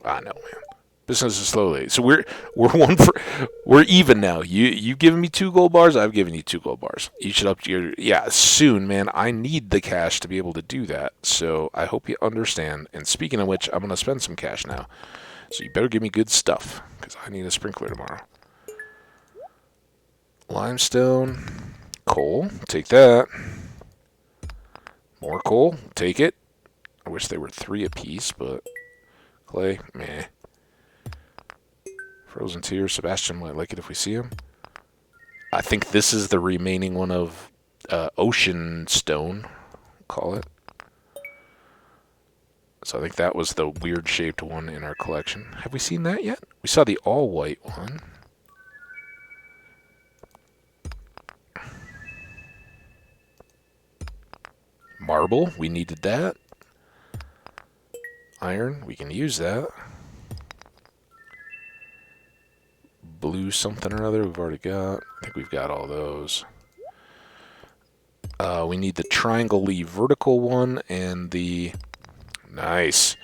I know, man. Business is slowly. So we're even now. You've given me 2 gold bars. I've given you 2 gold bars. You should up your soon, man. I need the cash to be able to do that. So I hope you understand. And speaking of which, I'm gonna spend some cash now. So you better give me good stuff because I need a sprinkler tomorrow. Limestone, coal. Take that. More coal. Take it. I wish they were 3 apiece, but clay, meh. Frozen tears. Sebastian might like it if we see him. I think this is the remaining one of ocean stone, call it. So I think that was the weird shaped one in our collection. Have we seen that yet? We saw the all white one. Marble, we needed that. Iron, we can use that. Blue something or other we've already got. I think we've got all those. We need the triangle-y vertical one and the nice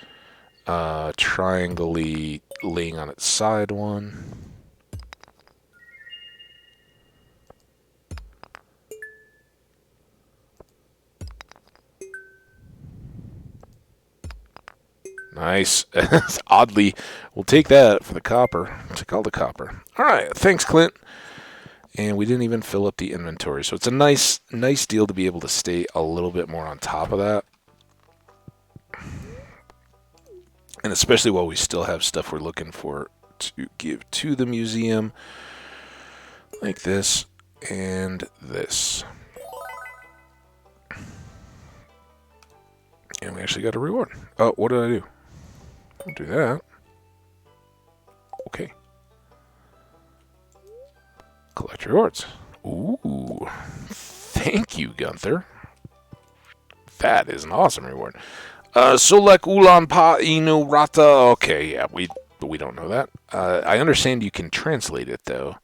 triangle-y laying on its side one. Nice. Oddly, we'll take that for the copper. Take all the copper. All right. Thanks, Clint. And we didn't even fill up the inventory. So it's a nice deal to be able to stay a little bit more on top of that. And especially while we still have stuff we're looking for to give to the museum. Like this and this. And we actually got a reward. Oh, what did I do? Don't do that. Okay. Collect rewards. Ooh. Thank you, Gunther. That is an awesome reward. Solek Ulan Pa Inu Rata. Okay, yeah, we don't know that. I understand you can translate it, though.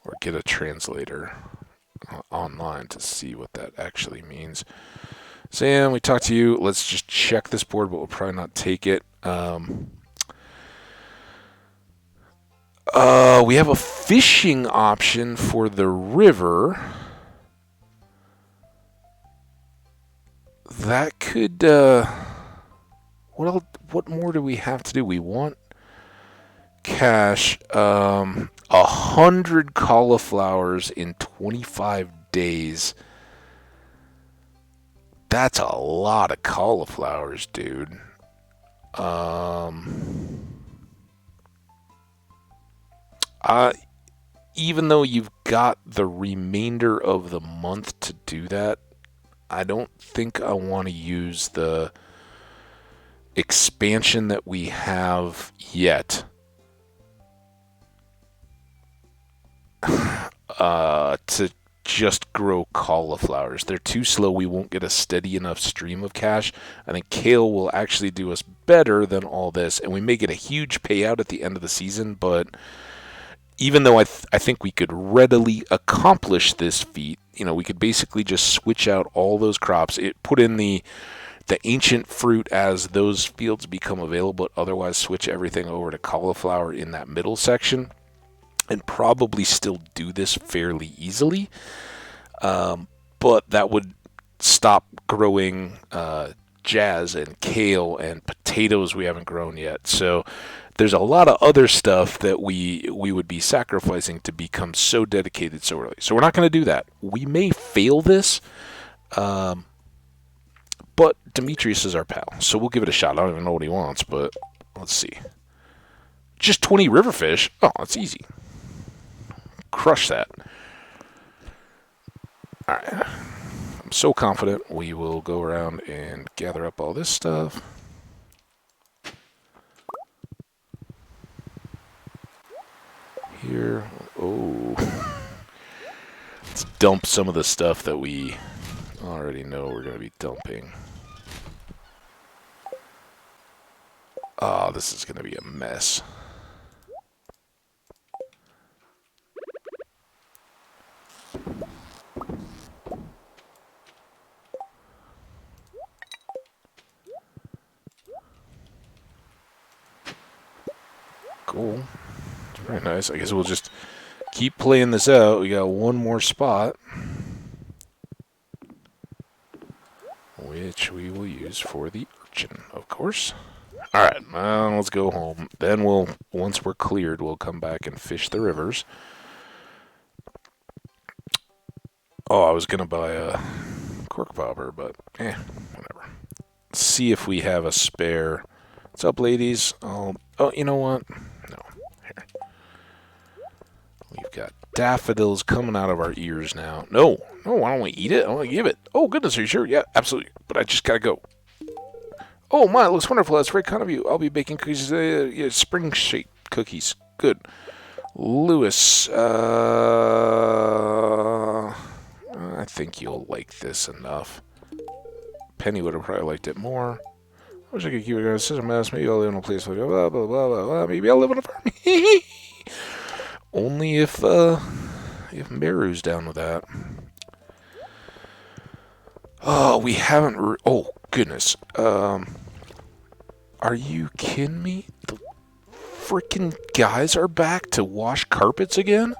Or get a translator online to see what that actually means. Sam, we talked to you. Let's just check this board, but we'll probably not take it. We have a fishing option for the river. that could, what more do we have to do? We want cash, 100 cauliflowers in 25 days. That's a lot of cauliflowers, dude. Uh, Even though you've got the remainder of the month to do that, I don't think I want to use the expansion that we have yet to just grow cauliflowers. They're too slow. We won't get a steady enough stream of cash. I think kale will actually do us better than all this, and we may get a huge payout at the end of the season, but even though I think we could readily accomplish this feat, we could basically just switch out all those crops, put in the ancient fruit as those fields become available, but otherwise switch everything over to cauliflower in that middle section, and probably still do this fairly easily. But that would stop growing jazz and kale and potatoes we haven't grown yet. So there's a lot of other stuff that we would be sacrificing to become so dedicated so early. So we're not going to do that. We may fail this, but Demetrius is our pal, so we'll give it a shot. I don't even know what he wants, but let's see. Just 20 riverfish? Oh, that's easy. Crush that. Alright. I'm so confident we will go around and gather up all this stuff. Here. Oh. Let's dump some of the stuff that we already know we're going to be dumping. Oh, this is going to be a mess. Cool. It's very nice. I guess we'll just keep playing this out. We got one more spot, which we will use for the urchin, of course. Alright, let's go home. Then once we're cleared, we'll come back and fish the rivers. Oh, I was going to buy a cork popper, but whatever. Let's see if we have a spare. What's up, ladies? Oh, you know what? No. Here. We've got daffodils coming out of our ears now. No, why don't we eat it? I want to give it. Oh, goodness, are you sure? Yeah, absolutely. But I just got to go. Oh, my, it looks wonderful. That's very kind of you. I'll be baking cookies, spring-shaped cookies. Good. Lewis, I think you'll like this enough. Penny would have probably liked it more. I wish I could keep it going. It's such a mess. Maybe I'll live in a place like blah, blah, blah, blah, blah. Maybe I'll live on a farm. Only if Meru's down with that. Oh, we haven't... oh, goodness. Are you kidding me? The freaking guys are back to wash carpets again?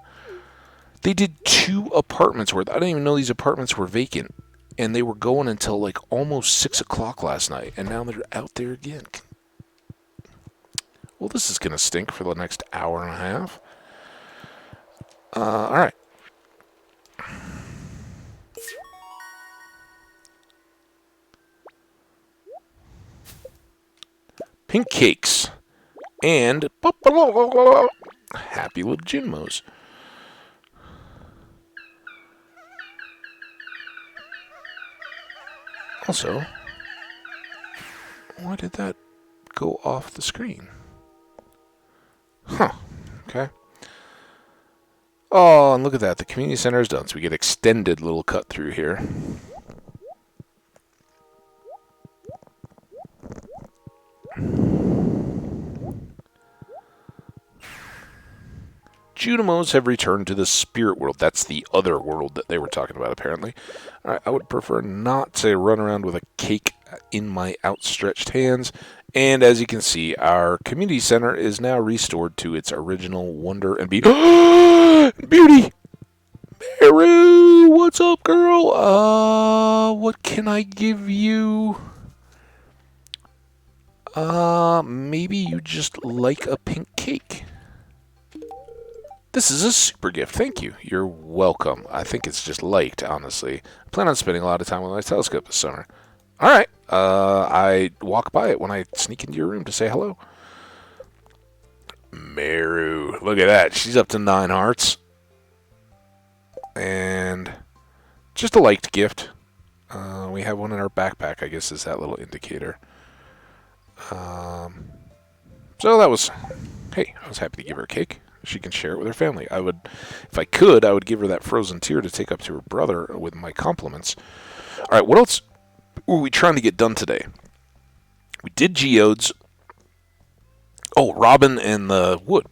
They did 2 apartments worth. I didn't even know these apartments were vacant. And they were going until like almost 6 o'clock last night. And now they're out there again. Well, this is going to stink for the next hour and a half. Alright. Pink cakes. And happy little Junmos. Also, why did that go off the screen? Huh. Okay. Oh, and look at that. The community center is done, so we get extended little cut through here. Junimos have returned to the spirit world. That's the other world that they were talking about, apparently. All right, I would prefer not to run around with a cake in my outstretched hands. And as you can see, our community center is now restored to its original wonder and beauty. Beauty! Meru, what's up, girl? What can I give you? Maybe you just like a pink cake. This is a super gift. Thank you. You're welcome. I think it's just liked, honestly. I plan on spending a lot of time with my telescope this summer. All right. I walk by it when I sneak into your room to say hello. Meru. Look at that. She's up to 9 hearts. And just a liked gift. We have one in our backpack, I guess is that little indicator. So that was... Hey, I was happy to give her a cake. She can share it with her family. I would, if I could, I would give her that frozen tear to take up to her brother with my compliments. All right, what else were we trying to get done today? We did geodes. Oh, Robin and the wood.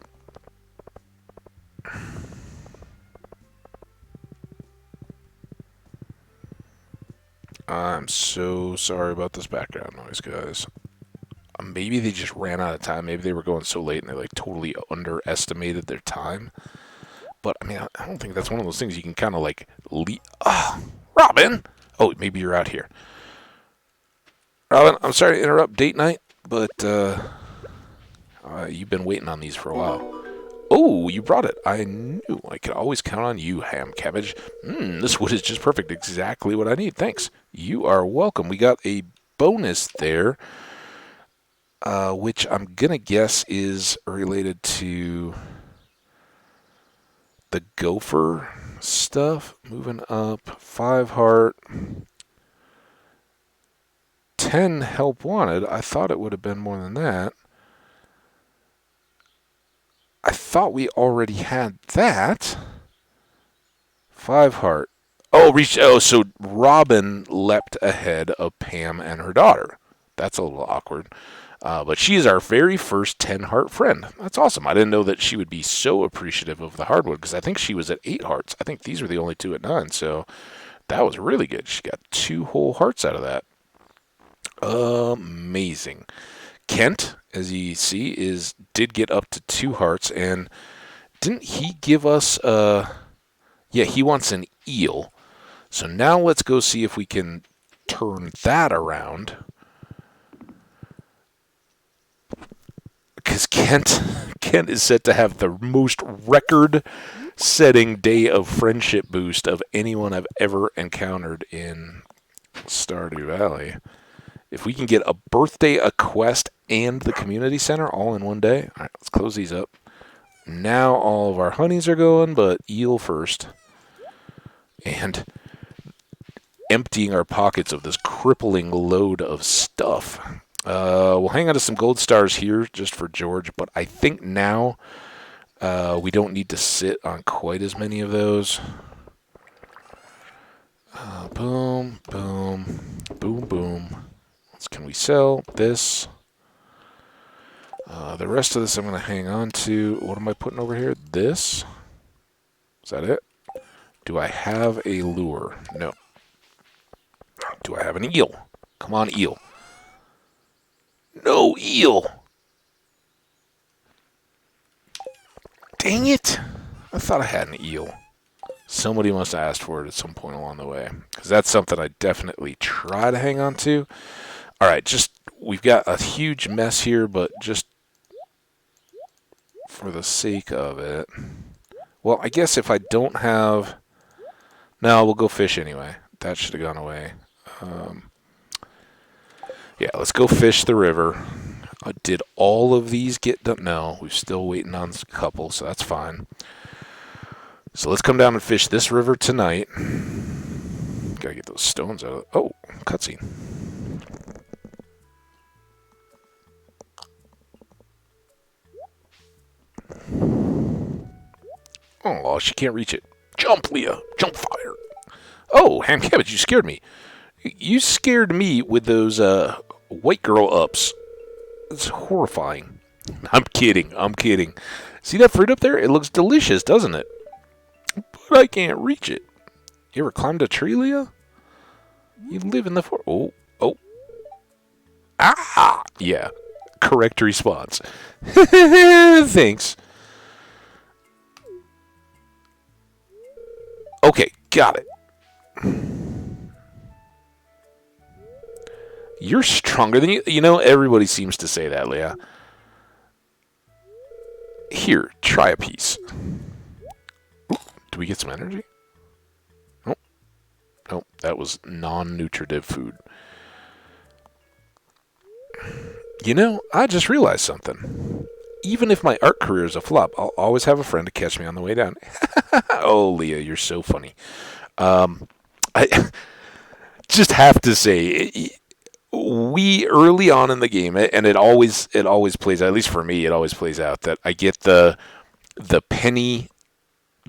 I'm so sorry about this background noise, guys. Maybe they just ran out of time. Maybe they were going so late and they like totally underestimated their time. But I mean, I don't think that's one of those things you can kind of like Robin! Oh, maybe you're out here. Robin, I'm sorry to interrupt date night, but you've been waiting on these for a while. Oh, you brought it. I knew I could always count on you, ham cabbage. This wood is just perfect. Exactly what I need. Thanks. You are welcome. We got a bonus there, which I'm going to guess is related to the gopher stuff. Moving up. 5 heart. 10 help wanted. I thought it would have been more than that. I thought we already had that. 5 heart. Oh, so Robin leapt ahead of Pam and her daughter. That's a little awkward. But she is our very first 10 heart friend. That's awesome. I didn't know that she would be so appreciative of the hardwood because I think she was at 8 hearts. I think these were the only 2 at 9. So that was really good. She got 2 whole hearts out of that. Amazing. Kent, as you see, did get up to 2 hearts, and didn't he give us yeah, he wants an eel. So now let's go see if we can turn that around. Because Kent is set to have the most record-setting day of friendship boost of anyone I've ever encountered in Stardew Valley. If we can get a birthday, a quest, and the community center all in one day. All right, let's close these up. Now all of our honeys are going, but eel first. And emptying our pockets of this crippling load of stuff. We'll hang on to some gold stars here just for George, but I think now we don't need to sit on quite as many of those. Boom, boom, boom, boom. Can we sell this? The rest of this I'm going to hang on to. What am I putting over here? This? Is that it? Do I have a lure? No. Do I have an eel? Come on, eel. No eel! Dang it! I thought I had an eel. Somebody must have asked for it at some point along the way. Because that's something I definitely try to hang on to. Alright, we've got a huge mess here, but just for the sake of it. Well, I guess if I don't have... No, we'll go fish anyway. That should have gone away. Yeah, let's go fish the river. Did all of these get done? No, we're still waiting on a couple, so that's fine. So let's come down and fish this river tonight. Gotta get those stones out of... Oh, cutscene. Oh, she can't reach it. Jump, Leah. Jump, fire. Oh, ham cabbage, you scared me. You scared me with those white girl ups. It's horrifying. I'm kidding. See that fruit up there? It looks delicious, doesn't it? But I can't reach it. You ever climbed a tree, Leah? You live in the forest. Oh. Ah! Yeah. Correct response. Thanks. Okay, Got it. You're stronger than you. You know, everybody seems to say that, Leah. Here, try a piece. Ooh, do we get some energy? Nope. Nope, that was non-nutritive food. You know, I just realized something. Even if my art career is a flop, I'll always have a friend to catch me on the way down. Oh, Leah, you're so funny. I just have to say, we early on in the game, and it always plays out, at least for me, it always plays out that I get the Penny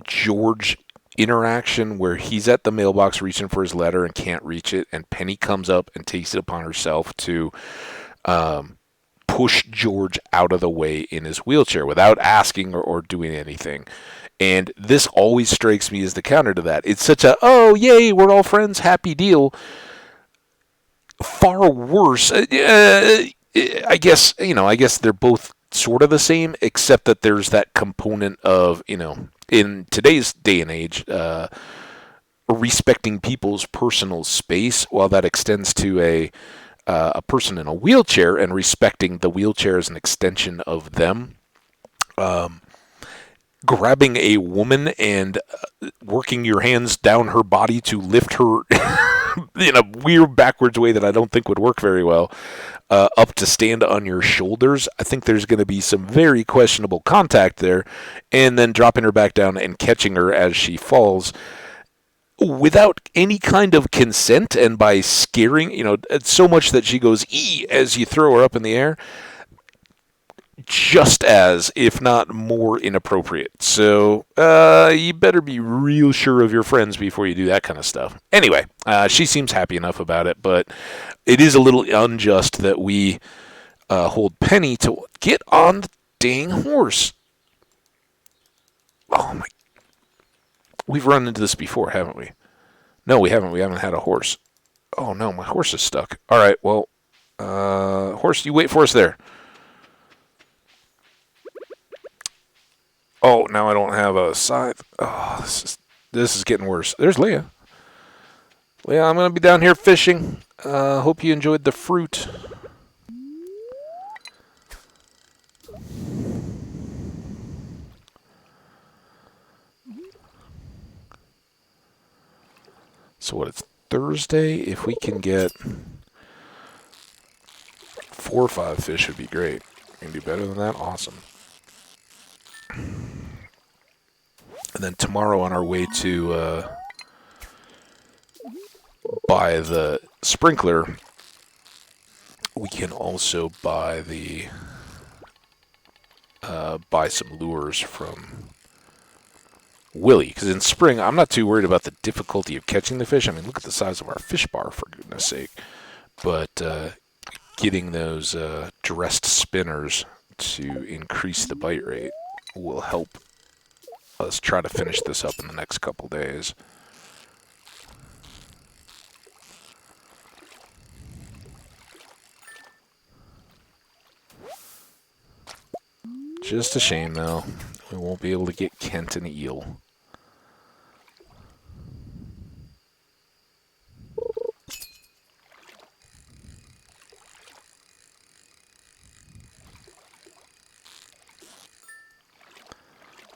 George interaction where he's at the mailbox reaching for his letter and can't reach it, and Penny comes up and takes it upon herself to push George out of the way in his wheelchair without asking or doing anything. And this always strikes me as the counter to that. It's such a, oh, yay, we're all friends, happy deal. Far worse. I guess they're both sort of the same, except that there's that component of, in today's day and age, respecting people's personal space, while that extends to a person in a wheelchair, and respecting the wheelchair as an extension of them. Grabbing a woman and working your hands down her body to lift her in a weird backwards way that I don't think would work very well, up to stand on your shoulders. I think there's going to be some very questionable contact there, and then dropping her back down and catching her as she falls without any kind of consent, and by scaring, so much that she goes ee as you throw her up in the air. Just as, if not more, inappropriate. So, you better be real sure of your friends before you do that kind of stuff. Anyway, she seems happy enough about it, but it is a little unjust that we hold Penny to get on the dang horse. Oh my. We've run into this before, haven't we? No, we haven't. We haven't had a horse. Oh no, my horse is stuck. Alright, well, horse, you wait for us there. Oh, now I don't have a scythe. Oh, this is getting worse. There's Leah. Leah, I'm going to be down here fishing. Hope you enjoyed the fruit. So what, it's Thursday? If we can get 4 or 5 fish would be great. We can do better than that? Awesome. And then tomorrow on our way to buy the sprinkler, we can also buy buy some lures from Willie. Because in spring, I'm not too worried about the difficulty of catching the fish. I mean, look at the size of our fish bar, for goodness sake. But getting those dressed spinners to increase the bite rate will help us try to finish this up in the next couple days. Just a shame, though. We won't be able to get Kent an eel.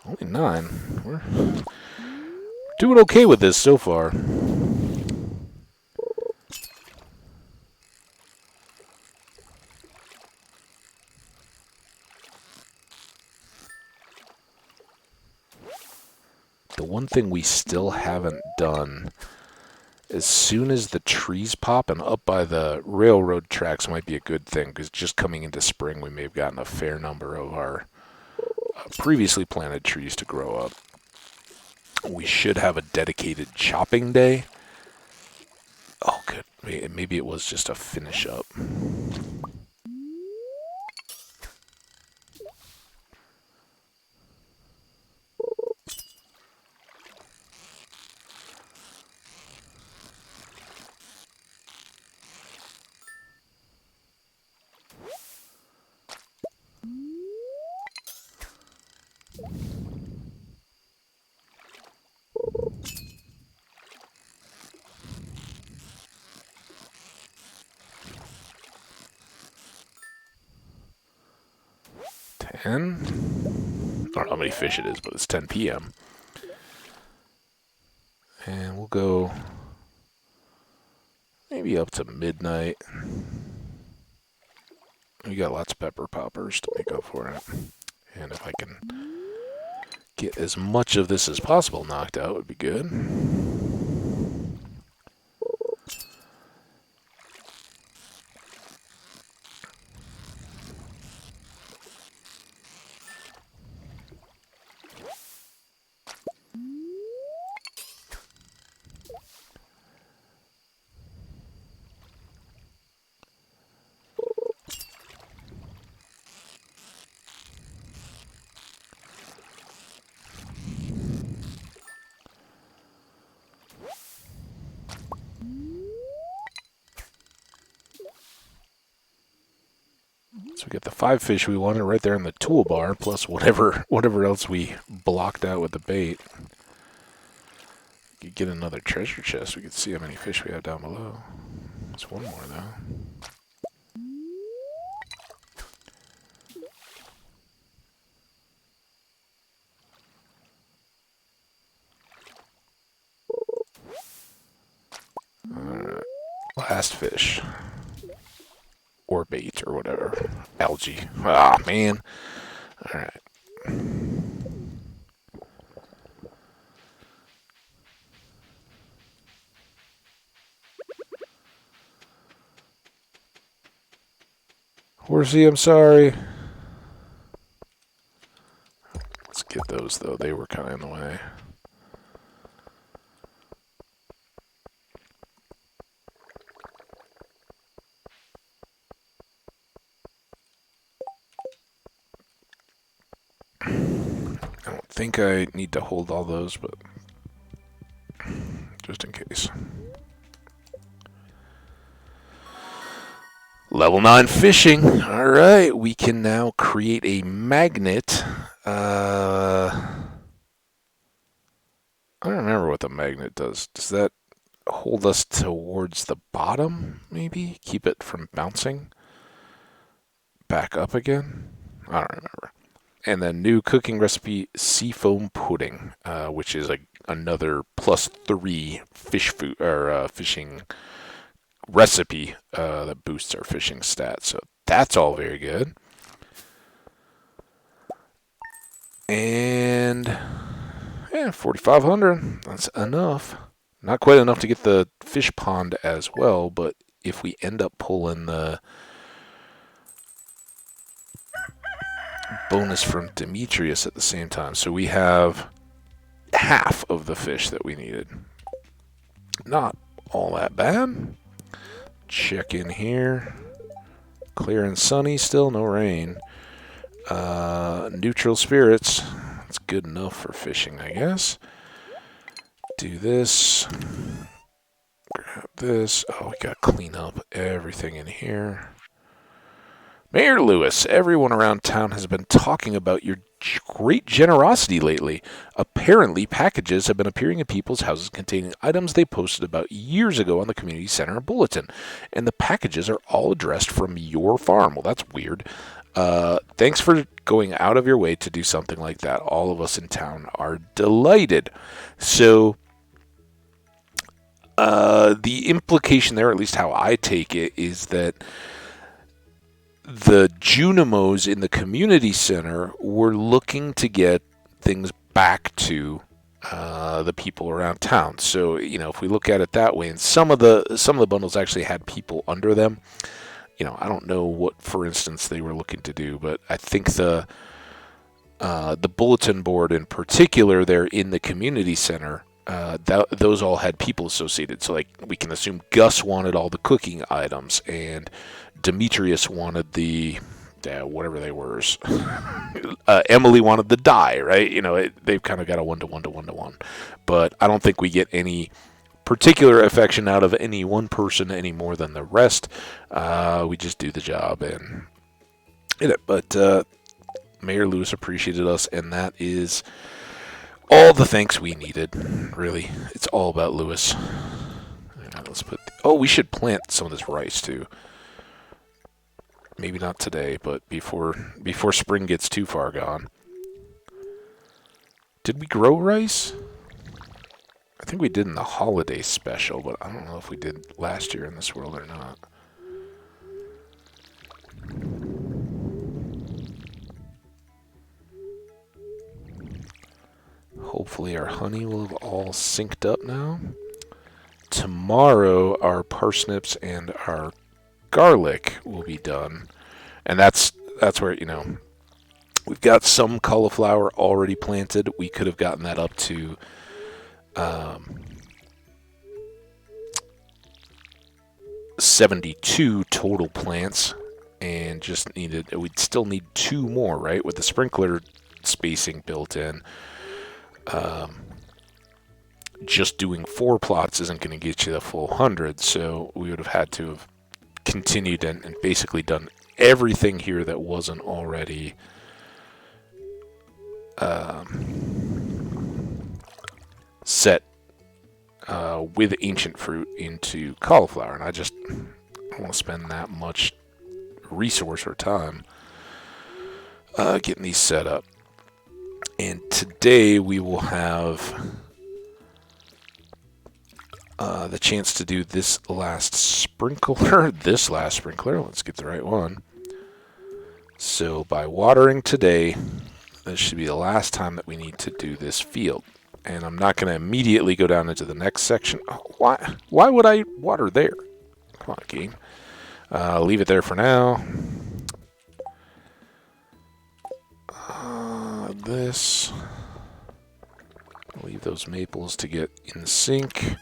Only 9. We're doing okay with this so far. The one thing we still haven't done, as soon as the trees pop, and up by the railroad tracks might be a good thing, because just coming into spring we may have gotten a fair number of our previously planted trees to grow up. We should have a dedicated chopping day. Oh, good. Maybe it was just a finish up. 10. I don't know how many fish it is, but it's 10 p.m. And we'll go maybe up to midnight. We got lots of pepper poppers to make up for it. And if I can get as much of this as possible knocked out, would be good. So we got the 5 fish we wanted right there in the toolbar, plus whatever else we blocked out with the bait. We could get another treasure chest. We could see how many fish we have down below. There's one more though. Alright. Last fish. Or bait, or whatever. Algae. Ah, man. Alright. Horsey, I'm sorry. Let's get those, though. They were kind of in the way. I don't think I need to hold all those, but just in case. Level 9 fishing. Alright, we can now create a magnet. I don't remember what the magnet does. Does that hold us towards the bottom, maybe? Keep it from bouncing back up again? I don't remember. And then new cooking recipe, seafoam pudding, which is another +3 fish food or fishing recipe that boosts our fishing stats. So that's all very good. And yeah, 4,500. That's enough. Not quite enough to get the fish pond as well, but if we end up pulling the bonus from Demetrius at the same time, so we have half of the fish that we needed. Not all that bad. Check in here. Clear and sunny still, no rain. Neutral spirits. That's good enough for fishing, I guess. Do this. Grab this. Oh, we gotta clean up everything in here. Mayor Lewis, everyone around town has been talking about your great generosity lately. Apparently, packages have been appearing in people's houses containing items they posted about years ago on the community center bulletin, and the packages are all addressed from your farm. Well, that's weird. Thanks for going out of your way to do something like that. All of us in town are delighted. So, the implication there, at least how I take it, is that the Junimos in the community center were looking to get things back to the people around town. So, if we look at it that way, and some of the bundles actually had people under them. I don't know what, for instance, they were looking to do, but I think the bulletin board in particular there in the community center, those all had people associated. So, we can assume Gus wanted all the cooking items, and Demetrius wanted the whatever they were. Emily wanted the dye, right? They've kind of got a 1-to-1 to 1-to-1. But I don't think we get any particular affection out of any one person any more than the rest. We just do the job and But Mayor Lewis appreciated us, and that is all the thanks we needed. Really, it's all about Lewis. Let's put. We should plant some of this rice too. Maybe not today, but before spring gets too far gone. Did we grow rice? I think we did in the holiday special, but I don't know if we did last year in this world or not. Hopefully our honey will have all synced up now. Tomorrow our parsnips and our garlic will be done. And that's where, we've got some cauliflower already planted. We could have gotten that up to 72 total plants, and we'd still need 2 more, right? With the sprinkler spacing built in. Just doing 4 plots isn't going to get you the full 100, so we would have had to have continued and basically done everything here that wasn't already set with ancient fruit into cauliflower, and I don't want to spend that much resource or time getting these set up. And today we will have the chance to do this last sprinkler. Let's get the right one. So by watering today, this should be the last time that we need to do this field. And I'm not going to immediately go down into the next section. Oh, why would I water there? Come on, game. Leave it there for now. This. Leave those maples to get in sync.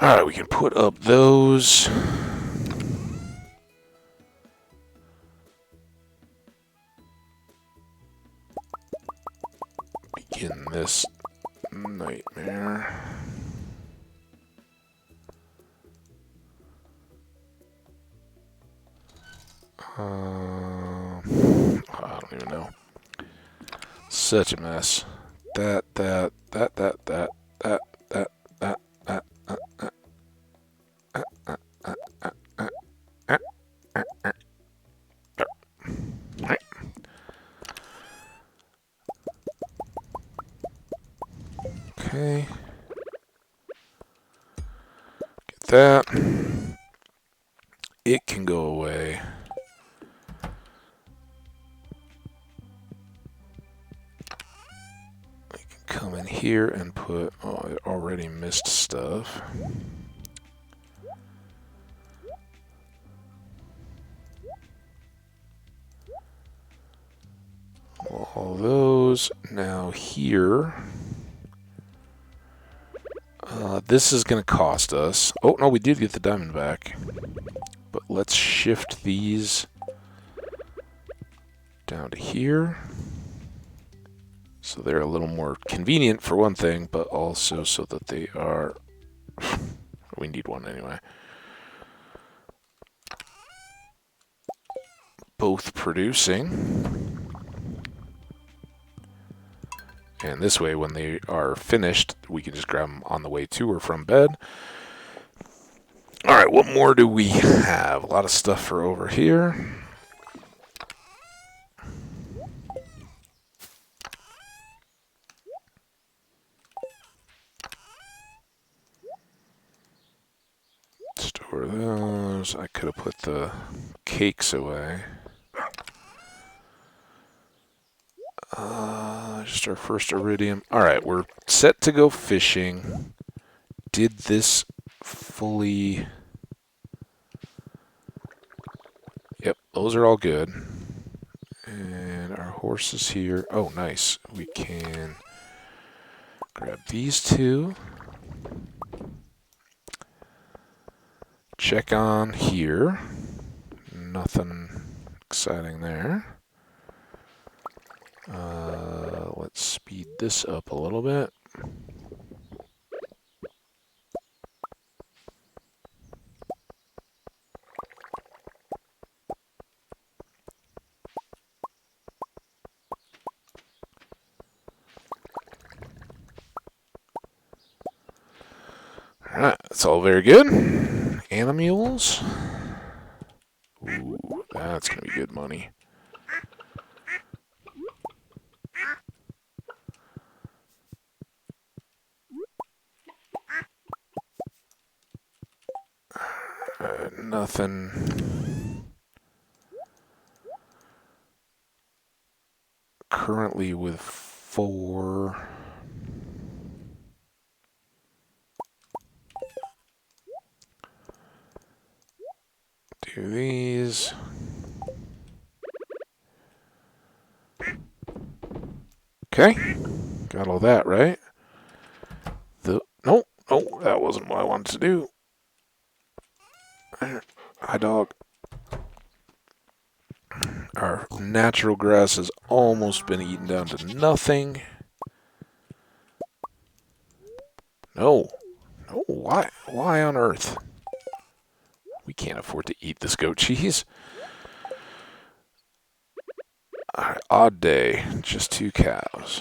Alright, we can put up those. Begin this nightmare. I don't even know. Such a mess. That. Okay. Get that. It can go away. I can come in here and put... Oh, I already missed stuff. All those. Now here... this is going to cost us... Oh, no, we did get the diamond back. But let's shift these down to here. So they're a little more convenient for one thing, but also so that they are... we need one anyway. Both producing. And this way, when they are finished, we can just grab them on the way to or from bed. Alright, what more do we have? A lot of stuff for over here. Store those. I could have put the cakes away. Just our first iridium. Alright, we're set to go fishing. Did this fully... Yep, those are all good. And our horse is here. Oh, nice. We can grab these 2. Check on here. Nothing exciting there. Let's speed this up a little bit. Alright, that's all very good. Animules. that's going to be good money. Nothing. Currently with 4. Do these. Okay. Got all that, right? Nope. Oh, that wasn't what I wanted to do. Hi, dog. Our natural grass has almost been eaten down to nothing. No. No, why? Why on earth? We can't afford to eat this goat cheese. Alright, odd day. Just 2 cows.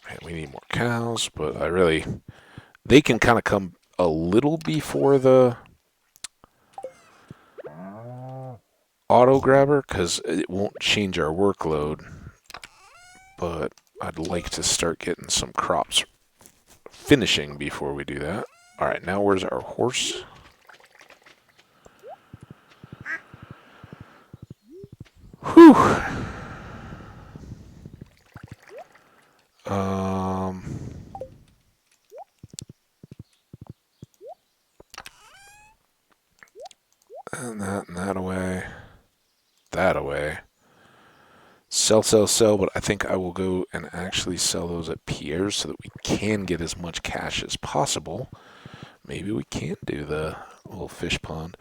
Man, we need more cows, but they can kind of come a little before the auto grabber because it won't change our workload. But I'd like to start getting some crops finishing before we do that. Alright, now where's our horse? Whew. And that away. That away. Sell, but I think I will go and actually sell those at Pierre's so that we can get as much cash as possible. Maybe we can do the little fish pond.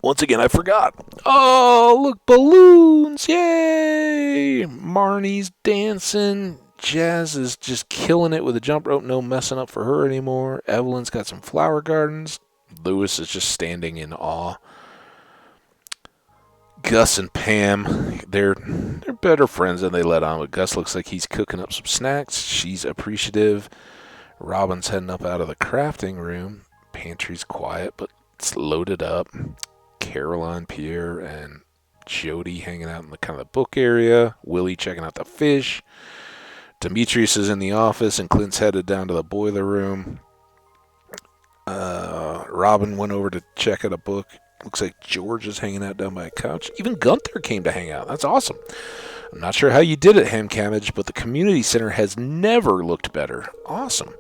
Once again, I forgot. Oh, look, balloons! Yay! Marnie's dancing. Jazz is just killing it with a jump rope. No messing up for her anymore. Evelyn's got some flower gardens. Lewis is just standing in awe. Gus and Pam, they're better friends than they let on, but Gus looks like he's cooking up some snacks. She's appreciative. Robin's heading up out of the crafting room. Pantry's quiet, but it's loaded up. Caroline, Pierre, and Jody hanging out in the kind of the book area. Willie checking out the fish. Demetrius is in the office, and Clint's headed down to the boiler room. Robin went over to check out a book. Looks like George is hanging out down by a couch. Even Gunther came to hang out. That's awesome. I'm not sure how you did it, Ham Cabbage, but the community center has never looked better. Awesome.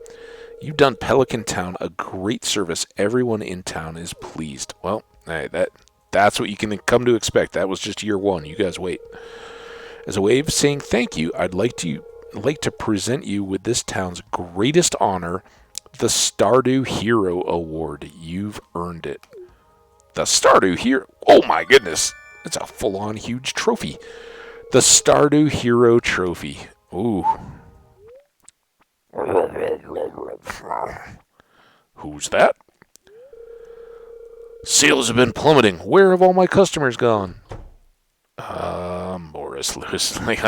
You've done Pelican Town a great service. Everyone in town is pleased. Well, hey, that's what you can come to expect. That was just year 1. You guys wait. As a way of saying thank you, I'd like to present you with this town's greatest honor, the Stardew Hero Award. You've earned it. The Stardew Hero... Oh my goodness. It's a full-on huge trophy. The Stardew Hero Trophy. Ooh. Who's that? Sales have been plummeting. Where have all my customers gone? Morris Lewis. Like,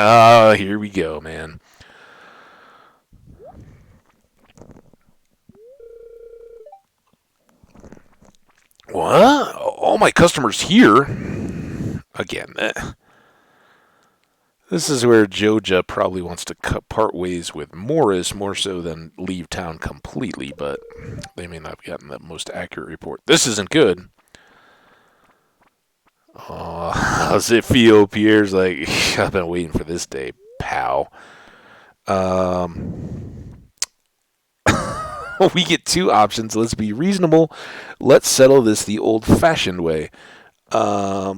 here we go, man. What? All my customers here? Again, this is where Joja probably wants to part ways with Morris more so than leave town completely, but they may not have gotten the most accurate report. This isn't good. Oh, how's it feel? Pierre's like, I've been waiting for this day, pal. We get 2 options. Let's be reasonable. Let's settle this the old-fashioned way. I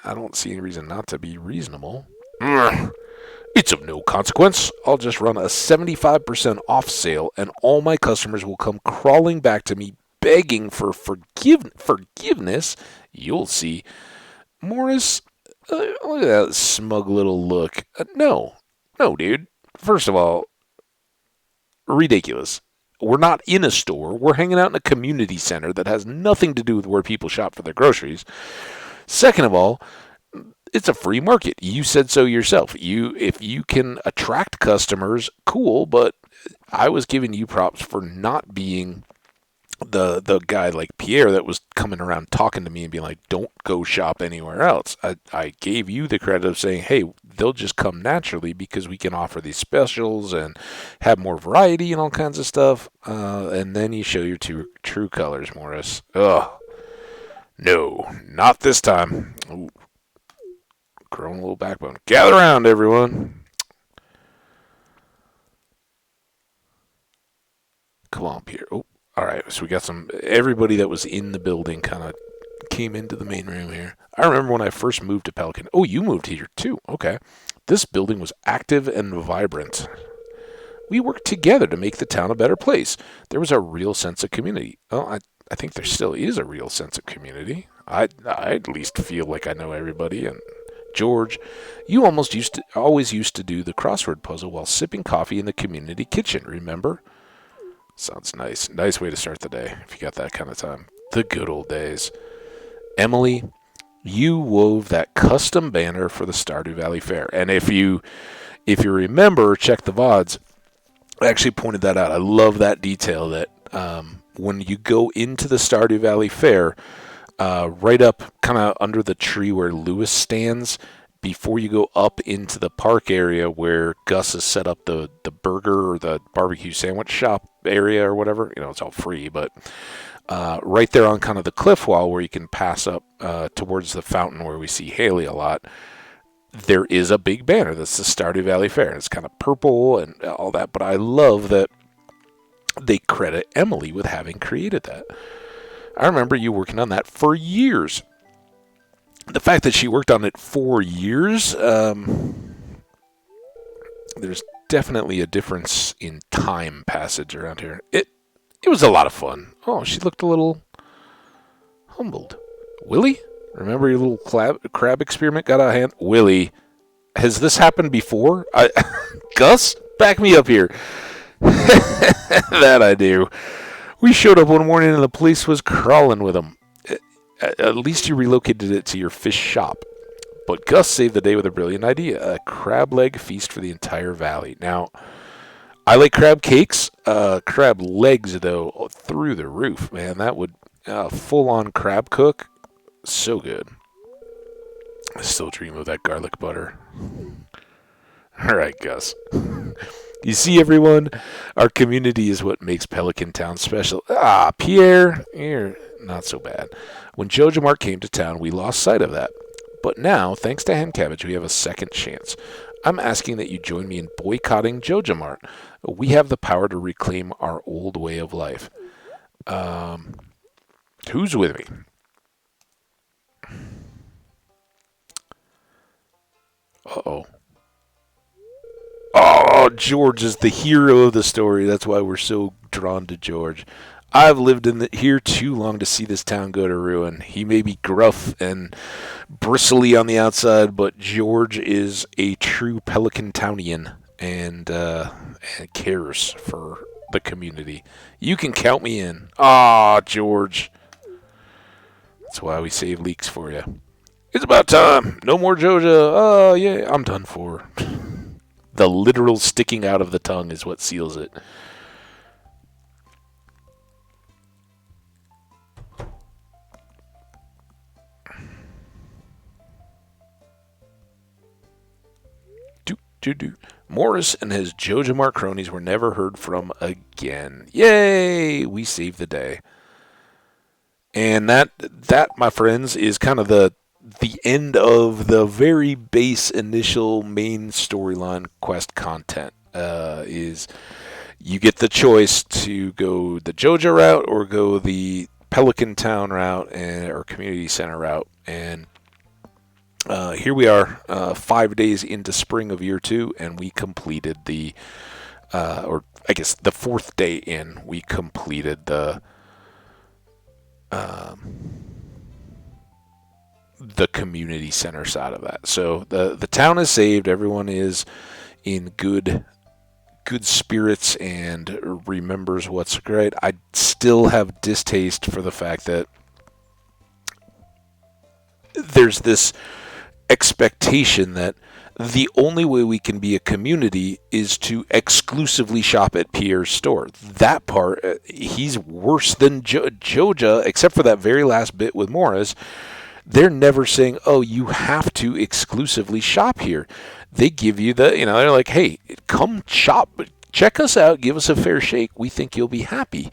don't see any reason not to be reasonable. It's of no consequence. I'll just run a 75% off sale, and all my customers will come crawling back to me begging for forgiveness. You'll see. Morris, look at that smug little look. No, dude. First of all, ridiculous. We're not in a store. We're hanging out in a community center that has nothing to do with where people shop for their groceries. Second of all, it's a free market. You said so yourself. If you can attract customers, cool, but I was giving you props for not being the guy like Pierre that was coming around talking to me and being like, don't go shop anywhere else. I gave you the credit of saying, hey, they'll just come naturally because we can offer these specials and have more variety and all kinds of stuff. And then you show your true colors, Morris. Ugh. No, not this time. Ooh, growing a little backbone. Gather around, everyone. Come on, Pierre. Oh, all right. So we got everybody that was in the building kind of came into the main room here. I remember when I first moved to Pelican. Oh, you moved here too. Okay. This building was active and vibrant. We worked together to make the town a better place. There was a real sense of community. Well, I think there still is a real sense of community. I at least feel like I know everybody. And George, you always used to do the crossword puzzle while sipping coffee in the community kitchen, remember? Sounds nice. Nice way to start the day if you got that kind of time. The good old days. Emily, you wove that custom banner for the Stardew Valley Fair. And if you remember, check the VODs, I actually pointed that out. I love that detail that when you go into the Stardew Valley Fair, right up kind of under the tree where Lewis stands, before you go up into the park area where Gus has set up the burger or the barbecue sandwich shop area or whatever, it's all free, but right there on kind of the cliff wall where you can pass up towards the fountain where we see Haley a lot, there is a big banner that's the Stardew Valley Fair. It's kind of purple and all that, but I love that they credit Emily with having created that. I remember you working on that for years. The fact that she worked on it for years, there's definitely a difference in time passage around here. It was a lot of fun. Oh, she looked a little humbled. Willie? Remember your little crab experiment got out of hand? Willie, has this happened before? Gus, back me up here. That I do. We showed up one morning and the police was crawling with him. At least you relocated it to your fish shop. But Gus saved the day with a brilliant idea. A crab leg feast for the entire valley. Now, I like crab cakes. Crab legs, though, through the roof, man. That would, full-on crab cook. So good. I still dream of that garlic butter. All right, Gus. You see, everyone, our community is what makes Pelican Town special. Pierre, you're not so bad. When Jojo Mart came to town, we lost sight of that. But now, thanks to Hen Cabbage, we have a second chance. I'm asking that you join me in boycotting Jojo Mart. We have the power to reclaim our old way of life. Who's with me? Uh-oh. Oh, George is the hero of the story. That's why we're so drawn to George. I've lived here too long to see this town go to ruin. He may be gruff and bristly on the outside, but George is a true Pelican Townian and cares for the community. You can count me in. George. That's why we save leaks for you. It's about time. No more Jojo. Oh, yeah, I'm done for. The literal sticking out of the tongue is what seals it. Morris and his Jojo Mart cronies were never heard from again. Yay! We saved the day. And that, my friends, is kind of the end of the very base initial main storyline quest content. Is you get the choice to go the Jojo route or go the Pelican Town route or Community Center route. And here we are, 5 days into spring of year 2, and we completed or I guess the 4th day in, we completed the community center side of that. So the town is saved. Everyone is in good spirits and remembers what's great. I still have distaste for the fact that there's this expectation that The only way we can be a community is to exclusively shop at Pierre's store. That part, he's worse than Joja, except for that very last bit with Morris. They're never saying, oh, you have to exclusively shop here. They give you they're like, hey, come shop, check us out, give us a fair shake. We think you'll be happy.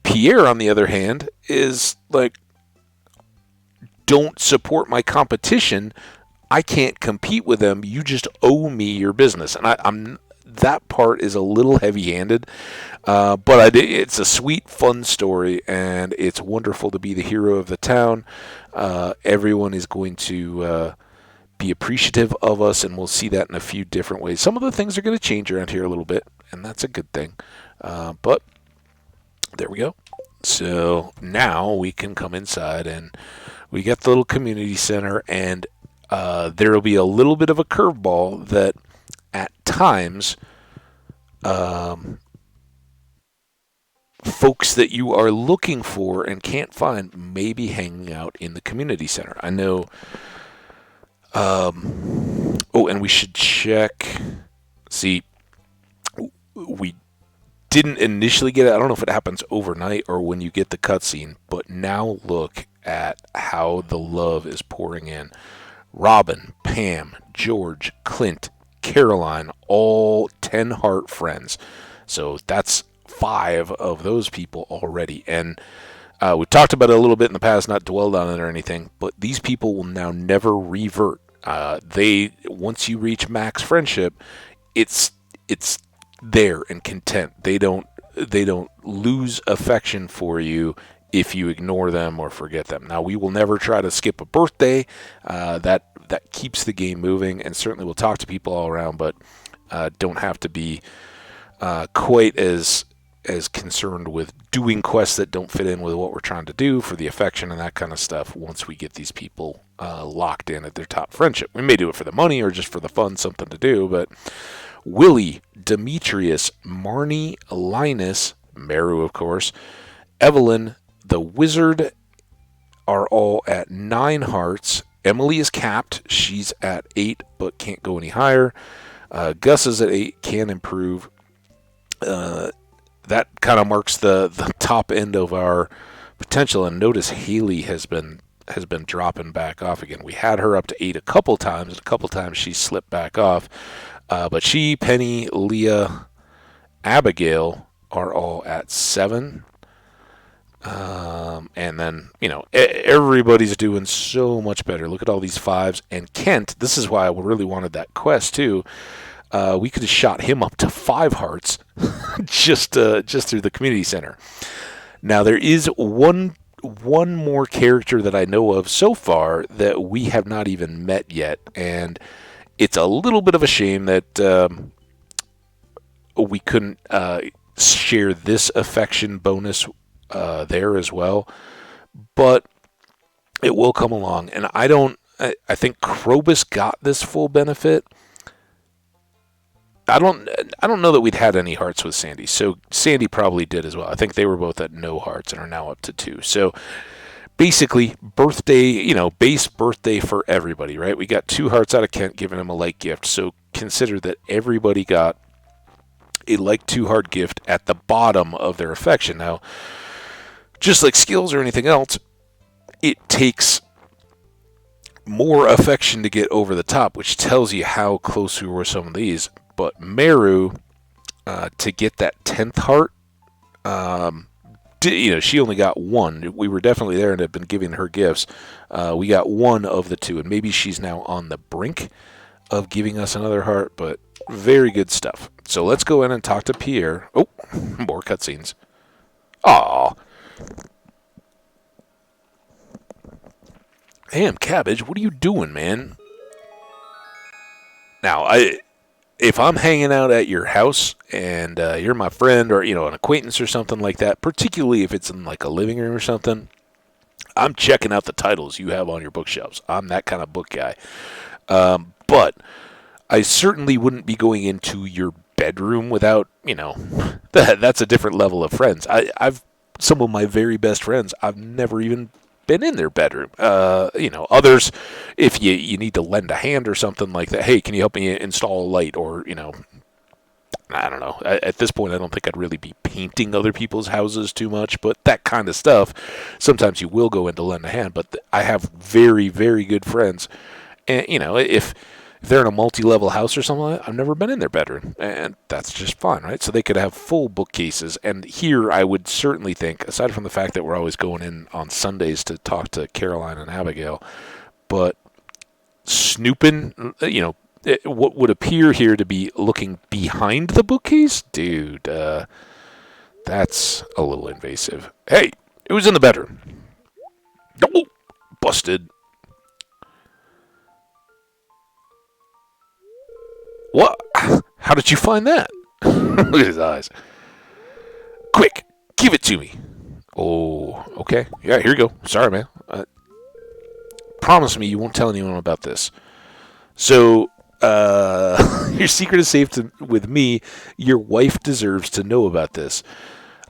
Pierre, on the other hand, is like, don't support my competition. I can't compete with them. You just owe me your business. And I'm that part is a little heavy-handed, but it's a sweet, fun story, and it's wonderful to be the hero of the town. Everyone is going to be appreciative of us, and we'll see that in a few different ways. Some of the things are going to change around here a little bit, and that's a good thing. But there we go. So now we can come inside, and we got the little community center, and there will be a little bit of a curveball that at times folks that you are looking for and can't find may be hanging out in the community center. I know. And we should check. See, we didn't initially get it. I don't know if it happens overnight or when you get the cutscene, but now look at how the love is pouring in. Robin, Pam, George, Clint, Caroline, all 10 heart friends. So that's 5 of those people already. And we talked about it a little bit in the past, not dwelled on it or anything, but these people will now never revert. Once you reach max friendship, it's there and content. They don't lose affection for you if you ignore them or forget them. Now, we will never try to skip a birthday. That keeps the game moving, and certainly we'll talk to people all around, but don't have to be quite as concerned with doing quests that don't fit in with what we're trying to do for the affection and that kind of stuff once we get these people locked in at their top friendship. We may do it for the money or just for the fun, something to do, but Willie, Demetrius, Marnie, Linus, Meru, of course, Evelyn, the Wizard are all at 9 hearts. Emily is capped. She's at 8, but can't go any higher. Gus is at 8, can improve. That kind of marks the top end of our potential. And notice Haley has been dropping back off again. We had her up to 8 a couple times. A couple times she slipped back off. But she, Penny, Leah, Abigail are all at 7. And then, everybody's doing so much better. Look at all these 5s. And Kent, this is why I really wanted that quest, too. We could have shot him up to 5 hearts just through the community center. Now, there is one more character that I know of so far that we have not even met yet. And it's a little bit of a shame that we couldn't share this affection bonus there as well, but it will come along. And I think Krobus got this full benefit. I don't know that we'd had any hearts with Sandy, so Sandy probably did as well. I think they were both at no hearts and are now up to 2. So basically, birthday, base birthday for everybody, right? We got 2 hearts out of Kent, giving him a light gift. So consider that everybody got a like 2 heart gift at the bottom of their affection. Now, just like skills or anything else, it takes more affection to get over the top, which tells you how close we were with some of these. But Meru, to get that 10th heart, she only got 1. We were definitely there and have been giving her gifts. We got 1 of the 2, and maybe she's now on the brink of giving us another heart, but very good stuff. So let's go in and talk to Pierre. Oh, more cutscenes. Aw. Damn, Cabbage, what are you doing, man? Now, if I'm hanging out at your house and you're my friend or, an acquaintance or something like that, particularly if it's in like a living room or something, I'm checking out the titles you have on your bookshelves. I'm that kind of book guy. But I certainly wouldn't be going into your bedroom without, that's a different level of friends. I've some of my very best friends I've never even been in their bedroom. Others, if you need to lend a hand or something like that, hey, can you help me install a light? Or, I don't know. At this point, I don't think I'd really be painting other people's houses too much, but that kind of stuff, sometimes you will go in to lend a hand. But I have very, very good friends, and if they're in a multi-level house or something like that, I've never been in their bedroom, and that's just fine, right? So they could have full bookcases, and here I would certainly think, aside from the fact that we're always going in on Sundays to talk to Caroline and Abigail, but snooping, what would appear here to be looking behind the bookcase, dude, that's a little invasive. Hey, it was in the bedroom. Oh, busted. What? How did you find that? Look at his eyes. Quick, give it to me. Oh, okay. Yeah, here you go. Sorry, man. Promise me you won't tell anyone about this. So, your secret is safe with me. Your wife deserves to know about this.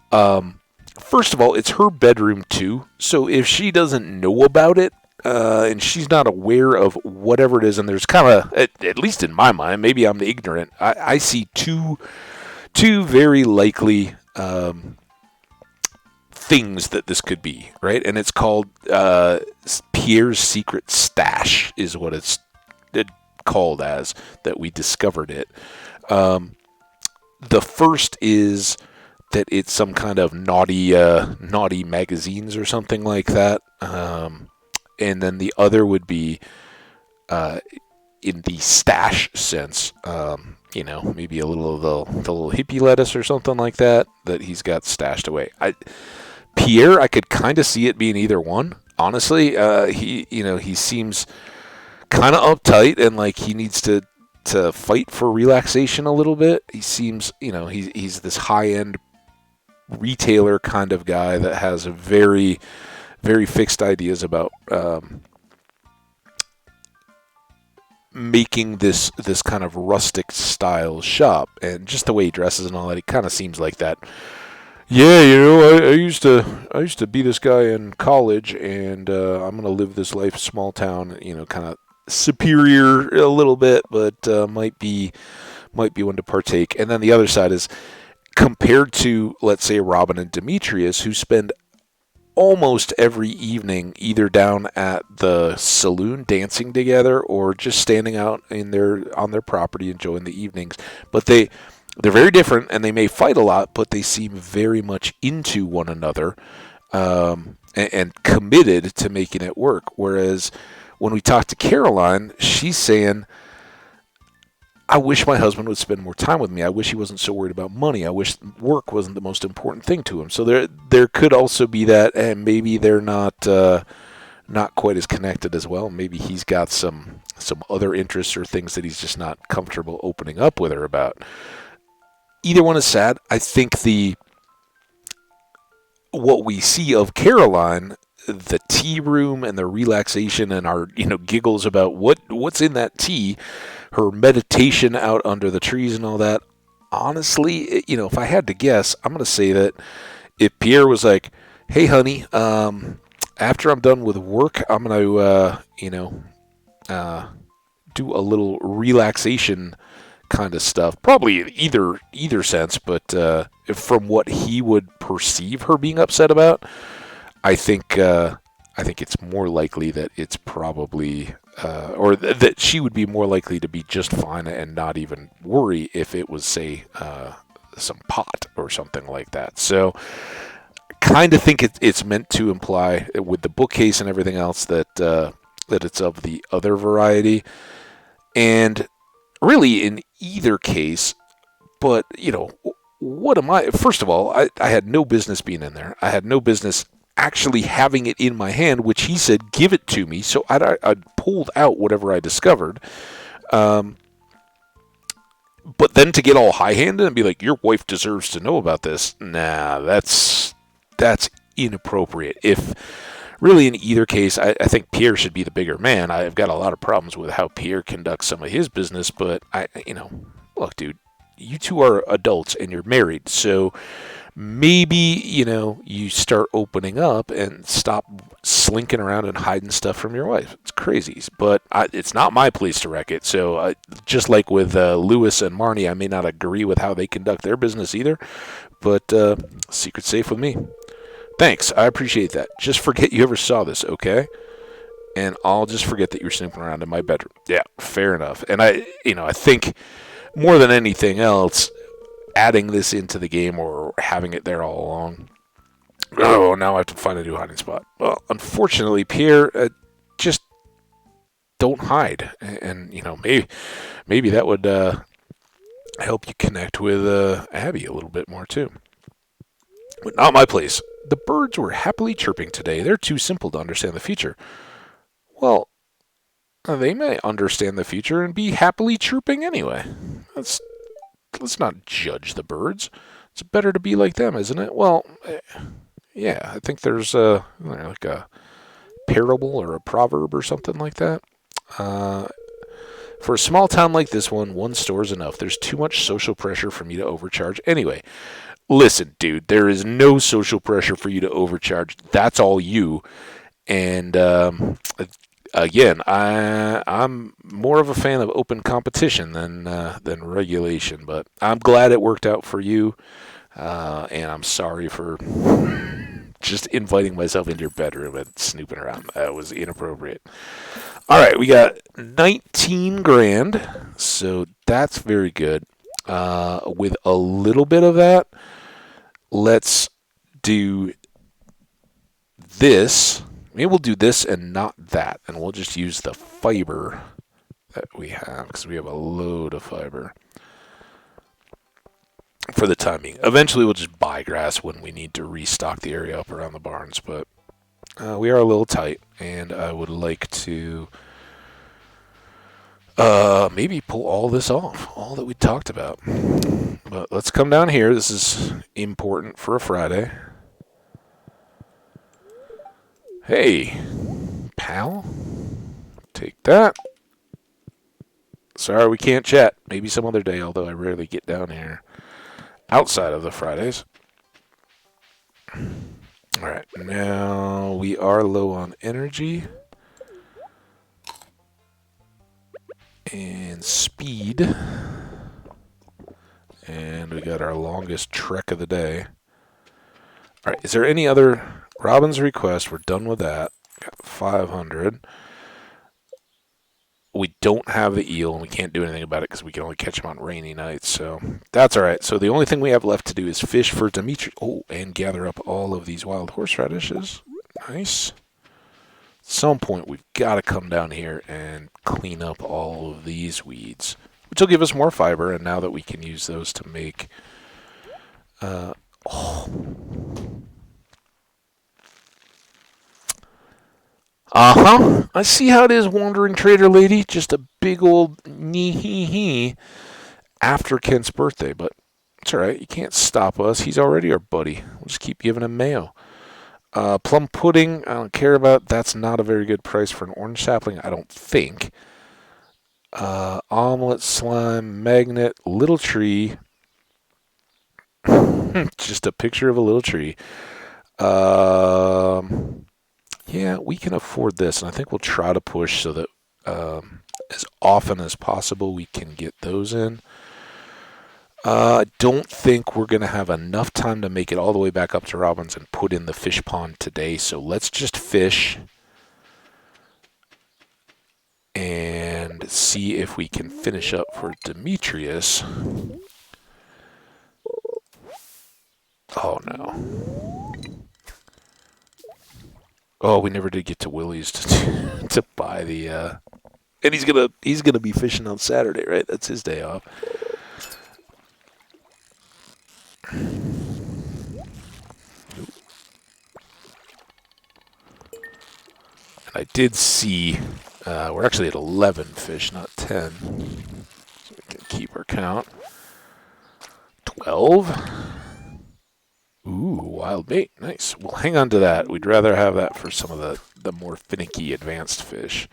First of all, it's her bedroom too. So if she doesn't know about it, and she's not aware of whatever it is, and there's kind of, at least in my mind, maybe I'm ignorant. I see two very likely things that this could be, right? And it's called Pierre's Secret Stash, is what it's called as, that we discovered it. The first is that it's some kind of naughty magazines or something like that. And then the other would be in the stash sense, maybe a little of the little hippie lettuce or something like that he's got stashed away. Pierre, I could kind of see it being either one. Honestly, he seems kind of uptight and like he needs to fight for relaxation a little bit. He seems, he's this high-end retailer kind of guy that has a very, very fixed ideas about making this kind of rustic style shop, and just the way he dresses and all that, he kind of seems like that. Yeah, I used to be this guy in college, and I'm gonna live this life small town, kind of superior a little bit, but might be one to partake. And then the other side is compared to, let's say, Robin and Demetrius, who spend almost every evening either down at the saloon dancing together or just standing out on their property enjoying the evenings. But they're very different, and they may fight a lot, but they seem very much into one another and committed to making it work. Whereas when we talk to Caroline, she's saying, I wish my husband would spend more time with me. I wish he wasn't so worried about money. I wish work wasn't the most important thing to him. So there could also be that, and maybe they're not quite as connected as well. Maybe he's got some other interests or things that he's just not comfortable opening up with her about. Either one is sad. I think what we see of Caroline, the tea room and the relaxation and our giggles about what's in that tea, her meditation out under the trees and all that. Honestly, if I had to guess, I'm going to say that if Pierre was like, "Hey, honey, after I'm done with work, I'm going to do a little relaxation kind of stuff." Probably either sense, but from what he would perceive her being upset about, I think it's more likely that it's probably, or that she would be more likely to be just fine and not even worry if it was, say, some pot or something like that. So, kind of think it's meant to imply with the bookcase and everything else that it's of the other variety, and really in either case. But what am I? First of all, I had no business being in there. I had no business actually having it in my hand, which he said, give it to me. So I pulled out whatever I discovered. But then to get all high-handed and be like, your wife deserves to know about this. Nah, that's inappropriate. If really in either case, I think Pierre should be the bigger man. I've got a lot of problems with how Pierre conducts some of his business, but look, dude, you two are adults and you're married, so maybe, you start opening up and stop slinking around and hiding stuff from your wife. It's crazy, but it's not my place to wreck it. So just like with Lewis and Marnie, I may not agree with how they conduct their business either, but secret safe with me. Thanks, I appreciate that. Just forget you ever saw this, okay? And I'll just forget that you're snooping around in my bedroom. Yeah, fair enough. And I think more than anything else, adding this into the game or having it there all along. Oh, now I have to find a new hiding spot. Well, unfortunately, Pierre, just don't hide, and maybe that would help you connect with Abby a little bit more too. But not my place. The birds were happily chirping today. They're too simple to understand the future. Well, they may understand the future and be happily chirping anyway. Let's not judge the birds. It's better to be like them, isn't it? Well, yeah, I think there's like a parable or a proverb or something like that. For a small town like this one store's enough. There's too much social pressure for me to overcharge. Anyway, listen, dude, there is no social pressure for you to overcharge. That's all you. And again, I'm more of a fan of open competition than regulation. But I'm glad it worked out for you, and I'm sorry for just inviting myself into your bedroom and snooping around. That was inappropriate. All right, we got 19 grand, so that's very good. With a little bit of that, let's do this. Maybe we'll do this and not that, and we'll just use the fiber that we have, because we have a load of fiber for the time being. Eventually, we'll just buy grass when we need to restock the area up around the barns, but we are a little tight, and I would like to maybe pull all this off, all that we talked about. But let's come down here. This is important for a Friday. Hey, pal. Take that. Sorry we can't chat. Maybe some other day, although I rarely get down here outside of the Fridays. Alright, now we are low on energy. And speed. And we got our longest trek of the day. Alright, is there any other... Robin's request, we're done with that. Got 500. We don't have the eel, and we can't do anything about it because we can only catch them on rainy nights, so that's alright. So the only thing we have left to do is fish for Dimitri. Oh, and gather up all of these wild horseradishes. Nice. At some point, we've got to come down here and clean up all of these weeds, which will give us more fiber, and now that we can use those to make... Uh-huh. I see how it is, wandering trader lady. Just a big old nee-hee-hee after Kent's birthday, but it's alright. You can't stop us. He's already our buddy. We'll just keep giving him mayo. Plum pudding, I don't care about. That's not a very good price for an orange sapling, I don't think. Omelet, slime, magnet, little tree. Just a picture of a little tree. Yeah, we can afford this, and I think we'll try to push so that as often as possible we can get those in. I don't think we're going to have enough time to make it all the way back up to Robin's and put in the fish pond today, so let's just fish and see if we can finish up for Demetrius. Oh, no. Oh, we never did get to Willie's to buy the and he's gonna be fishing on Saturday, right? That's his day off. And I did see we're actually at 11 fish, not 10. So we can keep our count. 12. Ooh, wild bait. Nice. We'll hang on to that. We'd rather have that for some of the more finicky advanced fish.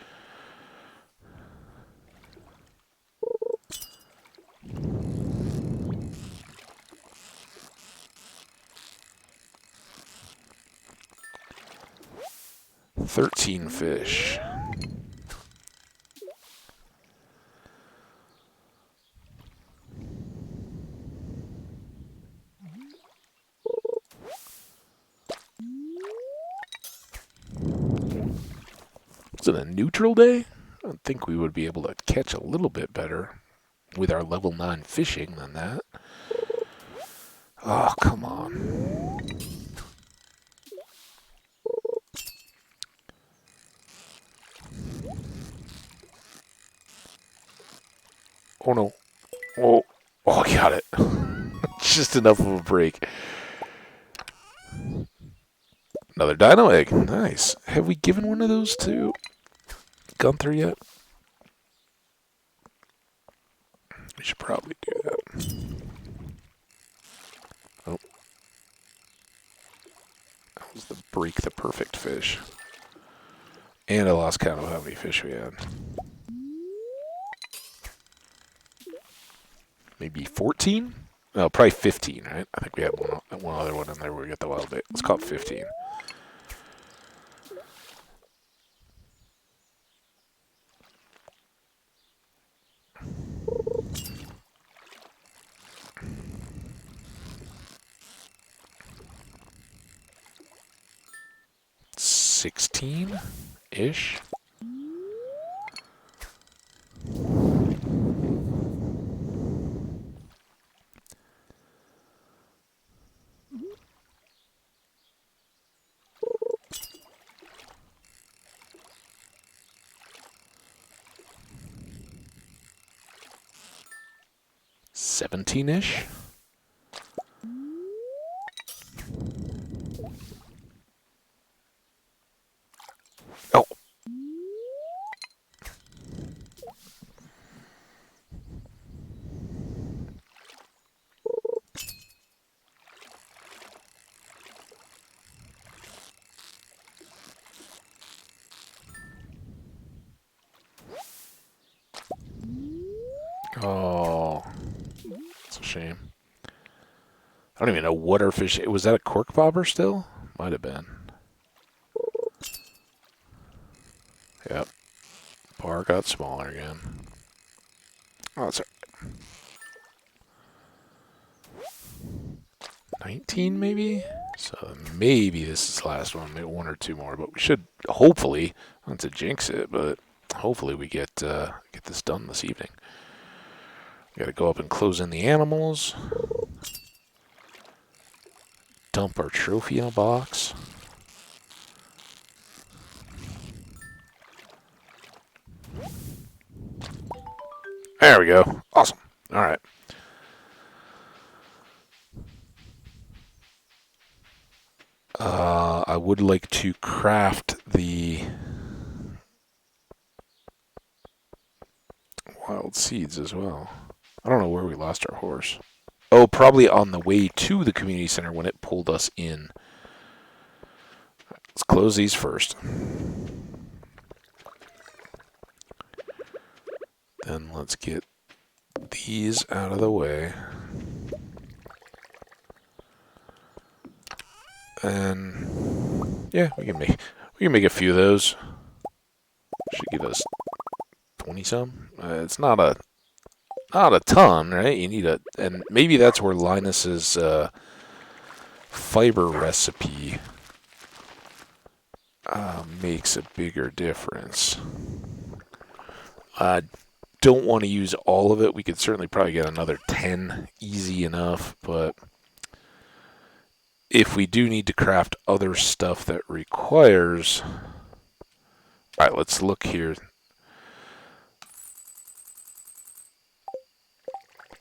13 fish. Is it a neutral day? I don't think we would be able to catch a little bit better with our level 9 fishing than that. Oh, come on. Oh no. Oh, oh, I got it. Just enough of a break. Another dino egg. Nice. Have we given one of those to Gunther yet? We should probably do that. Oh. That was the break the perfect fish. And I lost count of how many fish we had. Maybe 14? No, probably 15, right? I think we had one other one in there where we got the wild bait. Let's call it 15. $16-ish. $17-ish. Oh. Oh. It's a shame. I don't even know what our fish... Was that a cork bobber still? Might have been. Yep. Bar got smaller again. Oh, that's right. 19 maybe? So maybe this is the last one. Maybe one or two more. But we should hopefully, not to jinx it, but hopefully we get this done this evening. We gotta go up and close in the animals. Dump our trophy in a box. There we go. Awesome. All right. I would like to craft the wild seeds as well. I don't know where we lost our horse. Oh, probably on the way to the community center when it pulled us in. Let's close these first. Then let's get these out of the way. And yeah, we can make a few of those. Should give us 20 some. It's not a ton, right? You need and maybe that's where Linus's fiber recipe makes a bigger difference. I don't want to use all of it. We could certainly probably get another 10 easy enough, but if we do need to craft other stuff that requires... Alright, let's look here.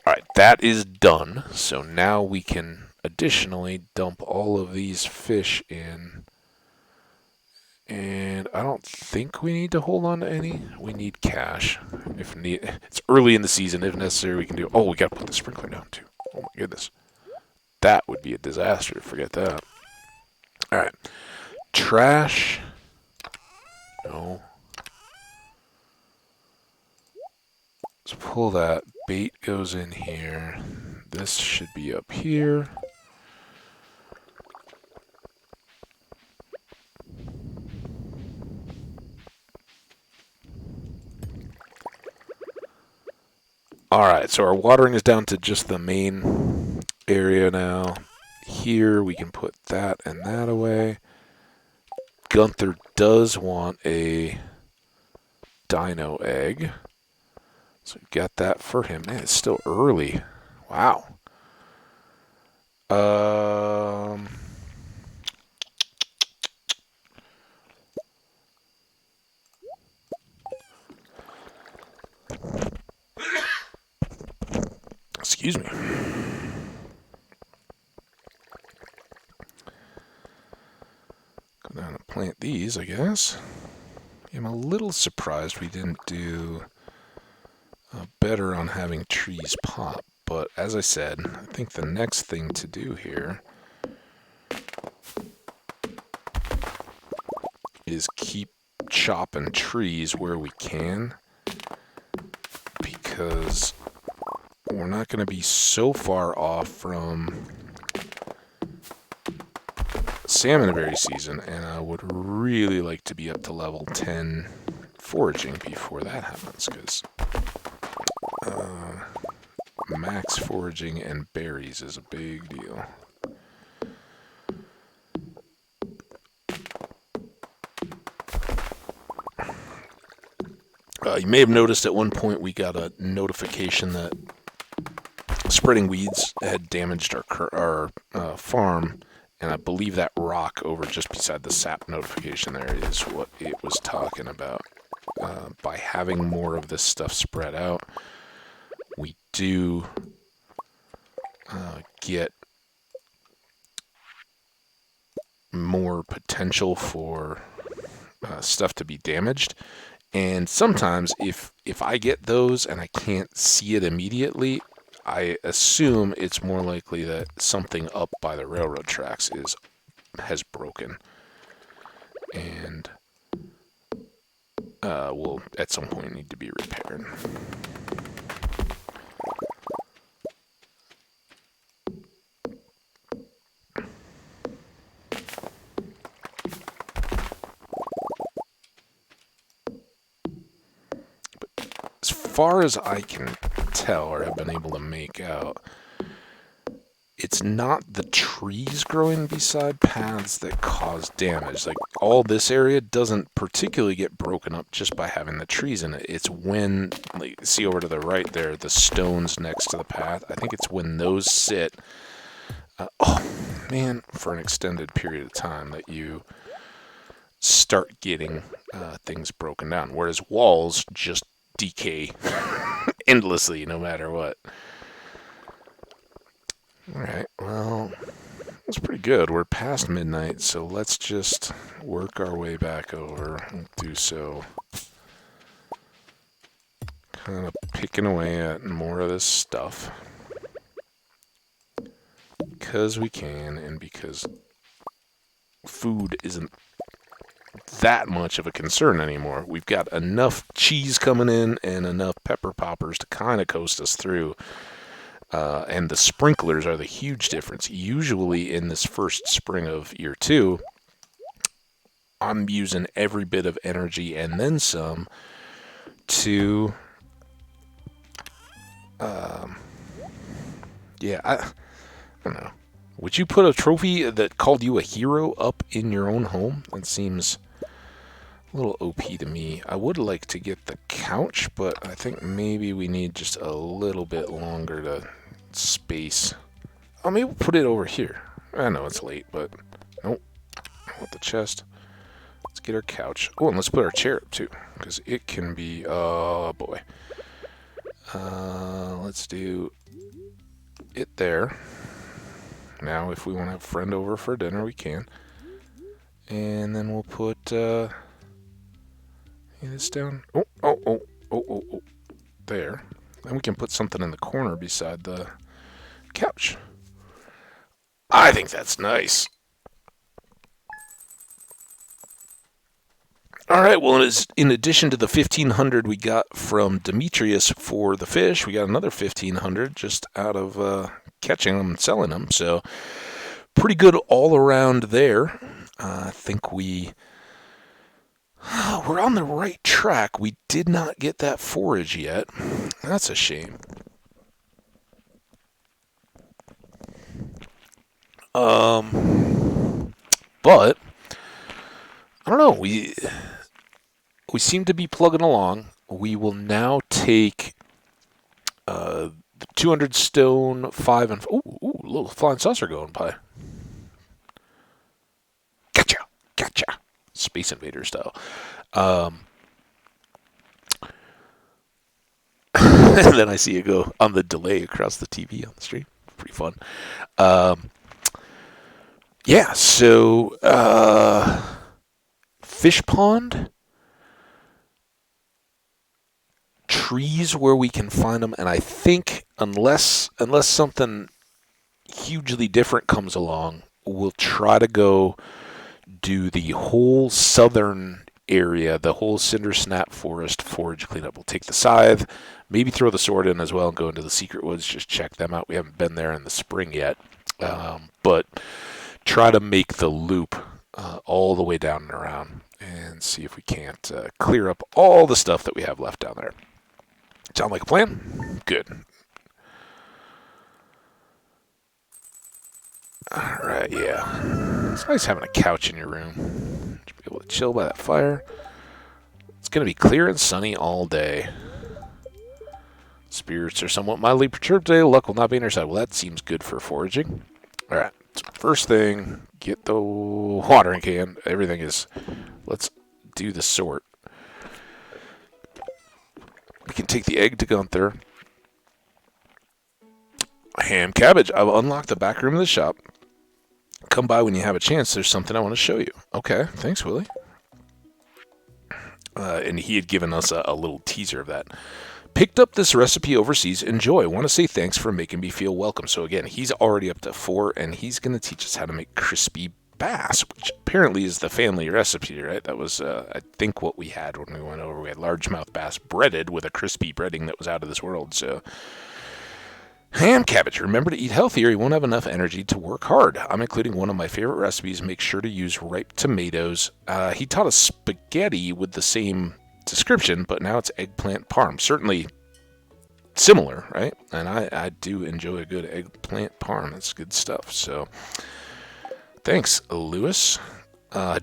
Alright, that is done. So now we can additionally dump all of these fish in. And I don't think we need to hold on to any. We need cash. It's early in the season. If necessary, we can do... Oh, we got to put the sprinkler down too. Oh my goodness. That would be a disaster. Forget that. Alright. Trash. No. Let's pull that. Bait goes in here. This should be up here. Alright, so our watering is down to just the main area now. Here we can put that and that away. Gunther does want a dino egg. So we got that for him. Man, it's still early. Wow. Um, excuse me. Go down and plant these, I guess. I'm a little surprised we didn't do better on having trees pop. But as I said, I think the next thing to do here is keep chopping trees where we can, because we're not going to be so far off from salmonberry season, and I would really like to be up to level 10 foraging before that happens, because max foraging and berries is a big deal. You may have noticed at one point we got a notification that spreading weeds had damaged our farm, and I believe that rock over just beside the sap notification there is what it was talking about. By having more of this stuff spread out, we do get more potential for stuff to be damaged. And sometimes if I get those and I can't see it immediately, I assume it's more likely that something up by the railroad tracks has broken, and will at some point need to be repaired. As far as I can tell or have been able to make out, it's not the trees growing beside paths that cause damage. Like, all this area doesn't particularly get broken up just by having the trees in it. It's when, like, see over to the right there, the stones next to the path. I think it's when those sit, for an extended period of time that you start getting things broken down. Whereas walls just decay endlessly no matter what. Alright, well, that's pretty good. We're past midnight, so let's just work our way back over and do so. Kind of picking away at more of this stuff. Because we can, and because food isn't that much of a concern anymore. We've got enough cheese coming in and enough pepper poppers to kind of coast us through. And the sprinklers are the huge difference. Usually in this first spring of year 2, I'm using every bit of energy and then some to... I don't know. Would you put a trophy that called you a hero up in your own home? That seems a little OP to me. I would like to get the couch, but I think maybe we need just a little bit longer to space. Oh, maybe we'll put it over here. I know it's late, but nope. I want the chest. Let's get our couch. Oh, and let's put our chair up too, because it can be, oh boy. Let's do it there. Now, if we want to have a friend over for dinner, we can. And then we'll put this down. Oh. There. Then we can put something in the corner beside the couch. I think that's nice. Alright, well, in addition to the 1,500 we got from Demetrius for the fish, we got another 1,500 just out of catching them and selling them. So, pretty good all around there. I think we're on the right track. We did not get that forage yet. That's a shame. But I don't know. We seem to be plugging along. We will now take the 200 stone, 5 and ooh, little flying saucer going by. Gotcha, gotcha. Space Invader style. Um, and then I see it go on the delay across the TV on the stream. Pretty fun. Um, yeah, so fish pond, trees where we can find them, and I think unless something hugely different comes along, we'll try to go do the whole southern area, the whole Cinder Snap Forest forage cleanup. We'll take the scythe, maybe throw the sword in as well, and go into the secret woods, just check them out. We haven't been there in the spring yet, but try to make the loop all the way down and around and see if we can't clear up all the stuff that we have left down there. Sound like a plan? Good. Alright, yeah. It's nice having a couch in your room. To be able to chill by that fire. It's going to be clear and sunny all day. Spirits are somewhat mildly perturbed today. Luck will not be on our side. Well, that seems good for foraging. Alright, so first thing, get the watering can. Everything is... Let's do the sort. We can take the egg to Gunther. Ham cabbage. I will unlock the back room of the shop. Come by when you have a chance. There's something I want to show you. Okay, thanks, Willie. And he had given us a little teaser of that. Picked up this recipe overseas. Enjoy. Want to say thanks for making me feel welcome. So again, he's already up to 4, and he's going to teach us how to make crispy bass, which apparently is the family recipe, right? That was, I think, what we had when we went over. We had largemouth bass breaded with a crispy breading that was out of this world. So, ham cabbage. Remember to eat healthy or you won't have enough energy to work hard. I'm including one of my favorite recipes. Make sure to use ripe tomatoes. He taught us spaghetti with the same description, but now it's eggplant parm. Certainly similar, right? And I do enjoy a good eggplant parm. It's good stuff. So thanks, Lewis.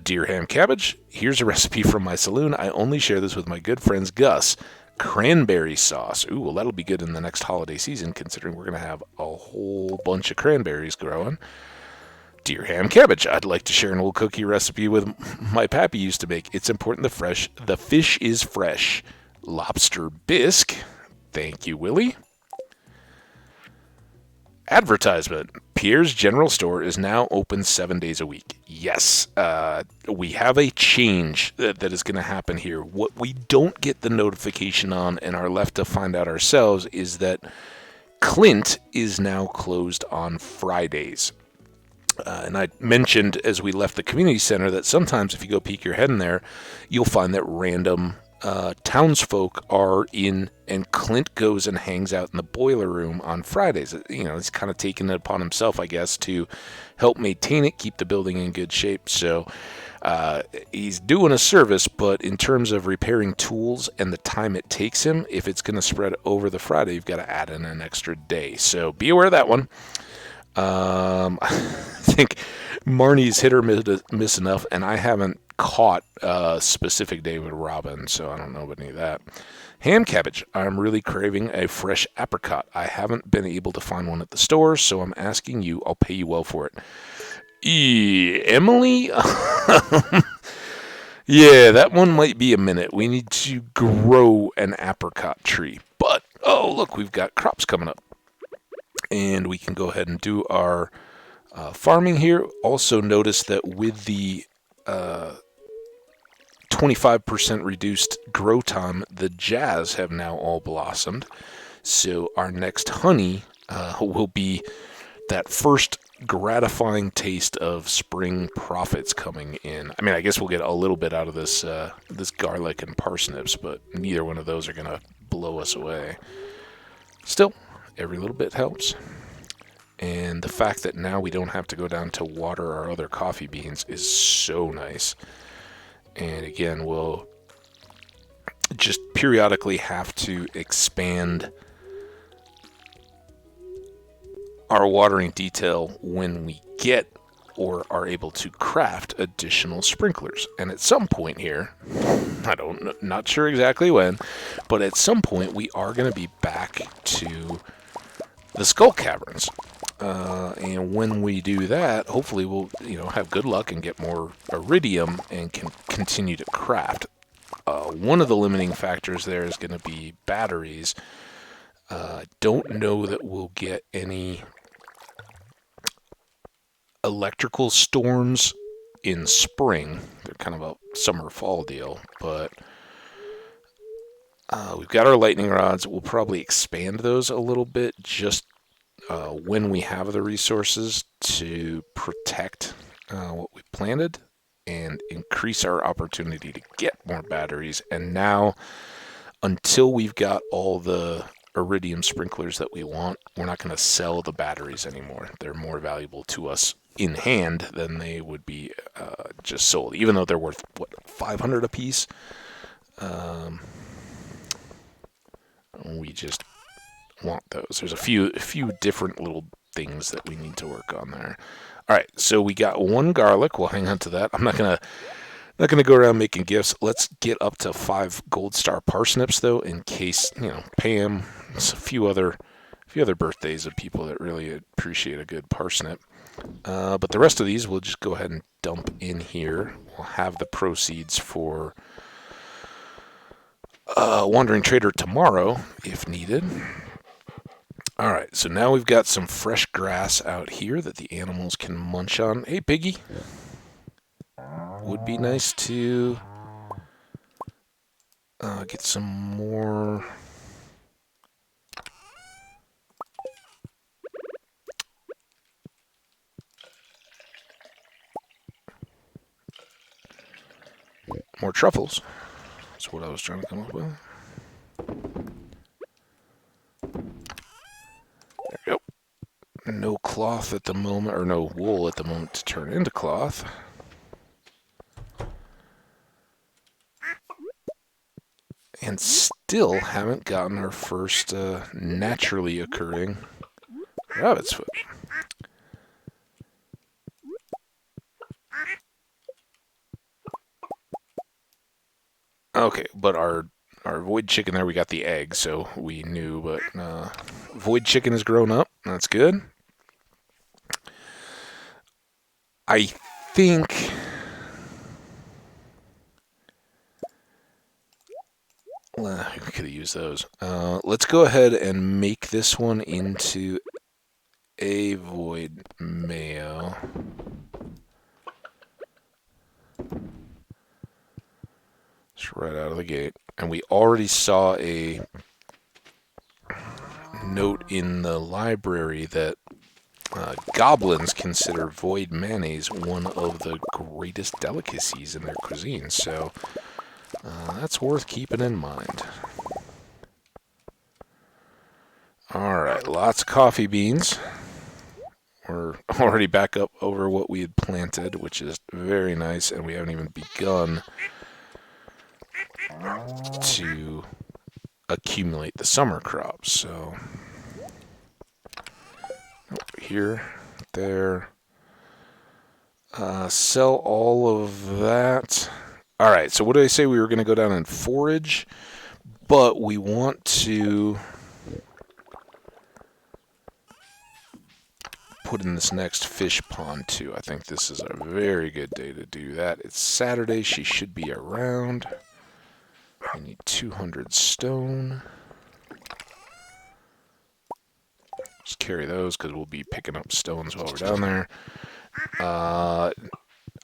Dear ham cabbage, here's a recipe from my saloon. I only share this with my good friends Gus. Cranberry sauce. Ooh, well, that'll be good in the next holiday season, considering we're going to have a whole bunch of cranberries growing. Dear ham cabbage, I'd like to share an old cookie recipe with my pappy used to make. It's important the fish is fresh. Lobster bisque. Thank you, Willie. Advertisement. Pierre's General Store is now open 7 days a week. Yes, we have a change that is going to happen here. What we don't get the notification on and are left to find out ourselves is that Clint is now closed on Fridays. And I mentioned as we left the community center that sometimes if you go peek your head in there, you'll find that random townsfolk are in, and Clint goes and hangs out in the boiler room on Fridays. You know, he's kind of taken it upon himself, I guess, to help maintain it, keep the building in good shape. So he's doing a service, but in terms of repairing tools and the time it takes him, if it's going to spread over the Friday, you've got to add in an extra day. So be aware of that one. I think Marnie's hit or miss enough, and I haven't caught a specific day with Robin, so I don't know about any of that. Ham cabbage. I'm really craving a fresh apricot. I haven't been able to find one at the store, so I'm asking you. I'll pay you well for it. Emily? Yeah, that one might be a minute. We need to grow an apricot tree. But, oh, look, we've got crops coming up. And we can go ahead and do our farming here. Also notice that with the 25% reduced grow time, the jazz have now all blossomed. So our next honey will be that first gratifying taste of spring profits coming in. I mean, I guess we'll get a little bit out of this this garlic and parsnips, but neither one of those are going to blow us away. Still, every little bit helps. And the fact that now we don't have to go down to water our other coffee beans is so nice. And again, we'll just periodically have to expand our watering detail when we get or are able to craft additional sprinklers. And at some point here, not sure exactly when, but at some point we are going to be back to the Skull Caverns. And when we do that, hopefully we'll have good luck and get more iridium and can continue to craft. One of the limiting factors there is going to be batteries. Don't know that we'll get any electrical storms in spring. They're kind of a summer-fall deal, but we've got our lightning rods. We'll probably expand those a little bit just when we have the resources to protect what we planted and increase our opportunity to get more batteries. And now, until we've got all the iridium sprinklers that we want, we're not going to sell the batteries anymore. They're more valuable to us in hand than they would be just sold, even though they're worth, 500 a piece? We just want those. There's a few different little things that we need to work on there. All right, so we got one garlic. We'll hang on to that. I'm not gonna go around making gifts. Let's get up to 5 gold star parsnips though, in case Pam, a few other birthdays of people that really appreciate a good parsnip. But the rest of these we'll just go ahead and dump in here. We'll have the proceeds for Wandering Trader tomorrow if needed. All right, so now we've got some fresh grass out here that the animals can munch on. Hey, piggy. Would be nice to get some more. More truffles. That's what I was trying to come up with. There we go. No cloth at the moment, or no wool at the moment to turn into cloth. And still haven't gotten our first naturally occurring rabbit's foot. Okay, but our void chicken there, we got the egg, so we knew, but void chicken has grown up. That's good. I think we could have used those. Let's go ahead and make this one into a void mayo. Just right out of the gate. And we already saw a note in the library that goblins consider void mayonnaise one of the greatest delicacies in their cuisine. So that's worth keeping in mind. Alright, lots of coffee beans. We're already back up over what we had planted, which is very nice, and we haven't even begun to accumulate the summer crops. So over here, there, sell all of that. All right, so what did I say? We were going to go down and forage, but we want to put in this next fish pond too. I think this is a very good day to do that. It's Saturday. She should be around. I need 200 stone. Just carry those because we'll be picking up stones while we're down there.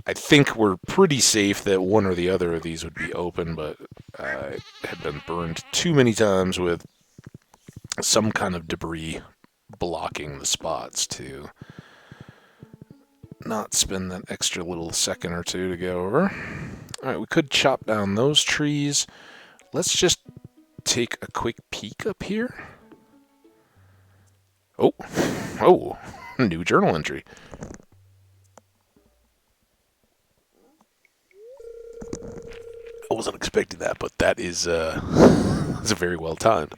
I think we're pretty safe that one or the other of these would be open, but I have been burned too many times with some kind of debris blocking the spots to not spend that extra little second or two to go over. Alright, we could chop down those trees. Let's just take a quick peek up here. Oh, new journal entry. I wasn't expecting that, but that is very well timed.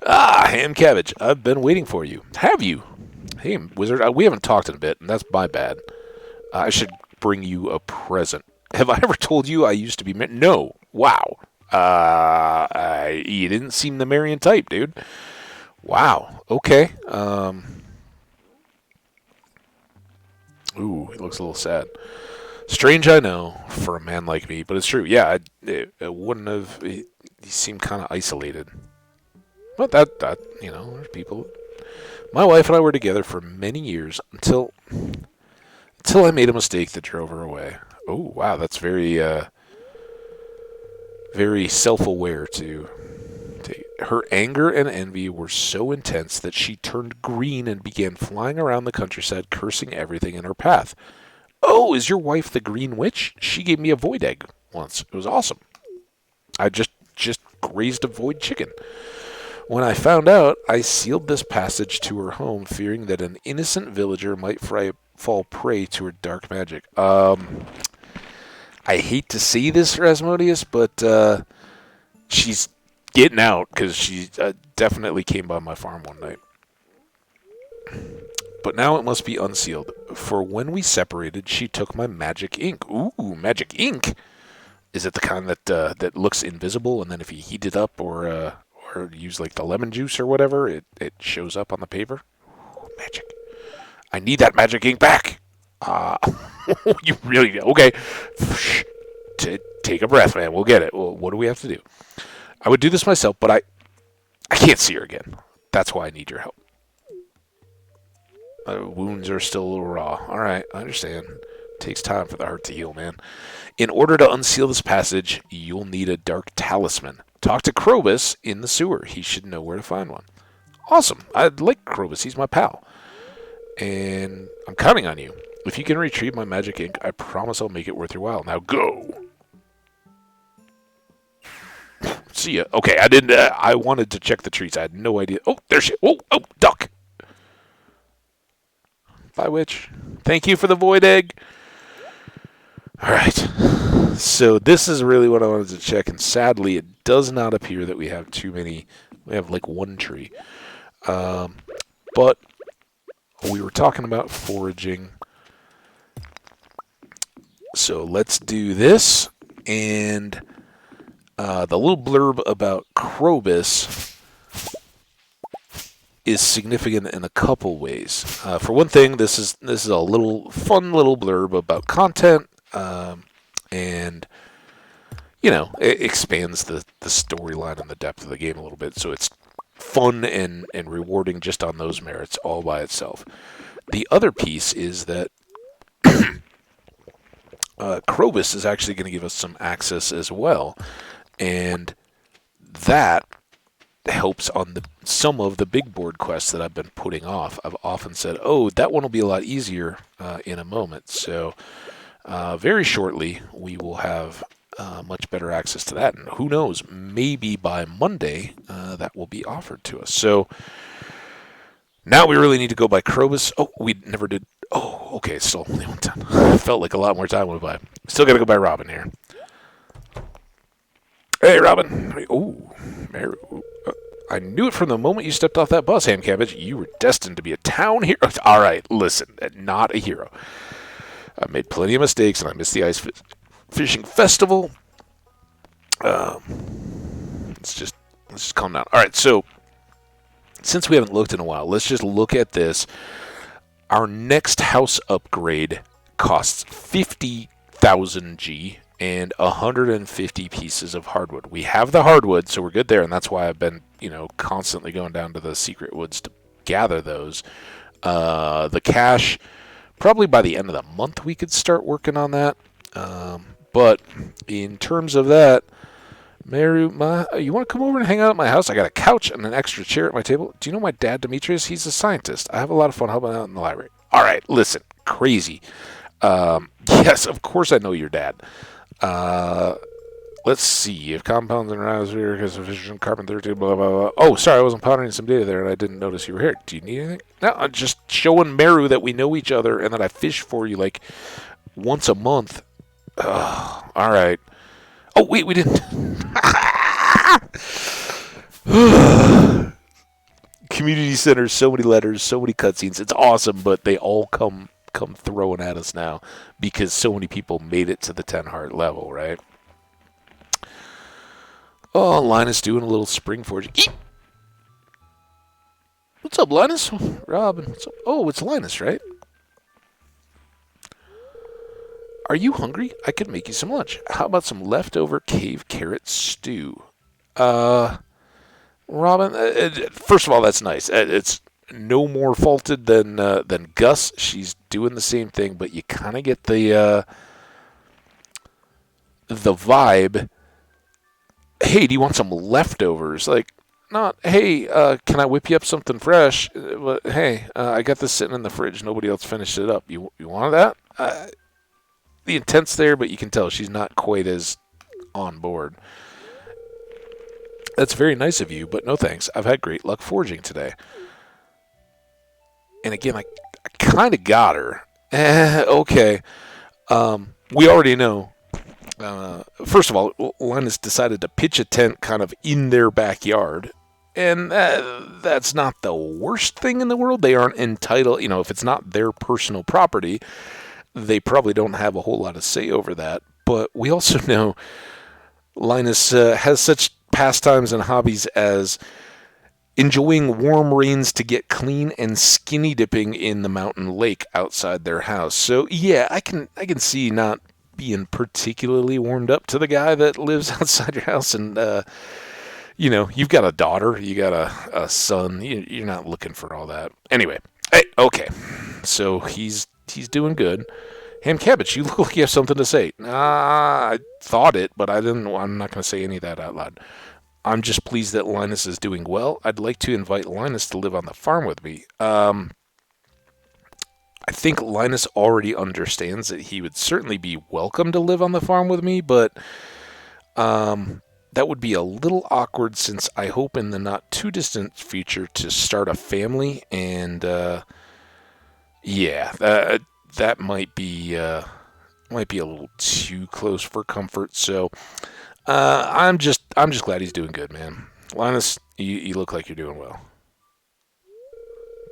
Ah, ham cabbage. I've been waiting for you. Have you? Hey, Wizard, we haven't talked in a bit, and that's my bad. I should bring you a present. Have I ever told you I used to be married? No. Wow. You didn't seem the Marion type, dude. Wow. Okay. Ooh, he looks a little sad. Strange, I know, for a man like me, but it's true. Yeah, it wouldn't have. He seemed kind of isolated. But that there's people. My wife and I were together for many years until I made a mistake that drove her away. Oh wow, that's very self-aware too. Her anger and envy were so intense that she turned green and began flying around the countryside, cursing everything in her path. Oh, is your wife the Green Witch? She gave me a void egg once. It was awesome. I just raised a void chicken. When I found out, I sealed this passage to her home, fearing that an innocent villager might fall prey to her dark magic. I hate to say this, Rasmodius, but she's getting out because she definitely came by my farm one night. But now it must be unsealed, for when we separated, she took my magic ink. Ooh, magic ink? Is it the kind that looks invisible, and then if you heat it up or use like the lemon juice or whatever, it shows up on the paper? Ooh, magic. I need that magic ink back. You really okay? Take a breath, man. We'll get it. Well, what do we have to do? I would do this myself, but I can't see her again. That's why I need your help. Wounds are still a little raw. All right, I understand. Takes time for the heart to heal, man. In order to unseal this passage, you'll need a dark talisman. Talk to Krobus in the sewer. He should know where to find one. Awesome. I like Krobus. He's my pal. And I'm counting on you. If you can retrieve my magic ink, I promise I'll make it worth your while. Now go. See ya. Okay, I didn't. I wanted to check the trees. I had no idea. Oh, there she. Oh, duck. Bye, witch. Thank you for the void egg. All right. So this is really what I wanted to check, and sadly, it does not appear that we have too many. We have like one tree. But we were talking about foraging. So let's do this. And the little blurb about Krobus is significant in a couple ways. For one thing, this is a little fun little blurb about content, and it expands the storyline and the depth of the game a little bit. So it's fun and rewarding just on those merits all by itself. The other piece is that Krobus is actually going to give us some access as well, and that helps on some of the big board quests that I've been putting off. I've often said, oh, that one will be a lot easier in a moment. So very shortly, we will have much better access to that. And who knows, maybe by Monday, that will be offered to us. So now we really need to go by Krobus. Oh, we never did. Oh, okay, still only 110. Felt like a lot more time went by. Still got to go by Robin here. Hey, Robin. Oh, Mary. I knew it from the moment you stepped off that bus, Ham Cabbage. You were destined to be a town hero. All right, listen, not a hero. I made plenty of mistakes, and I missed the ice fishing festival. Let's just calm down. All right, so since we haven't looked in a while, let's just look at this. Our next house upgrade costs 50,000 G and 150 pieces of hardwood. We have the hardwood, so we're good there, and that's why I've been, constantly going down to the secret woods to gather those. The cash, probably by the end of the month we could start working on that. But in terms of that, Mary, you want to come over and hang out at my house? I got a couch and an extra chair at my table. Do you know my dad, Demetrius? He's a scientist. I have a lot of fun helping out in the library. All right, listen, crazy. Yes, of course I know your dad. Let's see. If compounds and around here because of fission, carbon 13, blah, blah, blah. Oh, sorry, I wasn't pondering some data there and I didn't notice you were here. Do you need anything? No, I'm just showing Meru that we know each other and that I fish for you like once a month. All right. Oh, wait, we didn't. community center, so many letters, so many cutscenes. It's awesome, but they all come throwing at us now because so many people made it to the 10 heart level, right? Oh, Linus doing a little spring foraging. Eep! What's up, Linus? Robin, what's up? Oh, it's Linus, right? Are you hungry? I could make you some lunch. How about some leftover cave carrot stew? Robin, first of all, that's nice. It's no more faulted than Gus. She's doing the same thing, but you kind of get the vibe. Hey, do you want some leftovers? Like, not, hey, can I whip you up something fresh? But hey, I got this sitting in the fridge. Nobody else finished it up. You wanted that? The intent's there, but you can tell she's not quite as on board. That's very nice of you, but no thanks. I've had great luck foraging today. And again, I kind of got her. Okay. We already know. First of all, Linus decided to pitch a tent kind of in their backyard. And that's not the worst thing in the world. They aren't entitled, if it's not their personal property, they probably don't have a whole lot of say over that. But we also know Linus has such pastimes and hobbies as enjoying warm rains to get clean and skinny dipping in the mountain lake outside their house. So yeah, I can see not being particularly warmed up to the guy that lives outside your house, and you've got a daughter, you got a son, you're not looking for all that. Anyway, hey, okay, so he's doing good. Ham Cabbage, you look like you have something to say. I thought it, but I'm not going to say any of that out loud. I'm just pleased that Linus is doing well. I'd like to invite Linus to live on the farm with me. I think Linus already understands that he would certainly be welcome to live on the farm with me, but that would be a little awkward since I hope in the not too distant future to start a family, and that might be a little too close for comfort. So I'm just glad he's doing good, man. Linus, you look like you're doing well.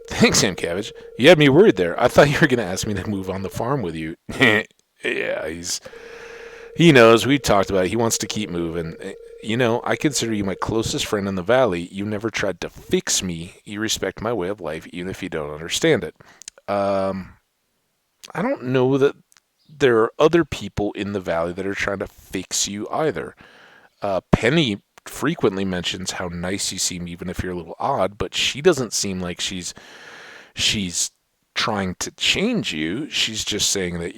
Thanks, Sam Cabbage. You had me worried there. I thought you were going to ask me to move on the farm with you. Yeah, he knows. We talked about it. He wants to keep moving. I consider you my closest friend in the valley. You never tried to fix me. You respect my way of life, even if you don't understand it. I don't know that there are other people in the valley that are trying to fix you either. Penny frequently mentions how nice you seem, even if you're a little odd, but she doesn't seem like she's trying to change you. She's just saying that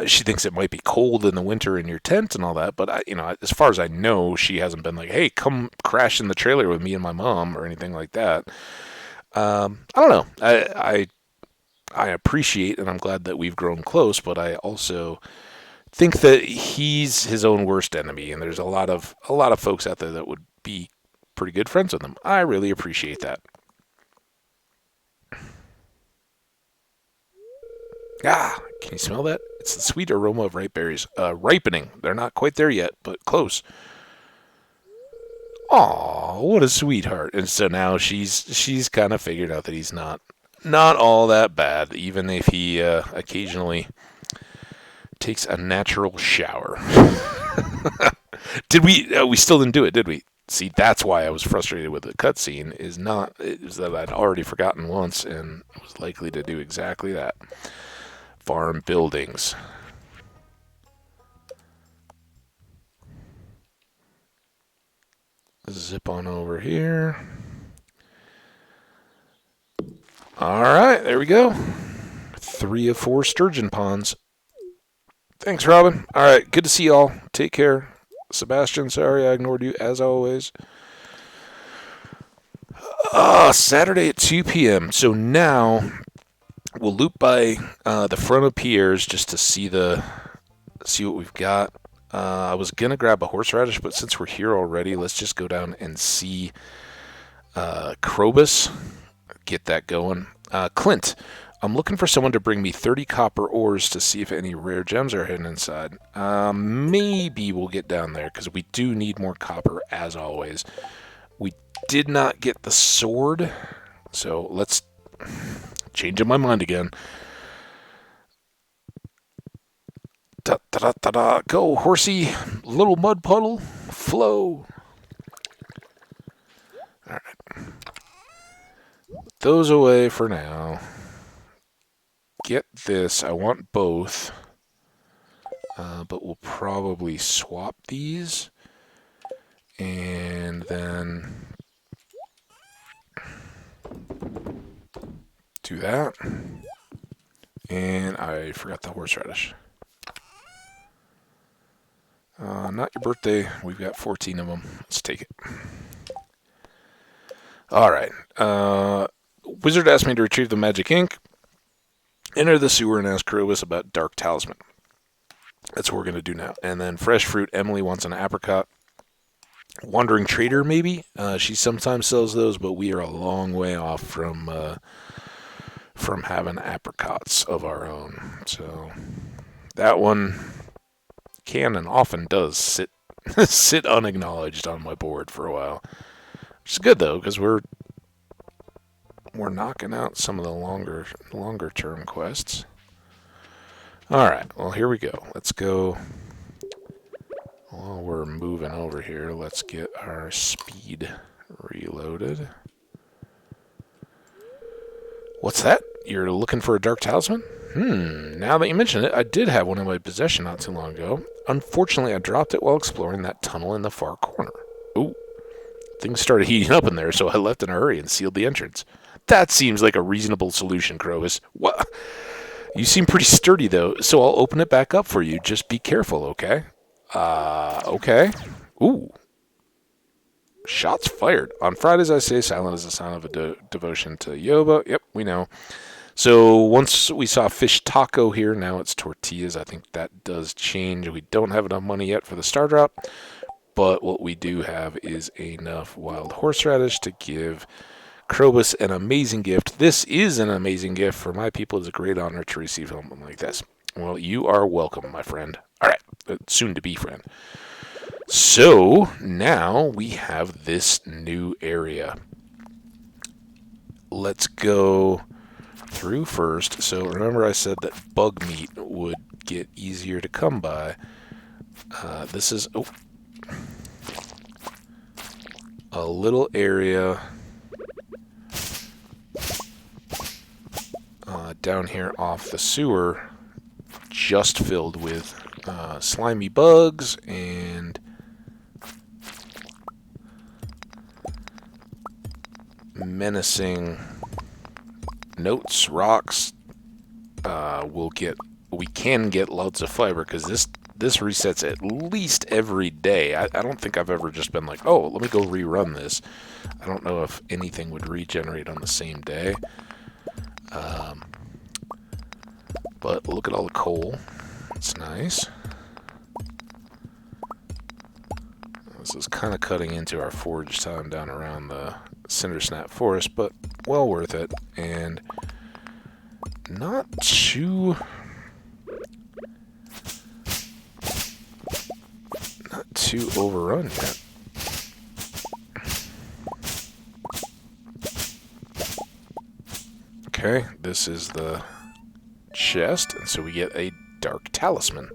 she thinks it might be cold in the winter in your tent and all that. But as far as I know, she hasn't been like, "Hey, come crash in the trailer with me and my mom" or anything like that. I don't know. I appreciate, and I'm glad that we've grown close, but I also think that he's his own worst enemy, and there's a lot of folks out there that would be pretty good friends with him. I really appreciate that. Can you smell that? It's the sweet aroma of ripe berries. Ripening. They're not quite there yet, but close. Aw, what a sweetheart. And so now she's kind of figured out that he's not all that bad, even if he occasionally takes a natural shower. Did we still didn't do it, did we? See, that's why I was frustrated with the cutscene, is that I'd already forgotten once and was likely to do exactly that. Farm buildings. Zip on over here. Alright, there we go. 3 of 4 sturgeon ponds. Thanks, Robin. Alright, good to see y'all. Take care. Sebastian, sorry I ignored you, as always. Saturday at 2 p.m. So now we'll loop by the front of Pierre's just to see what we've got. I was going to grab a horseradish, but since we're here already, let's just go down and see Krobus. Get that going. Clint, I'm looking for someone to bring me 30 copper ores to see if any rare gems are hidden inside. Maybe we'll get down there, because we do need more copper, as always. We did not get the sword, so let's change my mind again. Da, da, da, da, da. Go, horsey. Little mud puddle. Flow. Alright. Those away for now. Get this. I want both. But we'll probably swap these. And then do that. And I forgot the horseradish. Not your birthday. We've got 14 of them. Let's take it. Alright. Wizard asked me to retrieve the magic ink. Enter the sewer and ask Krobus about Dark Talisman. That's what we're going to do now. And then fresh fruit. Emily wants an apricot. Wandering Trader, maybe? She sometimes sells those, but we are a long way off from having apricots of our own. So that one can and often does sit sit unacknowledged on my board for a while. Which is good, though, because we're knocking out some of the longer term quests. Alright, well, here we go. Let's go. While we're moving over here, let's get our speed reloaded. What's that? You're looking for a Dark Talisman? Now that you mention it, I did have one in my possession not too long ago. Unfortunately, I dropped it while exploring that tunnel in the far corner. Ooh. Things started heating up in there, so I left in a hurry and sealed the entrance. That seems like a reasonable solution, Krobus. What? You seem pretty sturdy, though, so I'll open it back up for you. Just be careful, okay? Okay. Ooh. Shots fired. On Fridays, I say silent is a sign of a devotion to Yoba. Yep, we know. So once we saw fish taco here, now it's tortillas. I think that does change. We don't have enough money yet for the star drop, but what we do have is enough wild horseradish to give Krobus an amazing gift. This is an amazing gift for my people. It's a great honor to receive something like this. Well, you are welcome, my friend. All right, soon-to-be friend. So now we have this new area. Let's go through first. So remember I said that bug meat would get easier to come by. This is a little area down here off the sewer, just filled with slimy bugs and menacing notes, rocks. We can get loads of fiber because this resets at least every day. I don't think I've ever just been like, oh, let me go rerun this. I don't know if anything would regenerate on the same day. But look at all the coal. It's nice. This is kind of cutting into our forage time down around the Cindersnap Forest, but well worth it. And not too overrun yet. Okay, this is the chest, and so we get a Dark Talisman.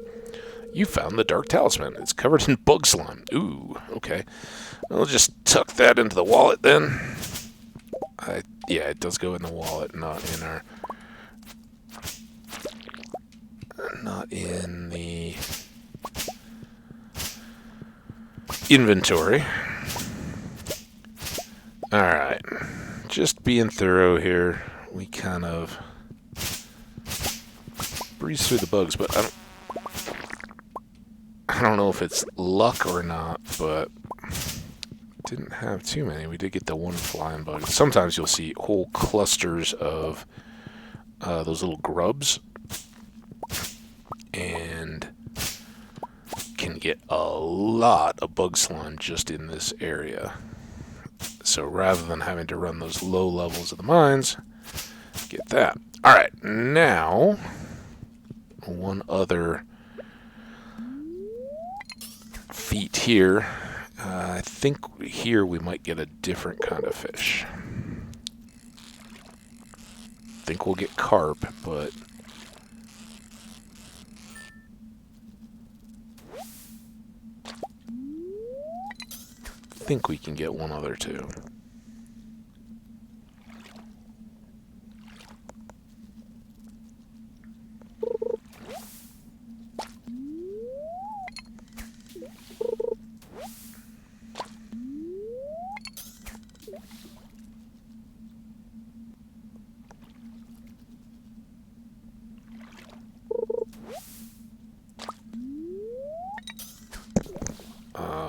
You found the Dark Talisman. It's covered in bug slime. Ooh, okay. I'll just tuck that into the wallet then. Yeah, it does go in the wallet, not in the inventory. Alright. Just being thorough here. We kind of breeze through the bugs, but I don't know if it's luck or not, but didn't have too many. We did get the one flying bug. Sometimes you'll see whole clusters of those little grubs, and can get a lot of bug slime just in this area. So rather than having to run those low levels of the mines, get that. Alright, now one other feat here. I I think here we might get a different kind of fish. I think we'll get carp, but I think we can get one other too.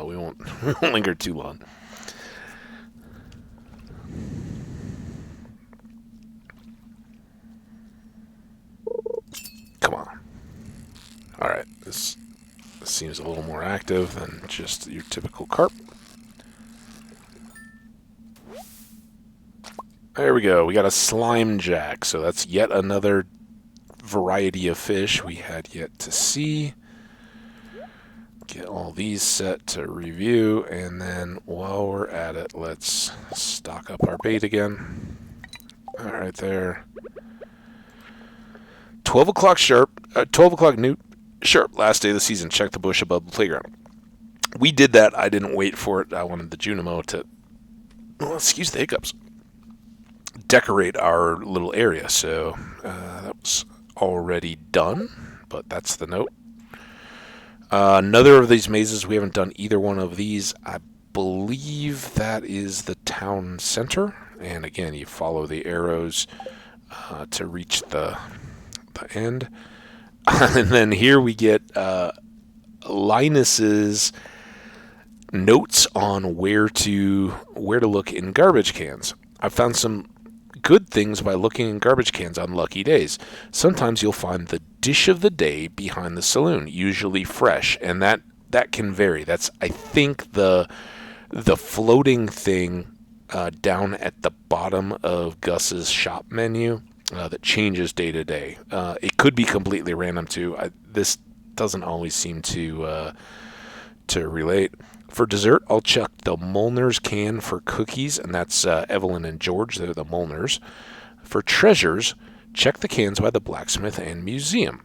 We won't linger too long. Come on. Alright, this seems a little more active than just your typical carp. There we go. We got a slime jack, so that's yet another variety of fish we had yet to see. Get all these set to review, and then while we're at it, let's stock up our bait again. Alright there. 12 o'clock sharp, 12 o'clock newt sharp, last day of the season. Check the bush above the playground. We did that. I didn't wait for it. I wanted the Junimo to, well, excuse the hiccups, decorate our little area. So that was already done, but that's the note. Another of these mazes, we haven't done either one of these. I believe that is the town center. And again, you follow the arrows to reach the end. And then here we get Linus's notes on where to look in garbage cans. I found some good things by looking in garbage cans on lucky days. Sometimes you'll find the dish of the day behind the saloon, usually fresh, and that can vary. That's, I think, the floating thing down at the bottom of Gus's shop menu that changes day to day. It could be completely random too. This doesn't always seem to relate. For dessert, I'll check the Molnar's can for cookies, and that's Evelyn and George. They're the Molnars. For treasures, check the cans by the blacksmith and museum.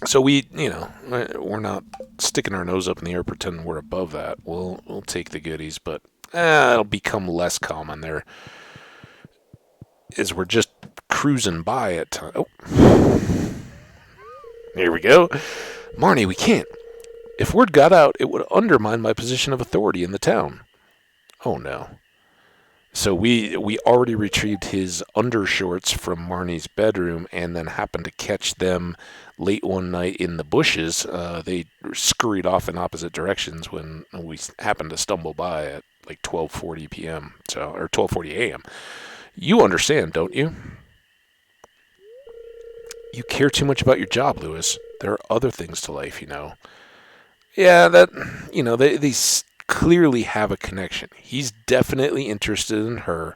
So we're not sticking our nose up in the air pretending we're above that. We'll take the goodies, but it'll become less common there as we're just cruising by at time. Oh, here we go. Marnie, we can't. If word got out, it would undermine my position of authority in the town. Oh no. So we already retrieved his undershorts from Marnie's bedroom and then happened to catch them late one night in the bushes. They scurried off in opposite directions when we happened to stumble by at like 12:40 p.m. Or 12:40 a.m. You understand, don't you? You care too much about your job, Lewis. There are other things to life, you know. Yeah, they clearly have a connection. He's definitely interested in her.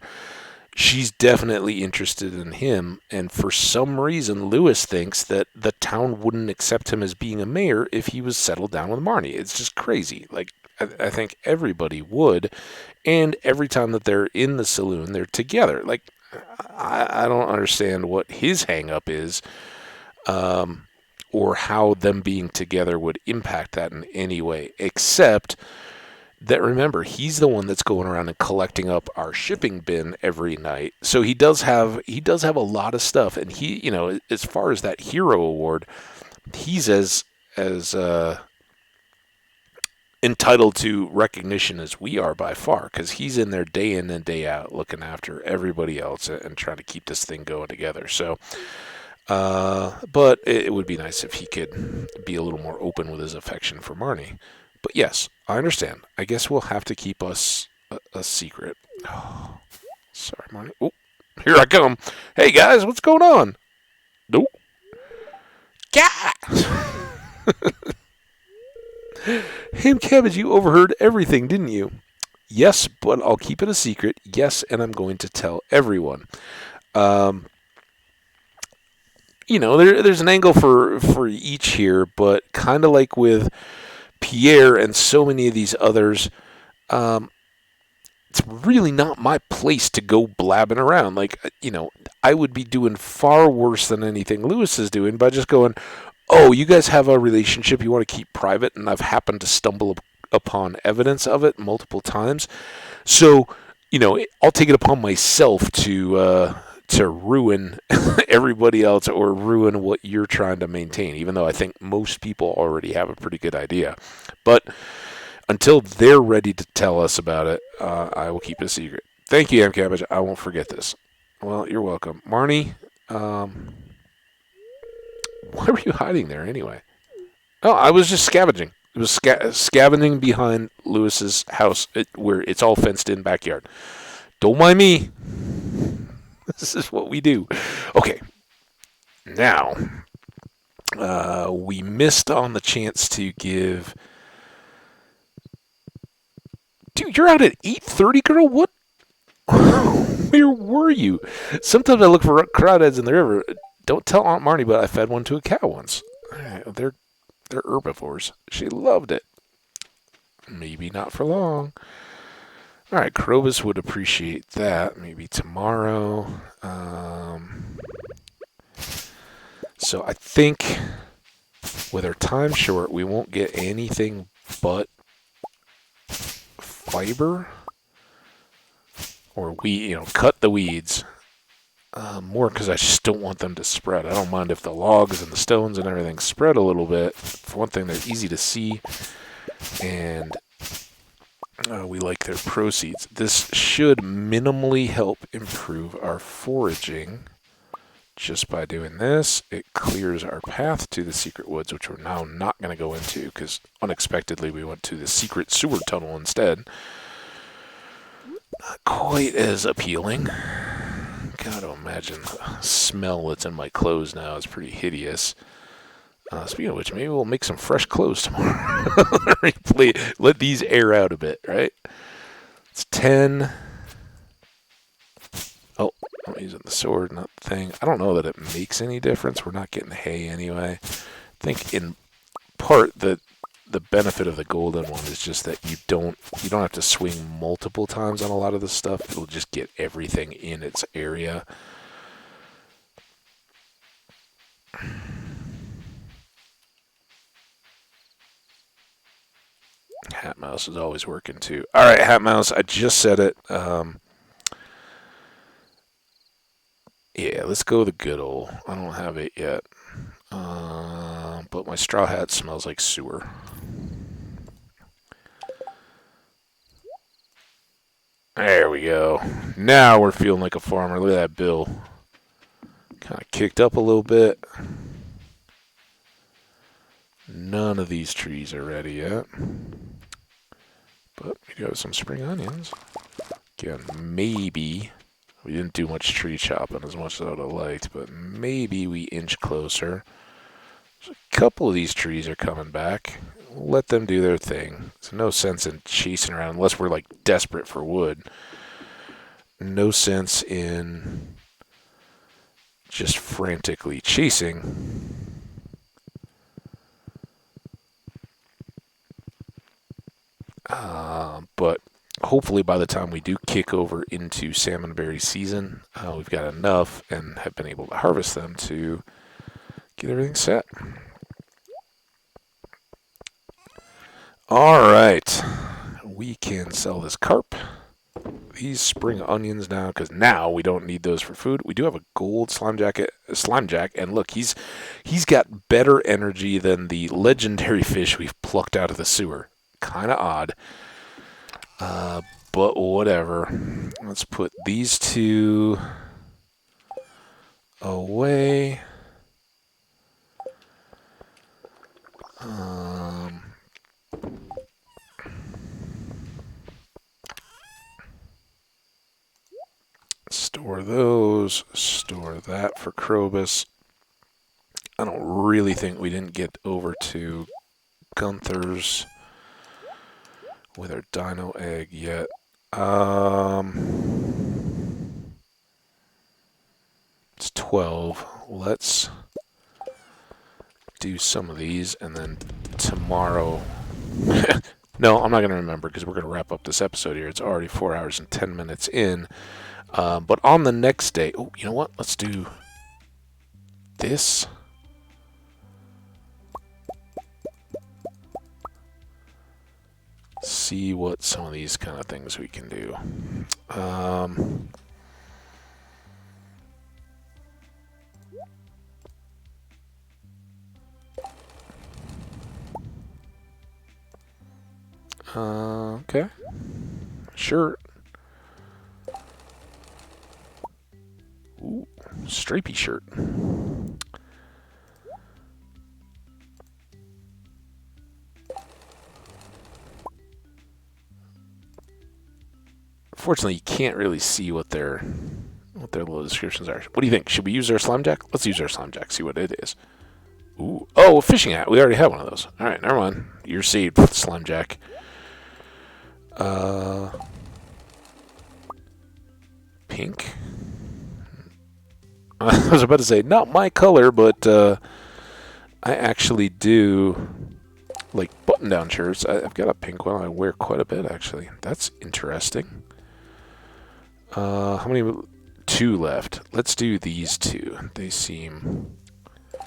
She's definitely interested in him. And for some reason, Lewis thinks that the town wouldn't accept him as being a mayor if he was settled down with Marnie. It's just crazy. Like, I think everybody would. And every time that they're in the saloon, they're together. Like, I don't understand what his hang-up is. Or how them being together would impact that in any way, except that, remember, he's the one that's going around and collecting up our shipping bin every night. So he does have a lot of stuff, and he, as far as that hero award, he's as entitled to recognition as we are by far, because he's in there day in and day out looking after everybody else and trying to keep this thing going together. So. But it would be nice if he could be a little more open with his affection for Marnie. But yes, I understand. I guess we'll have to keep us a secret. Oh, sorry, Marnie. Oh, here I come. Hey, guys, what's going on? Nope. Yeah! Ham Cabbage, you overheard everything, didn't you? Yes, but I'll keep it a secret. Yes, and I'm going to tell everyone. There's an angle for each here, but kind of like with Pierre and so many of these others, it's really not my place to go blabbing around. Like, I would be doing far worse than anything Lewis is doing by just going, oh, you guys have a relationship you want to keep private, and I've happened to stumble upon evidence of it multiple times. So, I'll take it upon myself to ruin everybody else or ruin what you're trying to maintain, even though I think most people already have a pretty good idea. But until they're ready to tell us about it, I will keep it a secret. Thank you, M. Cabbage. I won't forget this. Well, you're welcome. Marnie, why were you hiding there anyway? Oh, I was just scavenging. It was scavenging behind Lewis's house, where it's all fenced in backyard. Don't mind me. This is what we do. Okay. Now, we missed on the chance to give. Dude, you're out at 8:30, girl. What? Where were you? Sometimes I look for crawdads in the river. Don't tell Aunt Marnie, but I fed one to a cow once. They're herbivores. She loved it. Maybe not for long. All right, Krobus would appreciate that. Maybe tomorrow. So I think with our time short, we won't get anything but fiber, or cut the weeds. More because I just don't want them to spread. I don't mind if the logs and the stones and everything spread a little bit. For one thing, they're easy to see, and we like their proceeds. This should minimally help improve our foraging. Just by doing this, it clears our path to the secret woods, which we're now not going to go into because unexpectedly we went to the secret sewer tunnel instead. Not quite as appealing. Gotta imagine the smell that's in my clothes now is pretty hideous. Speaking of which, maybe we'll make some fresh clothes tomorrow. Let these air out a bit, right? It's 10. Oh, I'm using the sword, not the thing. I don't know that it makes any difference. We're not getting hay anyway. I think in part the benefit of the golden one is just that you don't have to swing multiple times on a lot of this stuff. It'll just get everything in its area. Hat Mouse is always working too. All right, Hat Mouse, I just said it. Yeah, let's go the good old. I don't have it yet. But my straw hat smells like sewer. There we go. Now we're feeling like a farmer. Look at that bill. Kind of kicked up a little bit. None of these trees are ready yet. But we do have some spring onions. Again, maybe we didn't do much tree chopping as much as I would have liked, but maybe we inch closer. There's a couple of these trees are coming back. We'll let them do their thing. There's no sense in chasing around unless we're like desperate for wood. No sense in just frantically chasing. But hopefully by the time we do kick over into salmonberry season, we've got enough and have been able to harvest them to get everything set. All right, we can sell this carp. These spring onions now, because now we don't need those for food. We do have a gold slime jack, and look, he's got better energy than the legendary fish we've plucked out of the sewer. Kind of odd, but whatever. Let's put these two away. Store those. Store that for Krobus. I don't really think we didn't get over to Gunther's with our dino egg yet. It's 12. Let's do some of these, and then tomorrow No, I'm not going to remember because we're going to wrap up this episode here. It's already 4 hours and 10 minutes in. But on the next day, oh, you know what? Let's do this. See what some of these kind of things we can do. Okay. Shirt. Ooh, stripy shirt. Unfortunately, you can't really see what their little descriptions are. What do you think? Should we use our slime jack? Let's use our slime jack. See what it is. Ooh. Oh, a fishing hat. We already have one of those. All right, never mind. You're saved with slime jack. Pink. I was about to say not my color, but I actually do like button-down shirts. I've got a pink one I wear quite a bit, actually. That's interesting. How many? 2 left. Let's do these 2. They seem a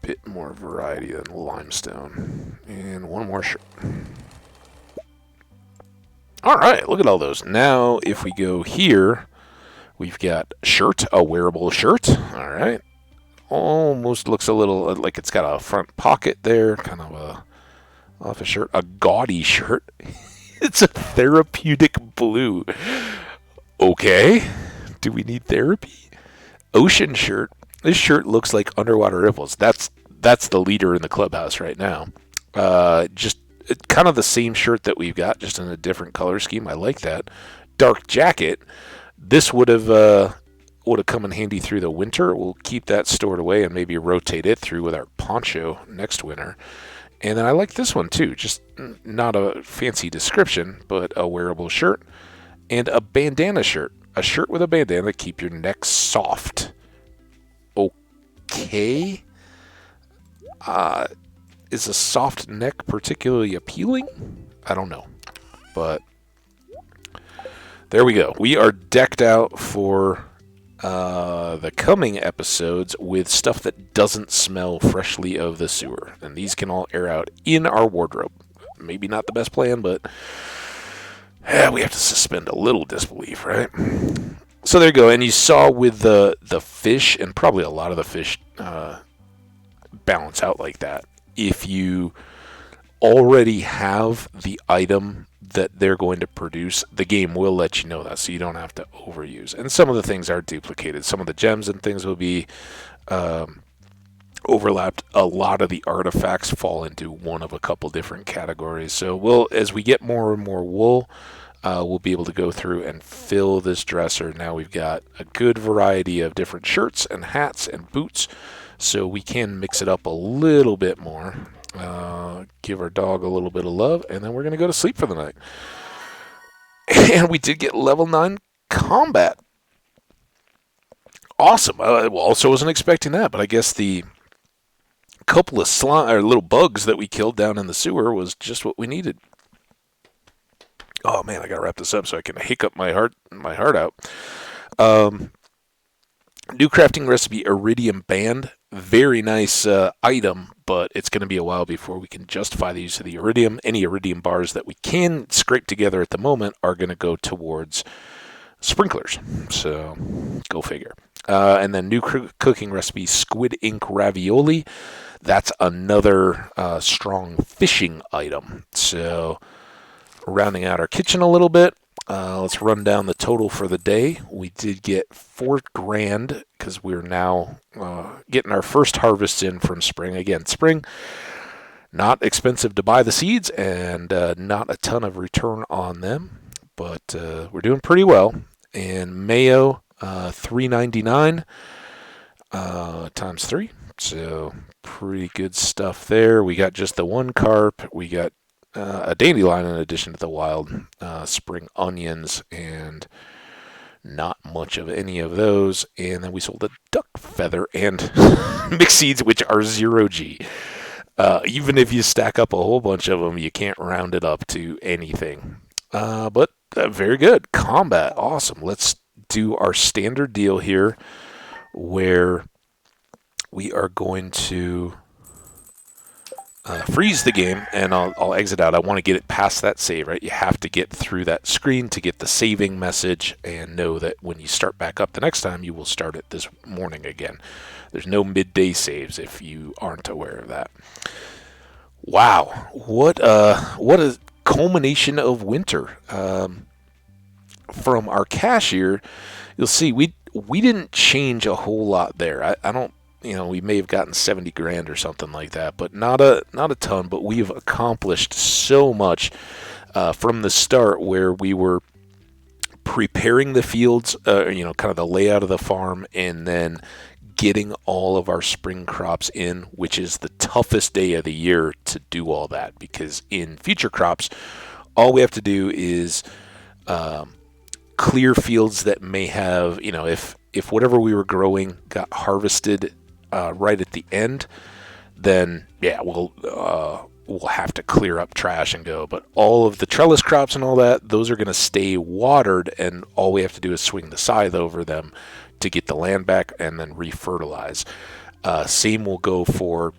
bit more variety than limestone. And one more shirt. Alright, look at all those. Now, if we go here, we've got shirt, a wearable shirt. Alright. Almost looks a little like it's got a front pocket there, kind of a office shirt. A gaudy shirt. It's a therapeutic blue. Okay. Do we need therapy? Ocean shirt. This shirt looks like underwater ripples. That's the leader in the clubhouse right now. Just kind of the same shirt that we've got, just in a different color scheme. I like that. Dark jacket. This would have come in handy through the winter. We'll keep that stored away and maybe rotate it through with our poncho next winter. And then I like this one too. Just not a fancy description, but a wearable shirt and a bandana shirt. A shirt with a bandana to keep your neck soft. Okay. Is a soft neck particularly appealing? I don't know. But there we go. We are decked out for the coming episodes with stuff that doesn't smell freshly of the sewer. And these can all air out in our wardrobe. Maybe not the best plan, but we have to suspend a little disbelief, right? So there you go. And you saw with the fish, and probably a lot of the fish balance out like that. If you already have the item that they're going to produce, the game will let you know that, so you don't have to overuse. And some of the things are duplicated. Some of the gems and things will be overlapped. A lot of the artifacts fall into one of a couple different categories. So as we get more and more wool, we'll be able to go through and fill this dresser. Now we've got a good variety of different shirts and hats and boots, so we can mix it up a little bit more. Give our dog a little bit of love, and then we're going to go to sleep for the night. And we did get level 9 combat. Awesome. I also wasn't expecting that, but I guess the couple of little bugs that we killed down in the sewer was just what we needed. Oh man, I gotta wrap this up so I can hiccup my heart out. New crafting recipe, iridium band. Very nice item, but it's going to be a while before we can justify the use of the iridium. Any iridium bars that we can scrape together at the moment are going to go towards sprinklers. So, go figure. And then new cooking recipe, squid ink ravioli. That's another strong fishing item. So, rounding out our kitchen a little bit. Let's run down the total for the day. We did get $4,000 because we're now getting our first harvests in from spring. Again, spring, not expensive to buy the seeds and not a ton of return on them, but we're doing pretty well. And mayo, $3.99 times 3, so pretty good stuff there. We got just the one carp. We got a dandelion in addition to the wild spring onions, and not much of any of those. And then we sold a duck feather and mixed seeds, which are 0G. Even if you stack up a whole bunch of them, you can't round it up to anything. But very good. Combat. Awesome. Let's do our standard deal here where we are going to freeze the game, and I'll exit out. I want to get it past that save, right? You have to get through that screen to get the saving message and know that when you start back up the next time, you will start it this morning again. There's no midday saves if you aren't aware of that. Wow, what a culmination of winter. From our cashier, you'll see we didn't change a whole lot there. I don't, we may have gotten 70 grand or something like that, but not a ton. But we've accomplished so much from the start, where we were preparing the fields, kind of the layout of the farm, and then getting all of our spring crops in, which is the toughest day of the year to do all that, because in future crops, all we have to do is clear fields that may have, if whatever we were growing got harvested right at the end, then yeah, we'll have to clear up trash and go. But all of the trellis crops and all that, those are going to stay watered, and all we have to do is swing the scythe over them to get the land back and then refertilize. Same will go for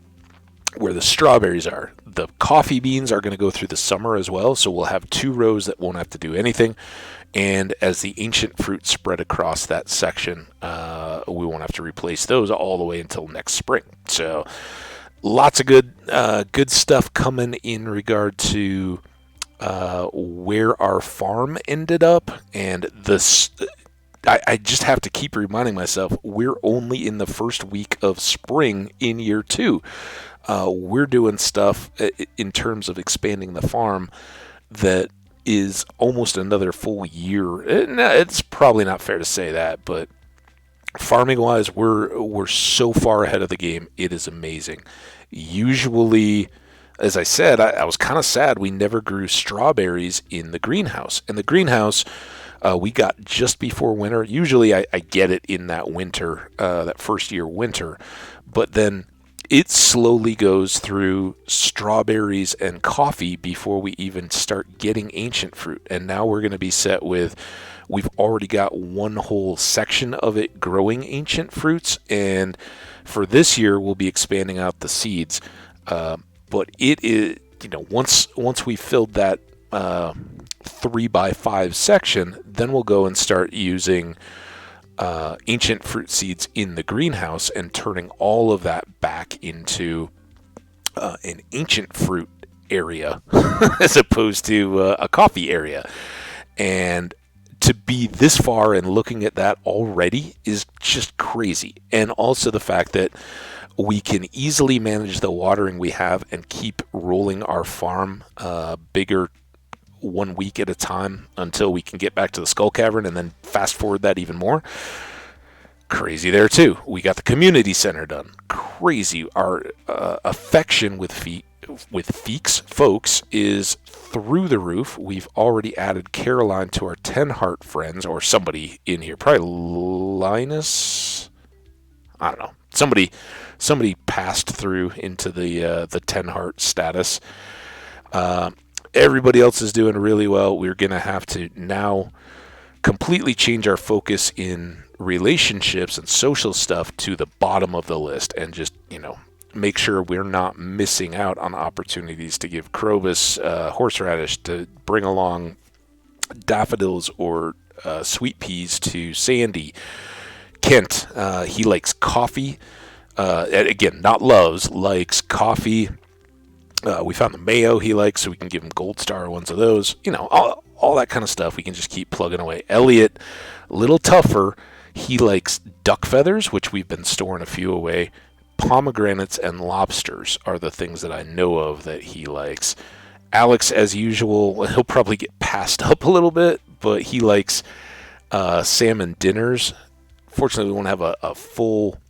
where the strawberries are. The coffee beans are going to go through the summer as well, so we'll have 2 rows that won't have to do anything. And as the ancient fruit spread across that section, we won't have to replace those all the way until next spring. So lots of good stuff coming in regard to where our farm ended up. And this, I just have to keep reminding myself, we're only in the first week of spring in year 2. We're doing stuff in terms of expanding the farm that is almost another full year. It's probably not fair to say that, but farming wise, we're so far ahead of the game. It is amazing. Usually, as I said, I was kind of sad we never grew strawberries in the greenhouse. And the greenhouse, we got just before winter. Usually I get it in that winter, that first year winter, but then it slowly goes through strawberries and coffee before we even start getting ancient fruit. And now we're going to be set with, we've already got one whole section of it growing ancient fruits. And for this year, we'll be expanding out the seeds. But it is, once we filled that 3x5 section, then we'll go and start using ancient fruit seeds in the greenhouse and turning all of that back into an ancient fruit area as opposed to a coffee area. And to be this far and looking at that already is just crazy. And also the fact that we can easily manage the watering we have and keep rolling our farm bigger 1 week at a time until we can get back to the Skull Cavern, and then fast forward that even more. Crazy there too. We got the community center done. Crazy. Our affection with Feeks folks is through the roof. We've already added Caroline to our 10 heart friends, or somebody in here, probably Linus. I don't know. Somebody passed through into the 10 heart status. Everybody else is doing really well. We're going to have to now completely change our focus in relationships and social stuff to the bottom of the list, and just, make sure we're not missing out on opportunities to give Krobus horseradish, to bring along daffodils or sweet peas to Sandy. Kent, he likes coffee. Again, not loves, likes coffee. We found the mayo he likes, so we can give him gold star ones of those. All that kind of stuff. We can just keep plugging away. Elliot, a little tougher. He likes duck feathers, which we've been storing a few away. Pomegranates and lobsters are the things that I know of that he likes. Alex, as usual, he'll probably get passed up a little bit, but he likes salmon dinners. Fortunately, we won't have a full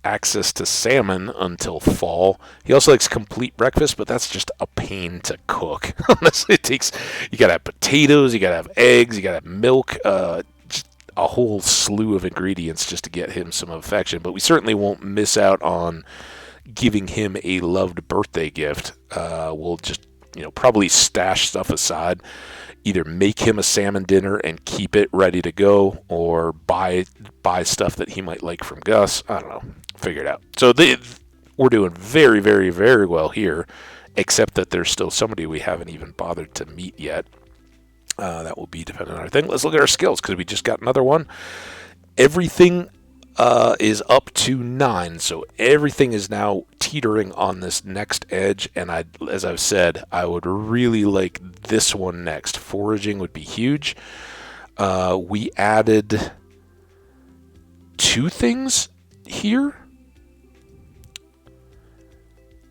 access to salmon until fall. He also likes complete breakfast, but that's just a pain to cook. Honestly, you gotta have potatoes, you gotta have eggs, you gotta have milk, just a whole slew of ingredients just to get him some affection. But we certainly won't miss out on giving him a loved birthday gift. We'll just, probably stash stuff aside, either make him a salmon dinner and keep it ready to go, or buy stuff that he might like from Gus. I don't know. Figure it out. So we're doing very, very, very well here, except that there's still somebody we haven't even bothered to meet yet. That will be dependent on our thing. Let's look at our skills, because we just got another one. Everything is up to 9, so everything is now teetering on this next edge, and as I've said, I would really like this one next. Foraging would be huge. We added 2 things here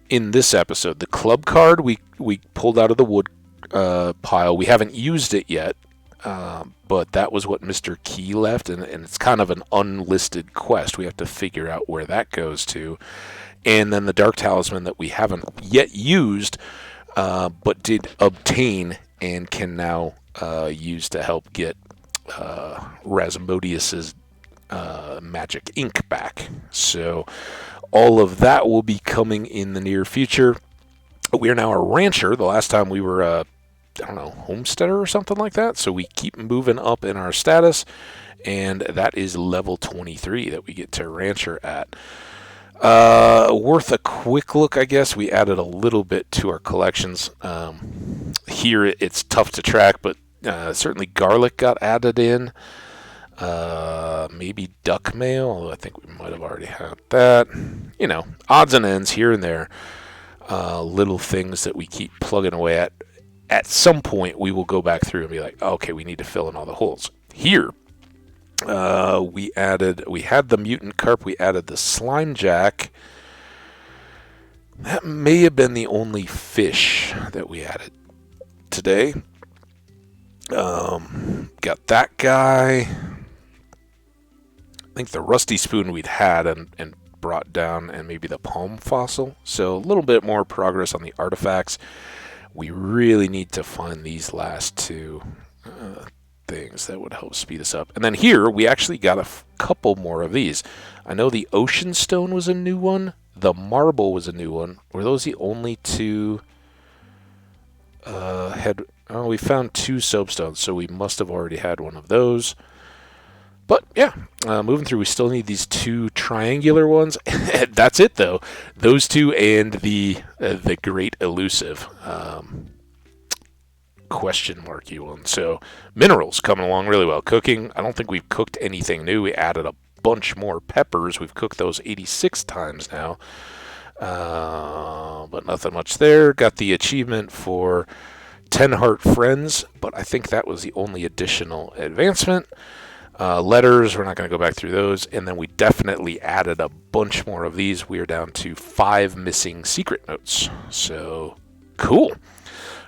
in this episode. The club card we pulled out of the wood pile. We haven't used it yet, but that was what Mr. Key left, and it's kind of an unlisted quest. We have to figure out where that goes to. And then the Dark Talisman that we haven't yet used, but did obtain and can now use to help get Rasmodius's magic ink back. So all of that will be coming in the near future. We are now a rancher. The last time we were homesteader or something like that. So we keep moving up in our status, and that is level 23 that we get to rancher at. Worth a quick look, I guess. We added a little bit to our collections. Here it's tough to track, but certainly garlic got added in. Maybe duck mail, although I think we might have already had that. Odds and ends here and there. Little things that we keep plugging away at. At some point, we will go back through and be like, okay, we need to fill in all the holes. Here, we had the mutant carp, we added the slime jack. That may have been the only fish that we added today. Got that guy. I think the rusty spoon we'd had and brought down, and maybe the palm fossil. So a little bit more progress on the artifacts. We really need to find these last 2 things that would help speed us up. And then here, we actually got a couple more of these. I know the ocean stone was a new one. The marble was a new one. Were those the only 2? We found 2 soapstones, so we must have already had one of those. But yeah, moving through, we still need these 2 triangular ones. That's it, though. Those 2 and the great elusive question marky one. So minerals coming along really well. Cooking, I don't think we've cooked anything new. We added a bunch more peppers. We've cooked those 86 times now, but nothing much there. Got the achievement for 10 heart friends, but I think that was the only additional advancement. Letters, we're not going to go back through those. And then we definitely added a bunch more of these. We are down to 5 missing secret notes. So, cool.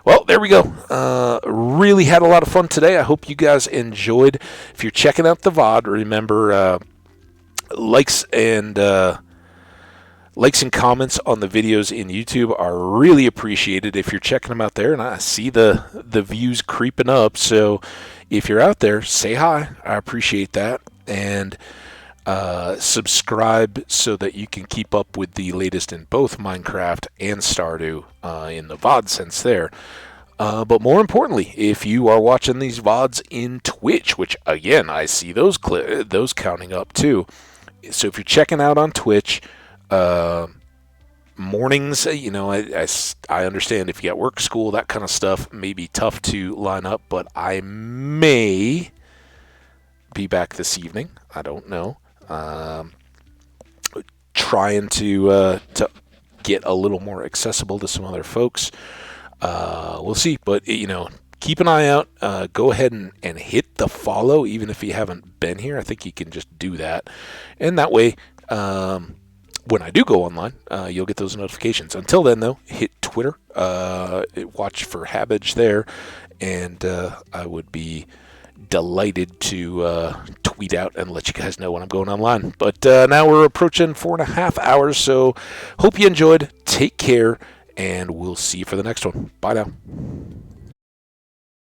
Well, there we go. Really had a lot of fun today. I hope you guys enjoyed. If you're checking out the VOD, remember likes and comments on the videos in YouTube are really appreciated if you're checking them out there. And I see the views creeping up. So if you're out there, say hi. I appreciate that. And subscribe so that you can keep up with the latest in both Minecraft and Stardew in the VOD sense there. But more importantly, if you are watching these VODs in Twitch, which again, I see those counting up too. So if you're checking out on Twitch, mornings, I understand if you got work, school, that kind of stuff may be tough to line up, but I may be back this evening. I don't know. Trying to get a little more accessible to some other folks. We'll see, but keep an eye out. Go ahead and hit the follow, even if you haven't been here. I think you can just do that, and that way, when I do go online, you'll get those notifications. Until then, though, hit Twitter, watch for Habbage there, and I would be delighted to tweet out and let you guys know when I'm going online. But now we're approaching 4.5 hours, so hope you enjoyed. Take care, and we'll see you for the next one. Bye now.